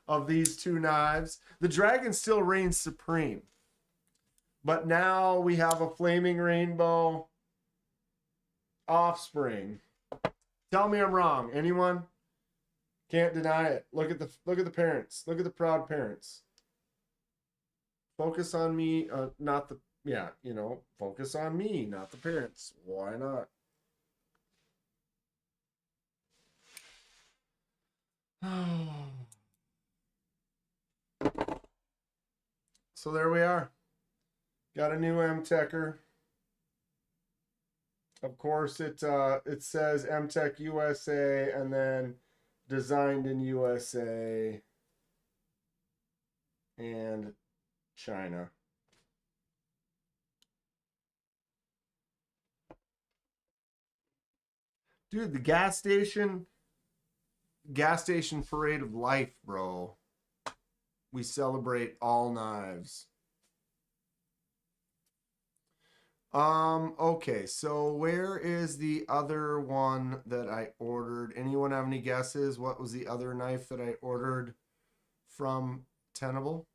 of these two knives. The dragon still reigns supreme. But now we have a flaming rainbow offspring. Tell me I'm wrong. Anyone? Can't deny it. Look at the parents. Look at the proud parents. Focus on me, not the, yeah, you know, focus on me, not the parents. Why not? So there we are. Got a new MTECer. Of course, it says MTEC USA and then designed in USA and China. Dude, the gas station parade of life, bro. We celebrate all knives. Okay, so where is the other one that I ordered? Anyone have any guesses? What was the other knife that I ordered from Tenable?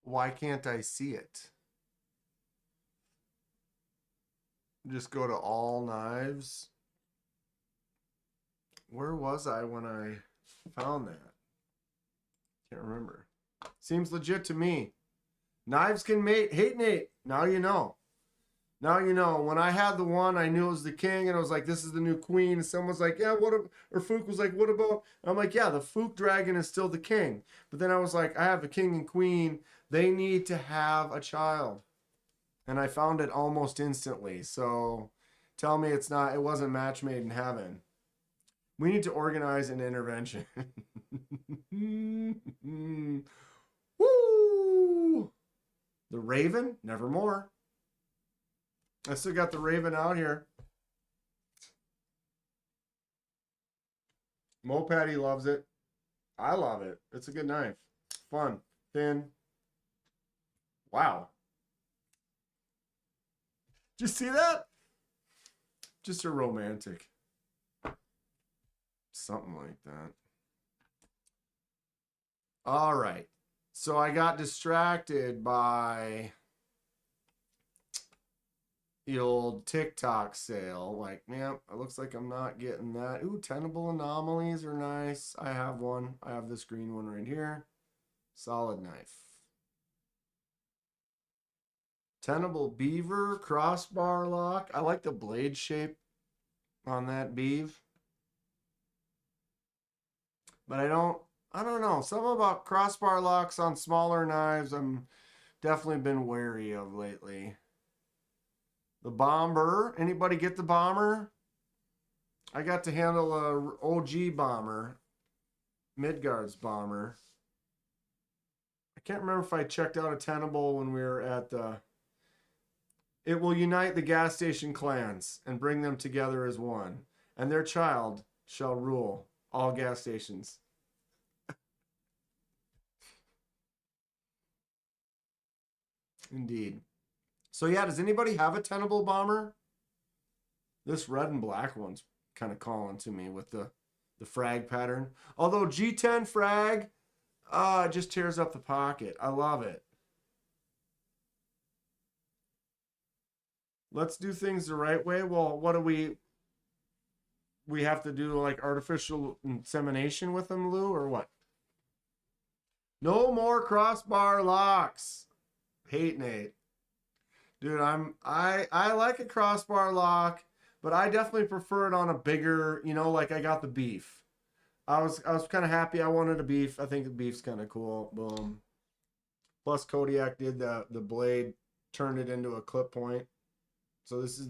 Why can't I see it? Just go to all knives. Where was I when I found that? Can't remember. Seems legit to me. Knives can mate. Hate Nate. Now you know. Now you know. When I had the one, I knew it was the king, and I was like, this is the new queen. And someone's like, yeah, what? Or Fook was like, what about? And I'm like, yeah, the Fook dragon is still the king. But then I was like, I have the king and queen. They need to have a child. And I found it almost instantly. So tell me it wasn't match made in heaven. We need to organize an intervention. Woo! The Raven, nevermore. I still got the Raven out here. Mopatty loves it. I love it. It's a good knife. Fun. Thin. Wow. Did you see that? Just a romantic. Something like that. All right. So I got distracted by the old TikTok sale. Like, man, it looks like I'm not getting that. Ooh, Tenable anomalies are nice. I have one. I have this green one right here. Solid knife. Tenable beaver crossbar lock. I like the blade shape on that beeve. But I don't know. Something about crossbar locks on smaller knives I'm definitely been wary of lately. The bomber. Anybody get the bomber? I got to handle a OG bomber. Midgard's bomber. I can't remember if I checked out a Tenable when we were at the... It will unite the gas station clans and bring them together as one. And their child shall rule all gas stations. Indeed. So yeah, does anybody have a Tenable bomber? This red and black one's kind of calling to me with the frag pattern. Although G10 frag, it just tears up the pocket. I love it. Let's do things the right way. Well, what do we have to do, like artificial insemination with them, Lou, or what? No more crossbar locks. Hate Nate. Dude, I like a crossbar lock, but I definitely prefer it on a bigger, like I got the beef. I was kind of happy I wanted a beef. I think the beef's kind of cool. Boom. Plus Kodiak did the blade, turned it into a clip point. So this is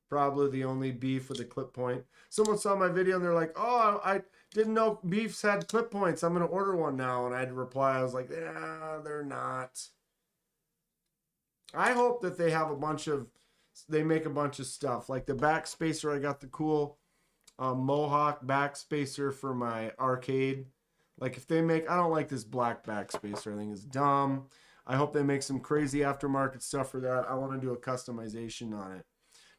probably the only beef with a clip point. Someone saw my video and they're like, oh, I didn't know beefs had clip points. I'm going to order one now. And I had to reply. I was like, yeah, they're not. I hope that they make a bunch of stuff. Like the backspacer, I got the cool Mohawk backspacer for my arcade. Like if they make, I don't like this black backspacer. I think it's dumb. I hope they make some crazy aftermarket stuff for that. I want to do a customization on it.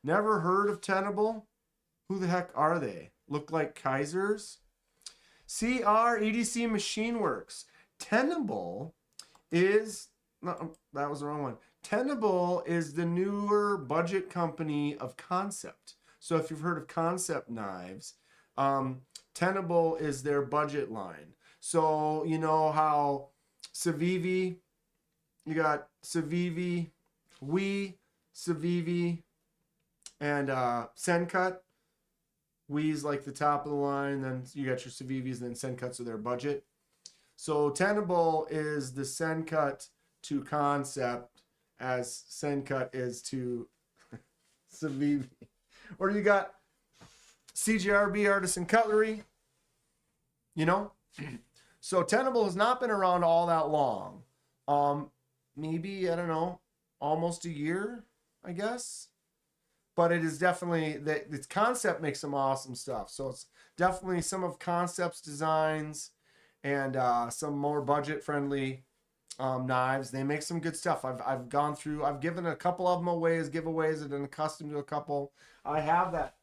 Never heard of Tenable? Who the heck are they? Look like Kaisers? CR EDC Machine Works. Tenable is... No, that was the wrong one. Tenable is the newer budget company of Concept. So if you've heard of Concept knives, Tenable is their budget line. So you know how Civivi, you got Civivi, Civivi, And Sencut, Wii's like the top of the line. Then you got your Civivis, and then Sencuts are their budget. So Tenable is the Sencut to Concept as Sencut is to Civivi. Or you got CJRB Artisan Cutlery, you know? So Tenable has not been around all that long. Maybe, I don't know, almost a year, I guess. But it is definitely, its Concept makes some awesome stuff. So it's definitely some of Concept's designs and some more budget-friendly knives. They make some good stuff. I've gone through, I've given a couple of them away as giveaways. I've been accustomed to a couple. I have that.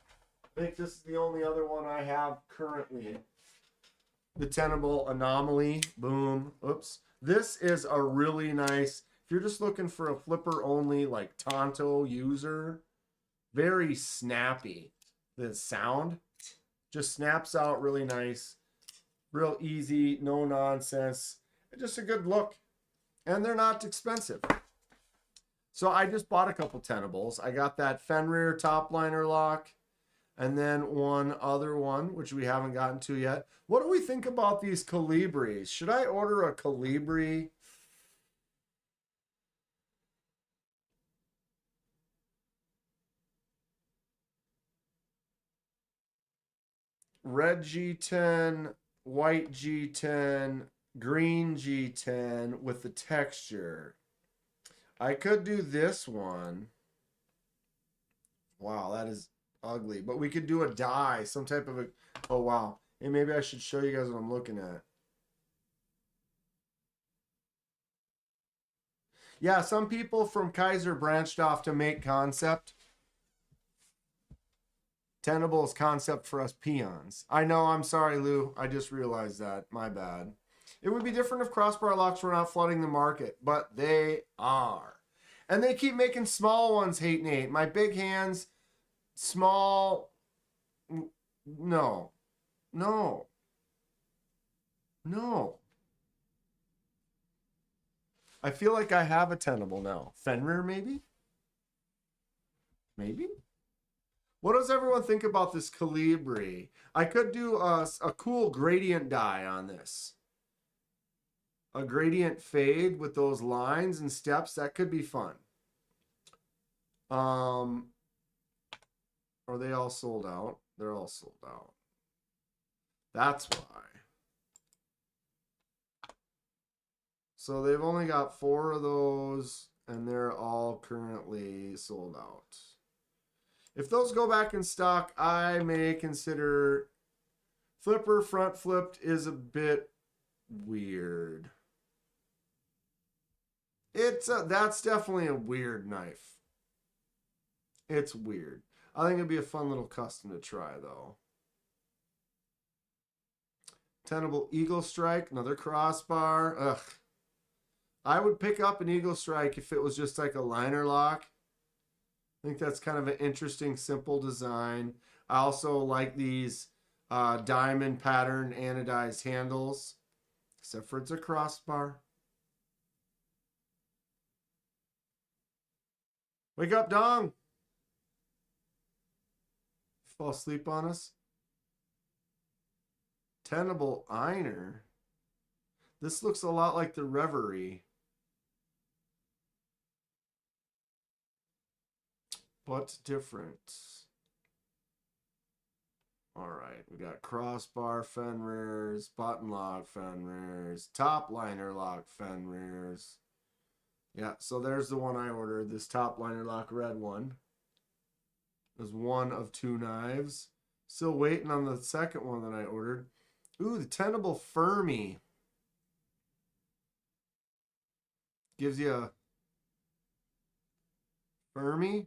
I think this is the only other one I have currently. The Tenable Anomaly. Boom. Oops. This is a really nice, if you're just looking for a flipper only, like Tonto user, very snappy. The sound just snaps out really nice. Real easy, no nonsense. Just a good look. And they're not expensive. So I just bought a couple Tenables. I got that Fenrir top liner lock. And then one other one, which we haven't gotten to yet. What do we think about these Calibris? Should I order a Calibri? Red G10, white G10, green G10 with the texture. I could do this one. Wow, that is ugly. But we could do a die, some type of a... Oh, wow. And maybe I should show you guys what I'm looking at. Yeah, some people from Kaiser branched off to make Concept. Tenable's Concept for us peons. I know, I'm sorry, Lou. I just realized that. My bad. It would be different if crossbar locks were not flooding the market, but they are. And they keep making small ones, Hate Nate. My big hands, small... No. No. No. I feel like I have a Tenable now. Fenrir, maybe? Maybe? What does everyone think about this Calibri? I could do a cool gradient die on this. A gradient fade with those lines and steps. That could be fun. Are they all sold out? They're all sold out. That's why. So they've only got 4 of those, and they're all currently sold out. If those go back in stock, I may consider... Flipper front flipped is a bit weird. That's definitely a weird knife. It's weird. I think it'd be a fun little custom to try, though. Tenable Eagle Strike, another crossbar. Ugh. I would pick up an Eagle Strike if it was just like a liner lock. I think that's kind of an interesting, simple design. I also like these diamond pattern anodized handles, except for it's a crossbar. Wake up, Dong! Fall asleep on us. Tenable Einer. This looks a lot like the Reverie. But different. Alright, we got crossbar Fenrirs, button lock Fenrirs, top liner lock Fenrirs. Yeah, so there's the one I ordered, this top liner lock red one. There's one of 2 knives. Still waiting on the second one that I ordered. Ooh, the Tenable Fermi. Gives you a Fermi.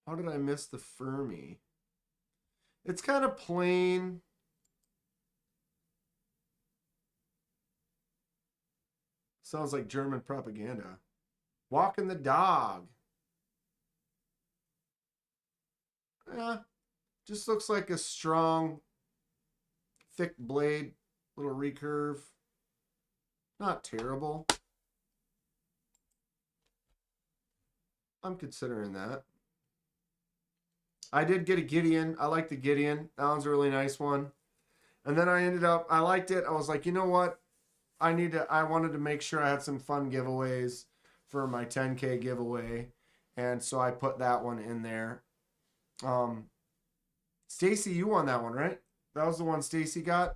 How did I miss the Fermi? It's kind of plain. Sounds like German propaganda. Walking the dog. Yeah, just looks like a strong, thick blade, little recurve. Not terrible. I'm considering that. I did get a Gideon. I like the Gideon. That one's a really nice one. And then I liked it. I was like, you know what? I wanted to make sure I had some fun giveaways for my 10K giveaway. And so I put that one in there. Stacy, you won that one, right? That was the one Stacy got.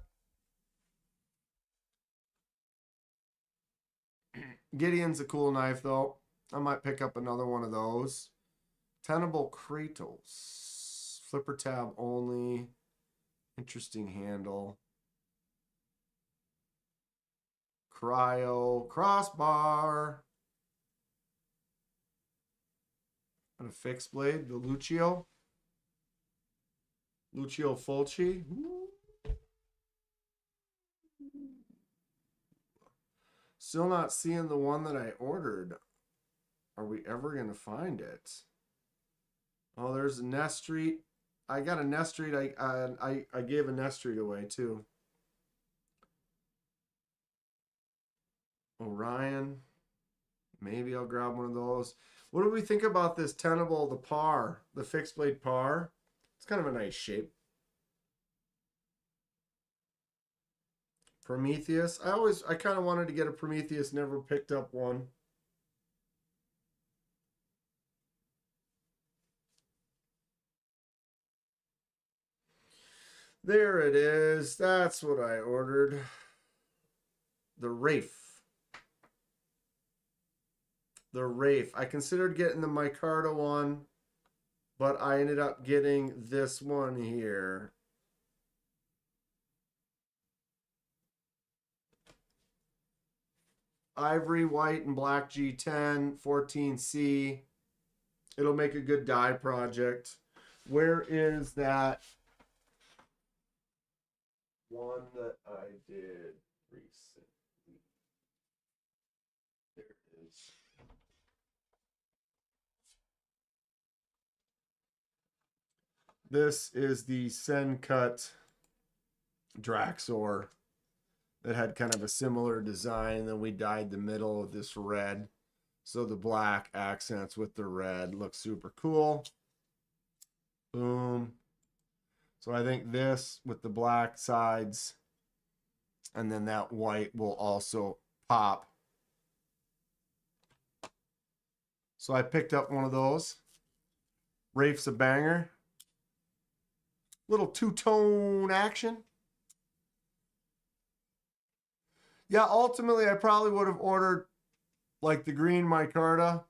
Gideon's a cool knife, though. I might pick up another one of those. Tenable Kratos. Flipper tab only. Interesting handle. Cryo. Crossbar. And a fixed blade. The Lucio. Lucio Fulci. Still not seeing the one that I ordered. Are we ever going to find it? Oh, there's a Nest Street. I got a Nest Street. I gave a Nest Street away too. Orion. Maybe I'll grab one of those. What do we think about this Tenable, the par, the fixed blade par? It's kind of a nice shape. Prometheus. I kind of wanted to get a Prometheus, never picked up one. There it is. That's what I ordered. The Wraith. The Wraith. I considered getting the Micarta one, but I ended up getting this one here. Ivory, white, and black G10, 14C. It'll make a good die project. Where is that one that I did recently? There it is. This is the Sencut Draxor that had kind of a similar design. Then we dyed the middle of this red. So the black accents with the red look super cool. Boom. So I think this with the black sides and then that white will also pop. So I picked up one of those. Wraith's a banger. Little two-tone action. Yeah, ultimately I probably would have ordered like the green micarta,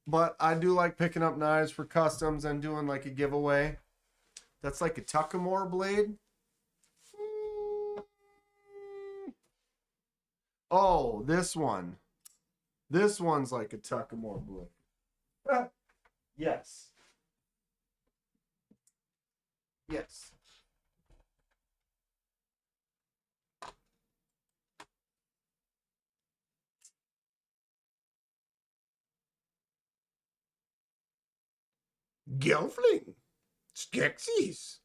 but I do like picking up knives for customs and doing like a giveaway. That's like a Tuckamore blade. Oh, this one. This one's like a Tuckamore blade. Yes. Yes. Gelfling. Skeksis.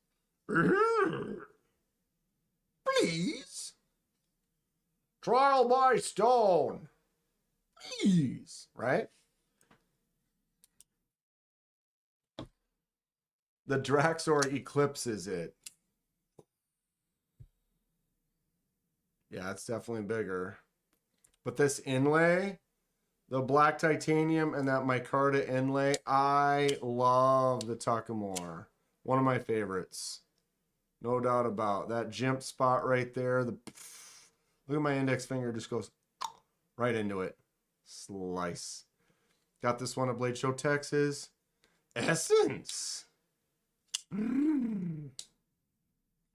Please. Trial by stone. Please. Right? The Draxor eclipses it. Yeah, it's definitely bigger. But this inlay, the black titanium and that micarta inlay, I love the Tuckamore. One of my favorites. No doubt about that jimp spot right there. Look at my index finger, just goes right into it. Slice. Got this one at Blade Show, Texas. Essence.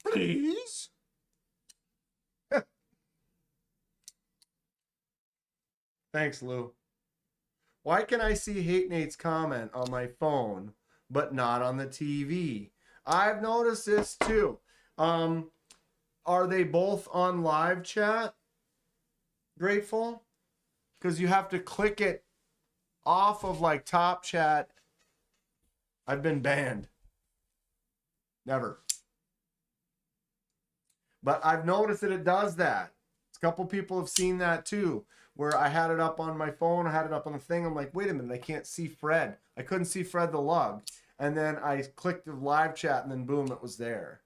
Please. Thanks, Lou. Why can I see Hate Nate's comment on my phone, but not on the TV? I've noticed this too. Are they both on live chat? Grateful? Because you have to click it off of like top chat. I've been banned. Never. But I've noticed that it does that. It's couple people have seen that too, where I had it up on my phone, I had it up on the thing. I'm like, wait a minute, I can't see Fred. I couldn't see Fred the lug. And then I clicked the live chat and then boom, it was there.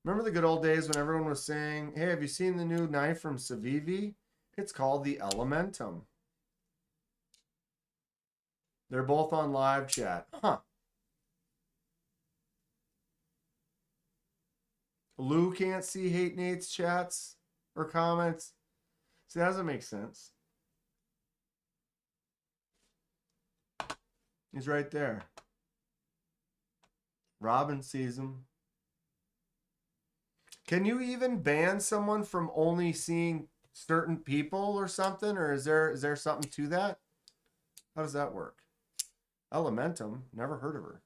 Remember the good old days when everyone was saying, hey, have you seen the new knife from Civivi? It's called the Elementum. They're both on live chat. Huh. Lou can't see Hate Nate's chats or comments. See, that doesn't make sense. He's right there. Robin sees him. Can you even ban someone from only seeing certain people or something? Or is there something to that? How does that work? Elementum, never heard of her.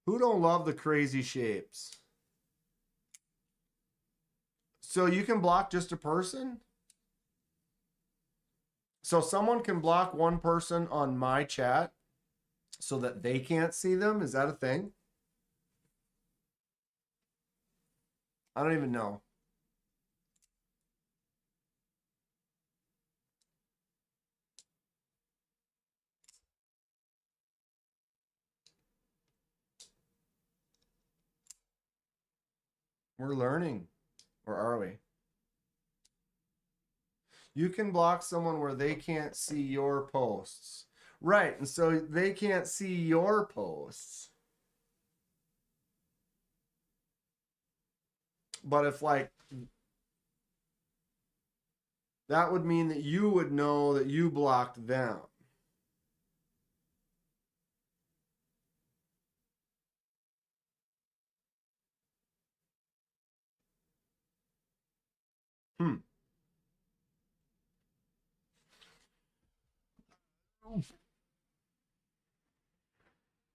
Who don't love the crazy shapes? So you can block just a person? So someone can block one person on my chat so that they can't see them? Is that a thing? I don't even know. We're learning. Or are we? You can block someone where they can't see your posts. Right, and so they can't see your posts. But if like that would mean that you would know that you blocked them.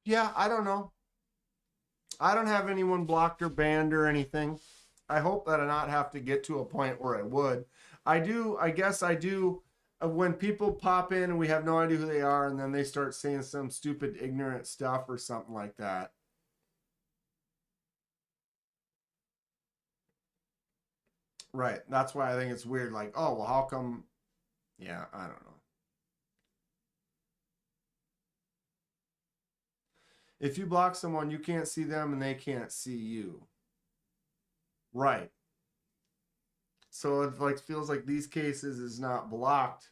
Yeah, I don't know. I don't have anyone blocked or banned or anything. I hope that I not have to get to a point where I would. I guess I do. When people pop in and we have no idea who they are and then they start saying some stupid ignorant stuff or something like that. Right. That's why I think it's weird. Like, oh, well, how come? Yeah, I don't know. If you block someone, you can't see them and they can't see you. Right. So it like feels like these cases is not blocked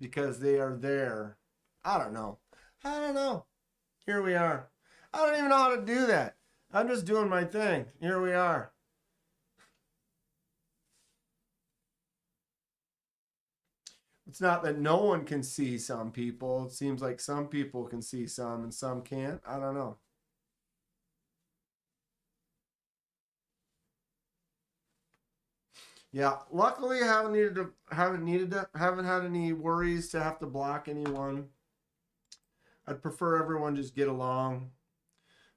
because they are there. I don't know. I don't know. Here we are. I don't even know how to do that. I'm just doing my thing. Here we are. It's not that no one can see some people. It seems like some people can see some and some can't. I don't know. Yeah, luckily I haven't had any worries to have to block anyone. I'd prefer everyone just get along.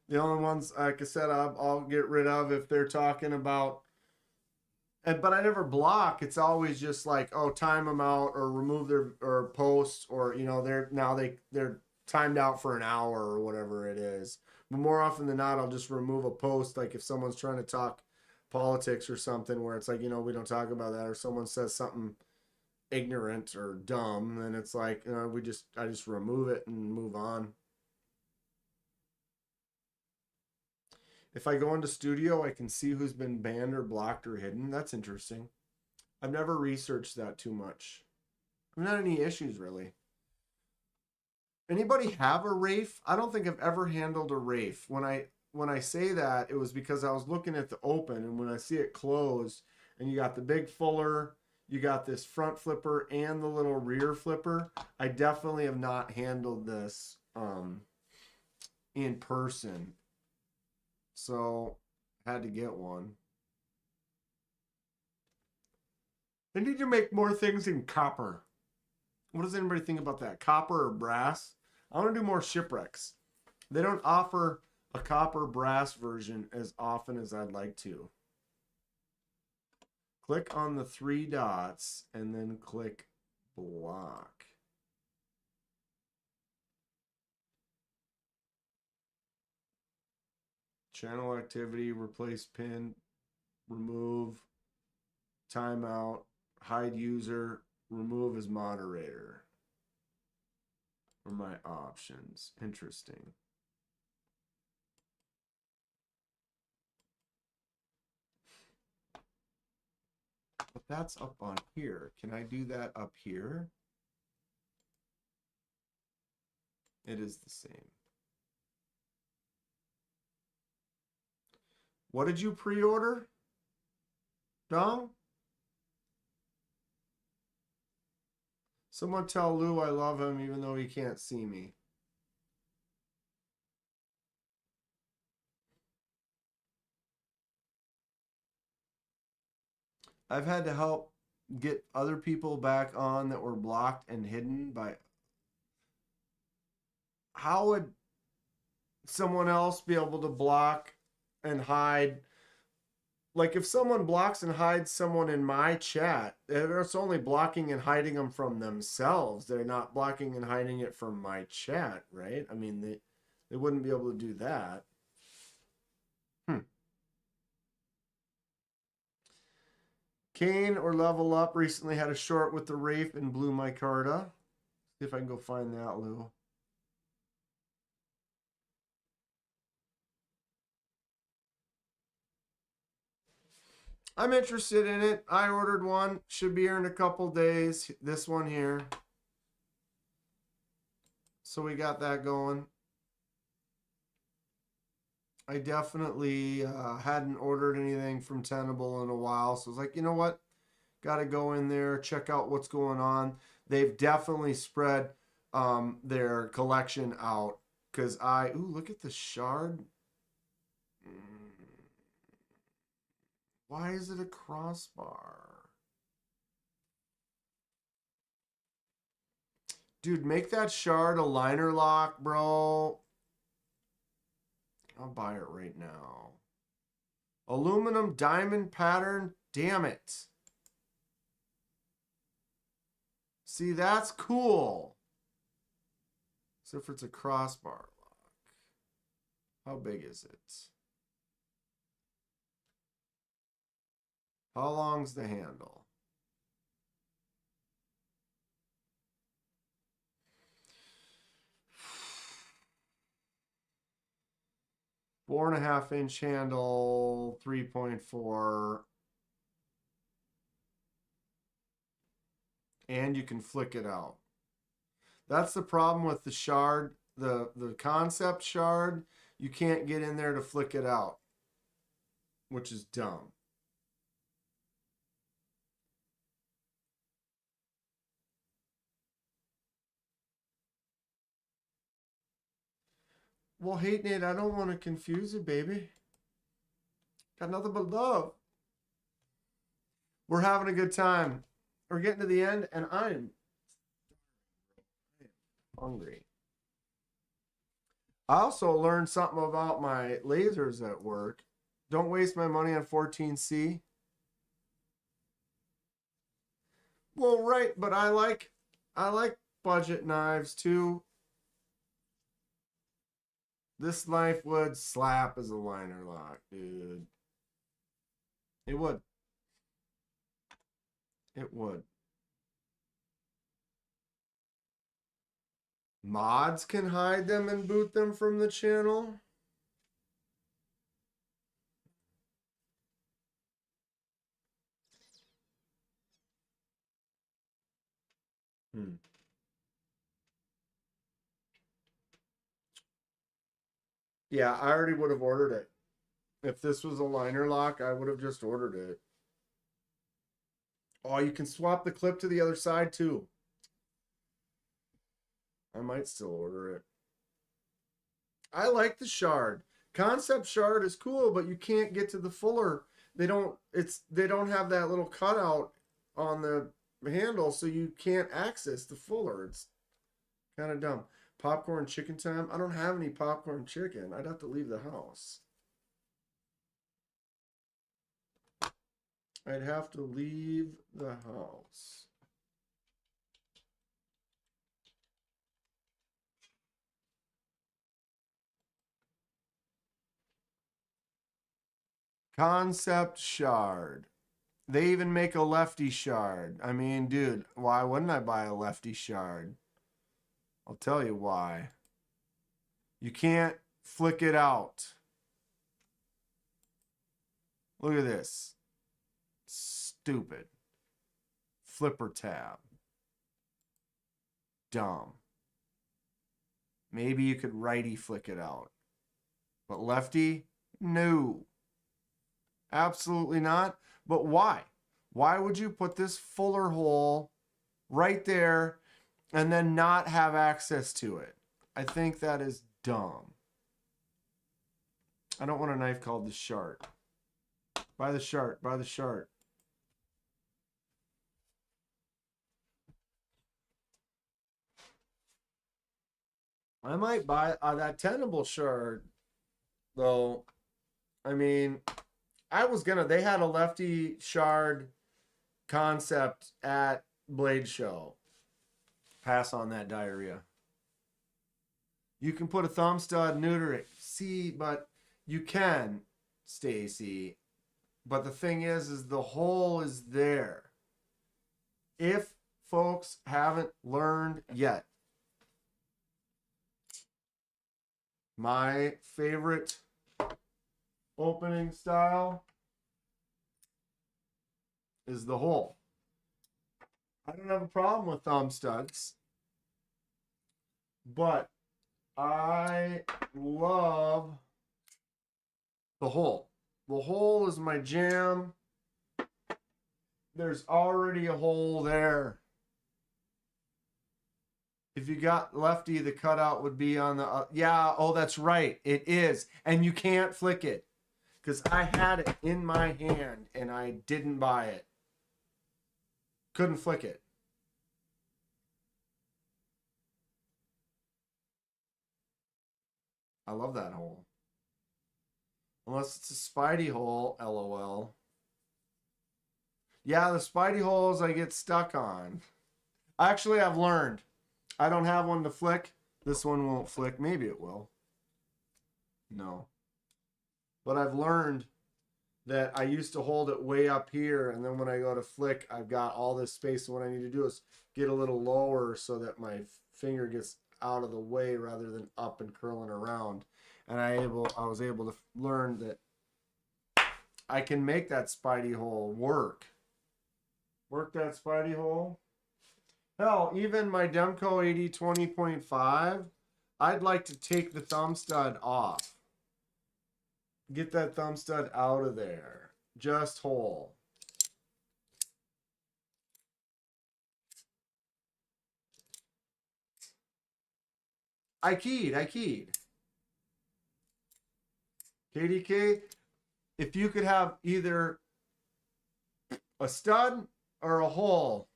The only ones, like I said, I'll get rid of if they're talking about, but I never block. It's always just like, oh, time them out or remove their or post or they're timed out for an hour or whatever it is. But more often than not, I'll just remove a post. Like if someone's trying to talk politics or something where it's like, we don't talk about that, or someone says something ignorant or dumb, then it's like, I just remove it and move on. If I go into studio, I can see who's been banned or blocked or hidden. That's interesting. I've never researched that too much. I've not any issues really. Anybody have a Wraith? I don't think I've ever handled a Wraith. When I say that, it was because I was looking at the open, and when I see it closed, and you got the big fuller, you got this front flipper and the little rear flipper. I definitely have not handled this in person. So had to get one. They need to make more things in copper. What does anybody think about that? Copper or brass? I want to do more shipwrecks. They don't offer a copper brass version as often as I'd like to. Click on the 3 dots and then click block. Channel activity, replace pin. remove, timeout, hide user, remove as moderator. Are my options. Interesting. But that's up on here. Can I do that up here? It is the same. What did you pre-order? Dom? Someone tell Lou I love him even though he can't see me. I've had to help get other people back on that were blocked and hidden by... How would someone else be able to block and hide? Like if someone blocks and hides someone in my chat, it's only blocking and hiding them from themselves. They're not blocking and hiding it from my chat, right? I mean, they wouldn't be able to do that. Kane or Level Up recently had a short with the Wraith and Blue Micarta. See if I can go find that, Lou. I'm interested in it. I ordered one. Should be here in a couple days. This one here. So we got that going. I definitely hadn't ordered anything from Tenable in a while. So I was like, you know what? Got to go in there, check out what's going on. They've definitely spread their collection out. Because ooh, look at the shard. Why is it a crossbar? Dude, make that shard a liner lock, bro. I'll buy it right now. Aluminum diamond pattern. Damn it. See, that's cool. Except for it's a crossbar lock. How big is it? How long's the handle? 4.5-inch handle, 3.4. And you can flick it out. That's the problem with the shard, the concept shard. You can't get in there to flick it out, which is dumb. Well, Hate Nate, I don't want to confuse you, baby. Got nothing but love. We're having a good time. We're getting to the end, and I'm hungry. I also learned something about my lasers at work. Don't waste my money on 14C. Well, right, but I like budget knives too. This knife would slap as a liner lock, dude. It would. It would. Mods can hide them and boot them from the channel. Yeah, I already would have ordered it. If this was a liner lock, I would have just ordered it. Oh, you can swap the clip to the other side too. I might still order it. I like the shard. Concept shard is cool, but you can't get to the fuller. They don't have that little cutout on the handle, so you can't access the fuller. It's kind of dumb. Popcorn chicken time. I don't have any popcorn chicken. I'd have to leave the house. I'd have to leave the house. Concept shard. They even make a lefty shard. I mean, dude, why wouldn't I buy a lefty shard? I'll tell you why. You can't flick it out. Look at this. Stupid. Flipper tab. Dumb. Maybe you could righty flick it out. But lefty? No. Absolutely not. But why? Why would you put this fuller hole right there and then not have access to it? I think that is dumb. I don't want a knife called the Shark. Buy the Shark. Buy the Shark. I might buy that Tenable shard, though. I mean, they had a lefty shard concept at Blade Show. Pass on that diarrhea. You can put a thumb stud, neuter it. See, but you can, Stacy. But the thing is the hole is there. If folks haven't learned yet, my favorite opening style is the hole. I don't have a problem with thumb studs, but I love the hole. The hole is my jam. There's already a hole there. If you got lefty, the cutout would be on the... yeah, oh, that's right. It is. And you can't flick it. Because I had it in my hand and I didn't buy it. Couldn't flick it. I love that hole. Unless it's a Spidey hole, LOL. Yeah, the Spidey holes I get stuck on. Actually, I've learned. I don't have one to flick. This one won't flick. Maybe it will. No. But I've learned that I used to hold it way up here, and then when I go to flick, I've got all this space. And what I need to do is get a little lower so that my finger gets out of the way rather than up and curling around. And I was able to learn that I can make that Spidey hole work. Work that Spidey hole. Hell, even my Demco 8020.5, I'd like to take the thumb stud off. Get that thumb stud out of there. Just hole. I keyed. KDK, if you could have either a stud or a hole,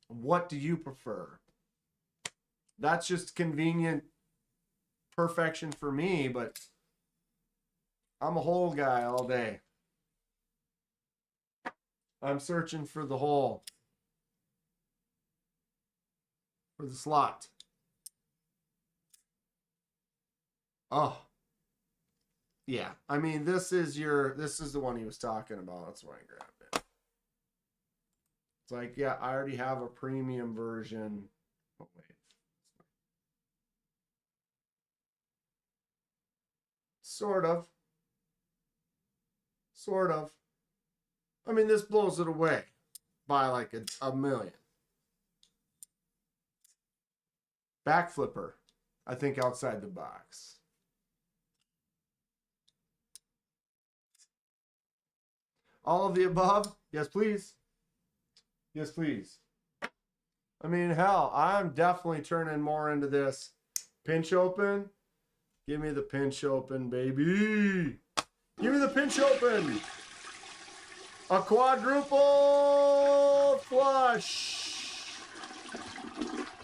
what do you prefer? That's just convenient perfection for me, but I'm a hole guy all day. I'm searching for the hole. For the slot. Oh. Yeah, I mean, this is the one he was talking about. That's why I grabbed it. It's like, yeah, I already have a premium version. Oh, wait. Sort of. I mean, this blows it away by like a million. Back flipper, I think outside the box. All of the above? Yes, please. Yes, please. I mean, hell, I'm definitely turning more into this. Pinch open. Give me the pinch open, baby. Give me the pinch open. A quadruple flush.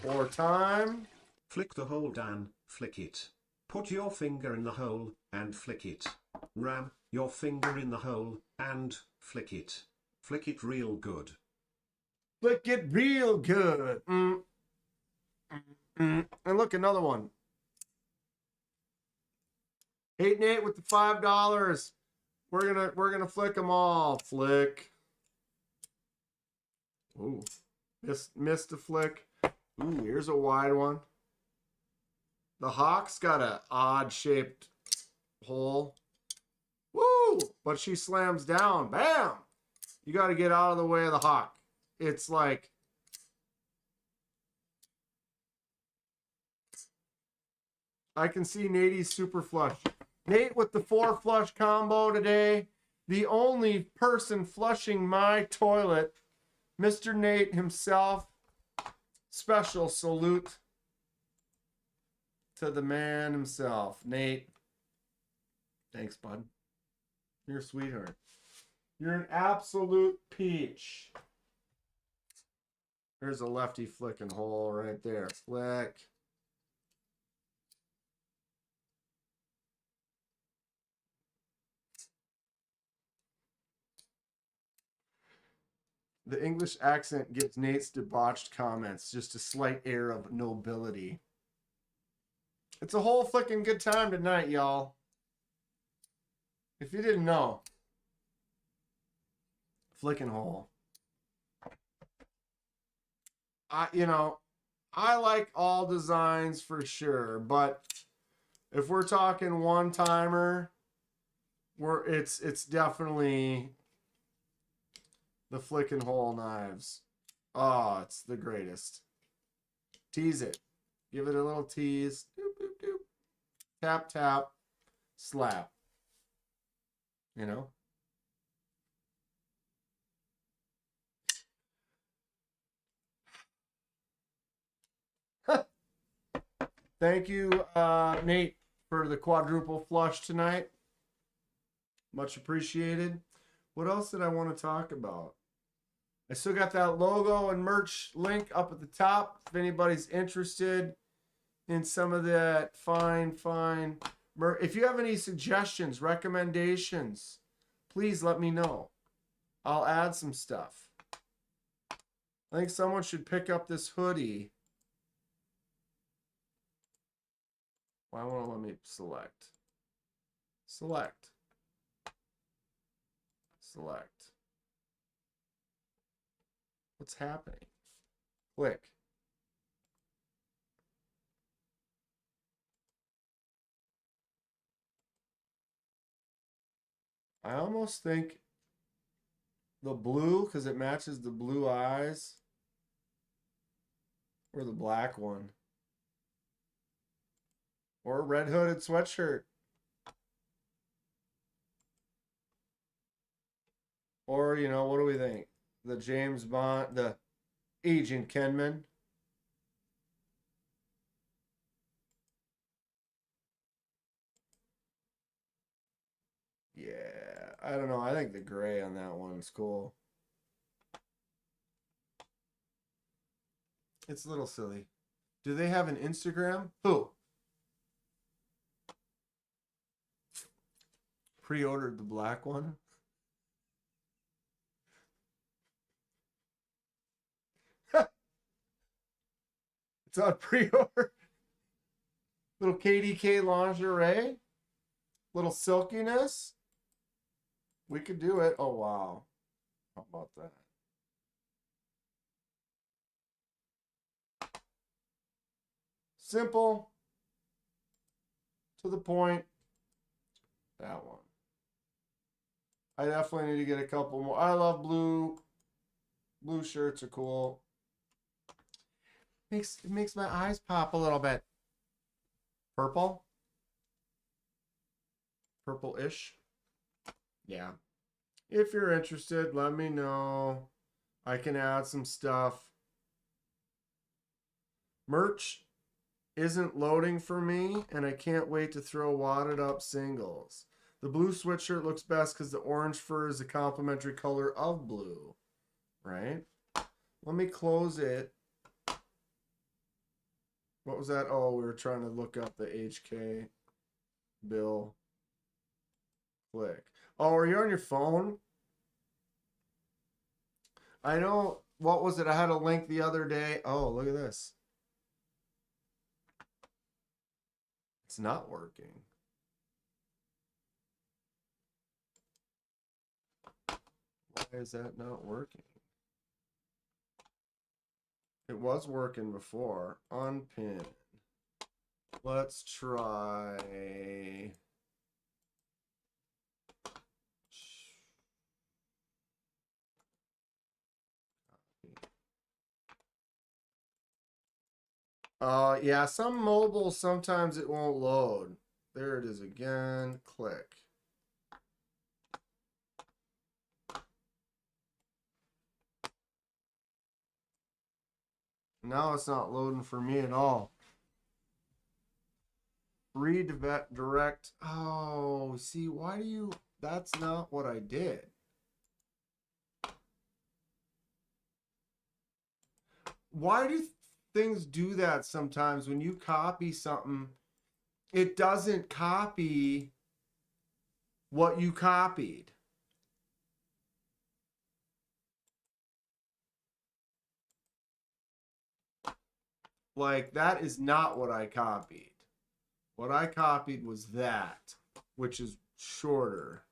Or time. Flick the hole, Dan. Flick it. Put your finger in the hole and flick it. Ram your finger in the hole and flick it. Flick it real good. Flick it real good. And look, another one. 8 and 8 with the $5. We're gonna flick them all. Flick. Ooh, missed a flick. Ooh, here's a wide one. The Hawk's got a odd shaped hole. Woo! But she slams down. Bam! You got to get out of the way of the Hawk. It's like I can see Nate's super flush. Nate with the 4 flush combo today. The only person flushing my toilet, Mr. Nate himself. Special salute to the man himself, Nate. Thanks, bud. You're a sweetheart. You're an absolute peach. There's a lefty flicking hole right there. Flick. The English accent gives Nate's debauched comments just a slight air of nobility. It's a whole flicking good time tonight, y'all. If you didn't know. Flicking hole. I like all designs for sure, but if we're talking one timer, it's definitely the flicking hole knives. Oh, it's the greatest. Tease it. Give it a little tease. Doop, doop, doop. Tap, tap. Slap. You know? Thank you, Nate, for the quadruple flush tonight. Much appreciated. What else did I want to talk about? I still got that logo and merch link up at the top. If anybody's interested in some of that fine merch. If you have any suggestions, recommendations, please let me know. I'll add some stuff. I think someone should pick up this hoodie. Why won't it let me select? Select. What's happening? Click. I almost think the blue, because it matches the blue eyes, or the black one. Or a red hooded sweatshirt. Or, what do we think? The James Bond, the Agent Kenman. Yeah, I don't know. I think the gray on that one is cool. It's a little silly. Do they have an Instagram? Who? Pre-ordered the black one? It's on pre-order. Little KDK lingerie. Little silkiness. We could do it. Oh, wow. How about that? Simple. To the point. That one. I definitely need to get a couple more. I love blue. Blue shirts are cool. It makes my eyes pop a little bit. Purple. Purple-ish. Yeah. If you're interested, let me know. I can add some stuff. Merch isn't loading for me, and I can't wait to throw wadded up singles. The blue sweatshirt looks best because the orange fur is a complementary color of blue. Right? Let me close it. What was that? Oh, we were trying to look up the HK bill. Click. Oh, are you on your phone? I know. What was it? I had a link the other day. Oh, look at this. It's not working. Why is that not working? It was working before. Unpin. Let's try. Yeah, some mobile, sometimes it won't load. There it is again. Click. Now it's not loading for me at all. Redirect. Oh, see, why do you... That's not what I did. Why do things do that sometimes? When you copy something, it doesn't copy what you copied. Like, that is not what I copied. What I copied was that, which is shorter.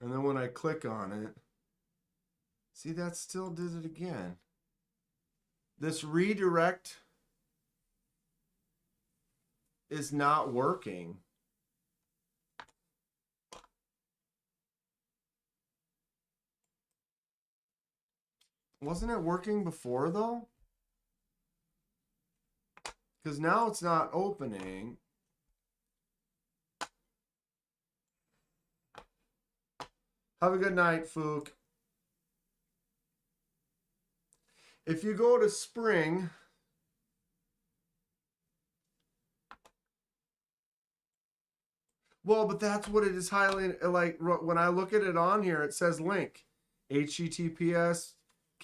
And then when I click on it, see, that still did it again. This redirect is not working. Wasn't it working before, though? Because now it's not opening. Have a good night, Fook. If you go to Spring, well, but that's what it is highlighting. Like, when I look at it on here, it says link. HTTPS,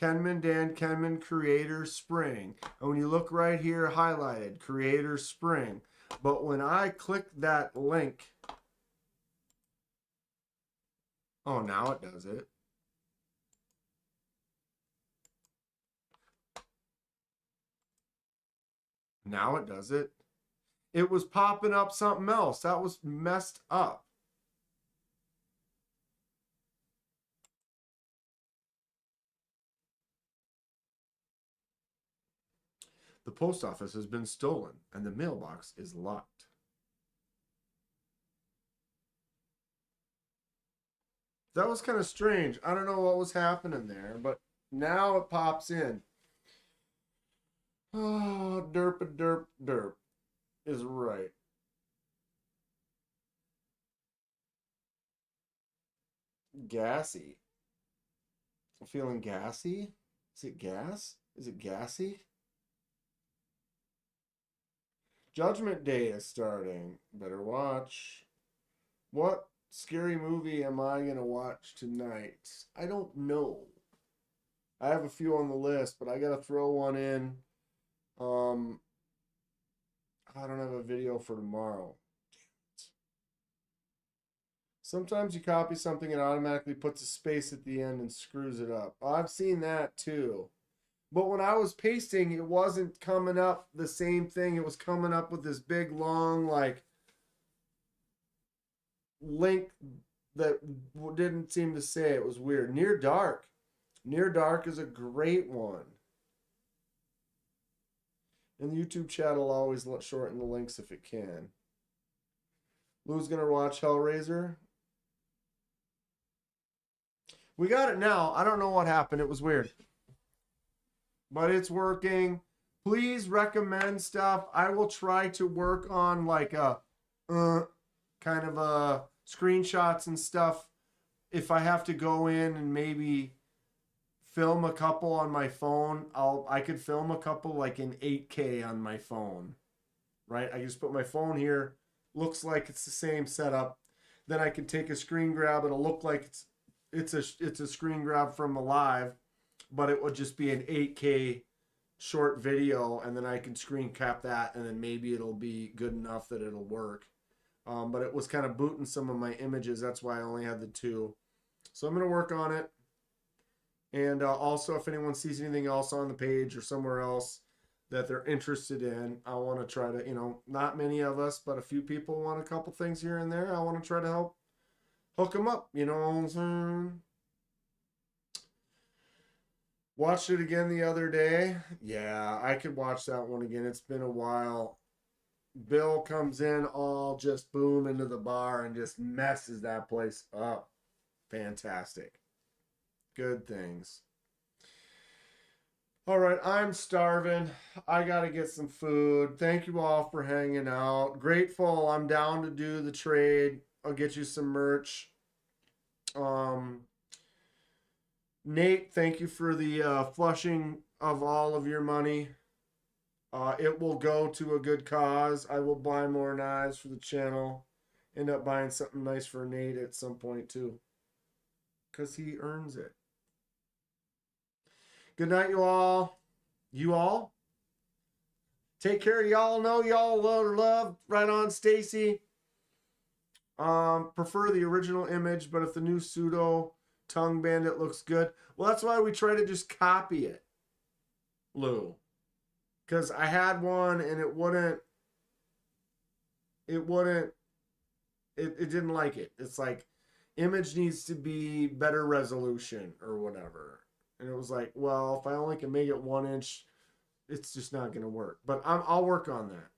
Kenman, Dan Kenman, Creator Spring. And when you look right here, highlighted, Creator Spring. But when I click that link, oh, now it does it. Now it does it. It was popping up something else. That was messed up. The post office has been stolen and the mailbox is locked. That was kind of strange. I don't know what was happening there, but now it pops in. Oh, derp, derp, derp is right. Gassy. I'm feeling gassy. Is it gas? Is it gassy? Judgment Day is starting. Better watch. What scary movie am I going to watch tonight? I don't know. I have a few on the list, but I got to throw one in. I don't have a video for tomorrow. Sometimes you copy something and automatically puts a space at the end and screws it up. I've seen that too. But when I was pasting, it wasn't coming up the same thing. It was coming up with this big, long, like, link that didn't seem to say. It was weird. Near Dark. Near Dark is a great one. And the YouTube chat will always shorten the links if it can. Lou's going to watch Hellraiser. We got it now. I don't know what happened. It was weird. But it's working. Please recommend stuff. I will try to work on like a kind of screenshots and stuff. If I have to go in and maybe film a couple on my phone, I could film a couple like in 8K on my phone. Right? I just put my phone here. Looks like it's the same setup. Then I can take a screen grab. It'll look like it's a screen grab from a live, but it would just be an 8K short video, and then I can screen cap that, and then maybe it'll be good enough that it'll work. But it was kind of booting some of my images. That's why I only had the 2. So I'm going to work on it. And also, if anyone sees anything else on the page or somewhere else, that they're interested in. I want to try to, you know, not many of us, but a few people want a couple things here and there. I want to try to help hook them up, you know what I'm saying? Watched it again the other day. Yeah, I could watch that one again. It's been a while. Bill comes in all just boom into the bar and just messes that place up. Fantastic. Good things. All right, I'm starving. I got to get some food. Thank you all for hanging out. Grateful. I'm down to do the trade. I'll get you some merch. Nate, thank you for the flushing of all of your money. It will go to a good cause. I will buy more knives for the channel. End up buying something nice for Nate at some point too, because he earns it. Good night, you all. You all. Take care. Y'all know y'all love. Right on, Stacy. Prefer the original image, but if the new pseudo tongue bandit looks good, well, that's why we try to just copy it, Lou. Because I had one and it didn't like it. It's like, image needs to be better resolution or whatever. And it was like, well, if I only can make it 1 inch, it's just not going to work. But I'll work on that.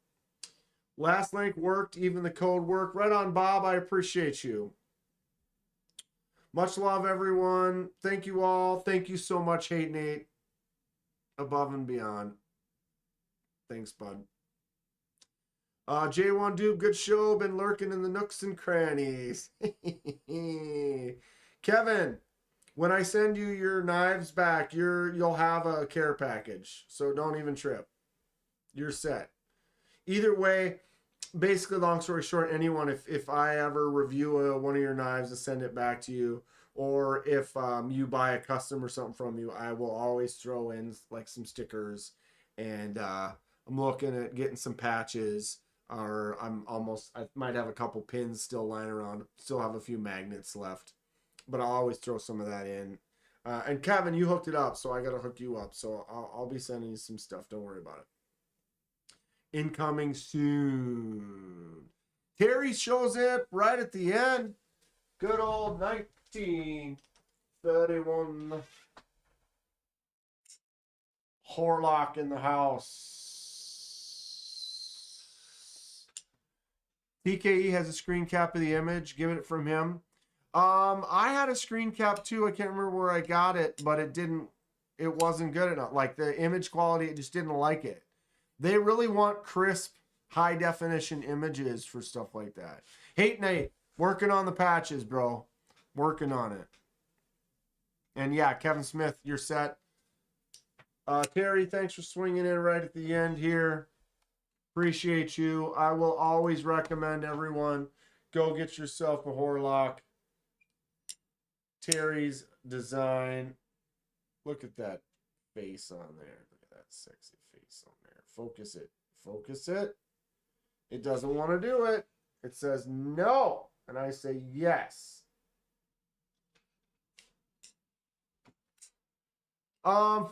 Last link worked. Even the code worked. Right on, Bob. I appreciate you. Much love, everyone. Thank you all. Thank you so much, Hate Nate. Above and beyond. Thanks, bud. J1 Dude, good show. Been lurking in the nooks and crannies. Kevin, when I send you your knives back, you'll have a care package. So don't even trip. You're set. Either way, basically, long story short, anyone, if I ever review one of your knives and send it back to you, or if you buy a custom or something from you, I will always throw in like some stickers, and I'm looking at getting some patches, or I might have a couple pins still lying around, still have a few magnets left, but I'll always throw some of that in. And Kevin, you hooked it up, so I got to hook you up, so I'll be sending you some stuff. Don't worry about it. Incoming soon. Terry shows up right at the end. Good old 1931. Horlock in the house. TKE has a screen cap of the image. Give it from him. I had a screen cap too. I can't remember where I got it, but it wasn't good enough. Like the image quality, it just didn't like it. They really want crisp, high definition images for stuff like that. Hate Nate, working on the patches, bro. Working on it. And yeah, Kevin Smith, you're set. Terry, thanks for swinging in right at the end here. Appreciate you. I will always recommend everyone go get yourself a Horlock. Terry's design. Look at that face on there. Look at that sexy face on there. Focus it. Focus it. It doesn't want to do it. It says no. And I say yes.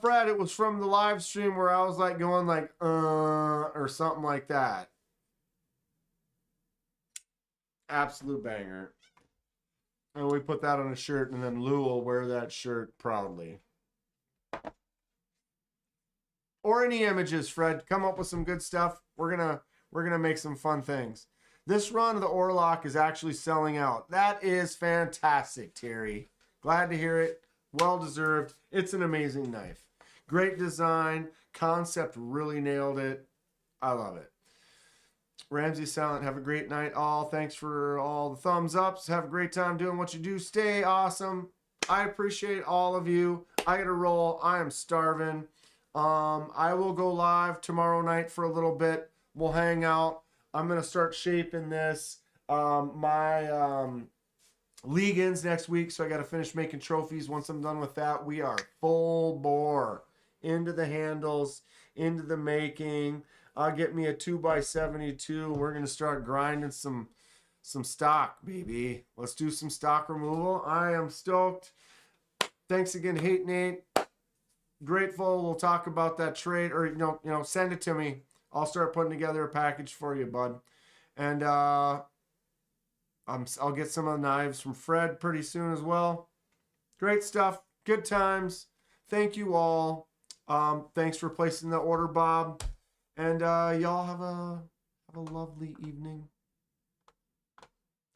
Fred, it was from the live stream where I was like going like, or something like that. Absolute banger. And we put that on a shirt, and then Lou will wear that shirt proudly. Or any images, Fred. Come up with some good stuff. We're gonna make some fun things. This run of the Orlock is actually selling out. That is fantastic, Terry. Glad to hear it. Well deserved. It's an amazing knife. Great design. Concept really nailed it. I love it. Ramsey Silent, have a great night all. Thanks for all the thumbs ups. Have a great time doing what you do. Stay awesome. I appreciate all of you. I gotta roll. I am starving. I will go live tomorrow night for a little bit. We'll hang out. I'm gonna start shaping this. My league ends next week, so I gotta finish making trophies. Once I'm done with that, we are full bore into the handles, into the making. I'll get me a 2x72. We're gonna start grinding some stock, baby. Let's do some stock removal. I am stoked. Thanks again, Hate Nate. grateful. We'll talk about that trade, or send it to me. I'll start putting together a package for you, bud. And I'll get some of the knives from Fred pretty soon as well. Great stuff. Good times. Thank you all. Thanks for placing the order, Bob. And y'all have a lovely evening.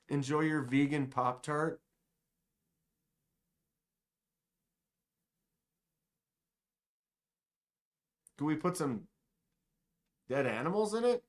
Enjoy your vegan Pop-Tart. Can we put some dead animals in it?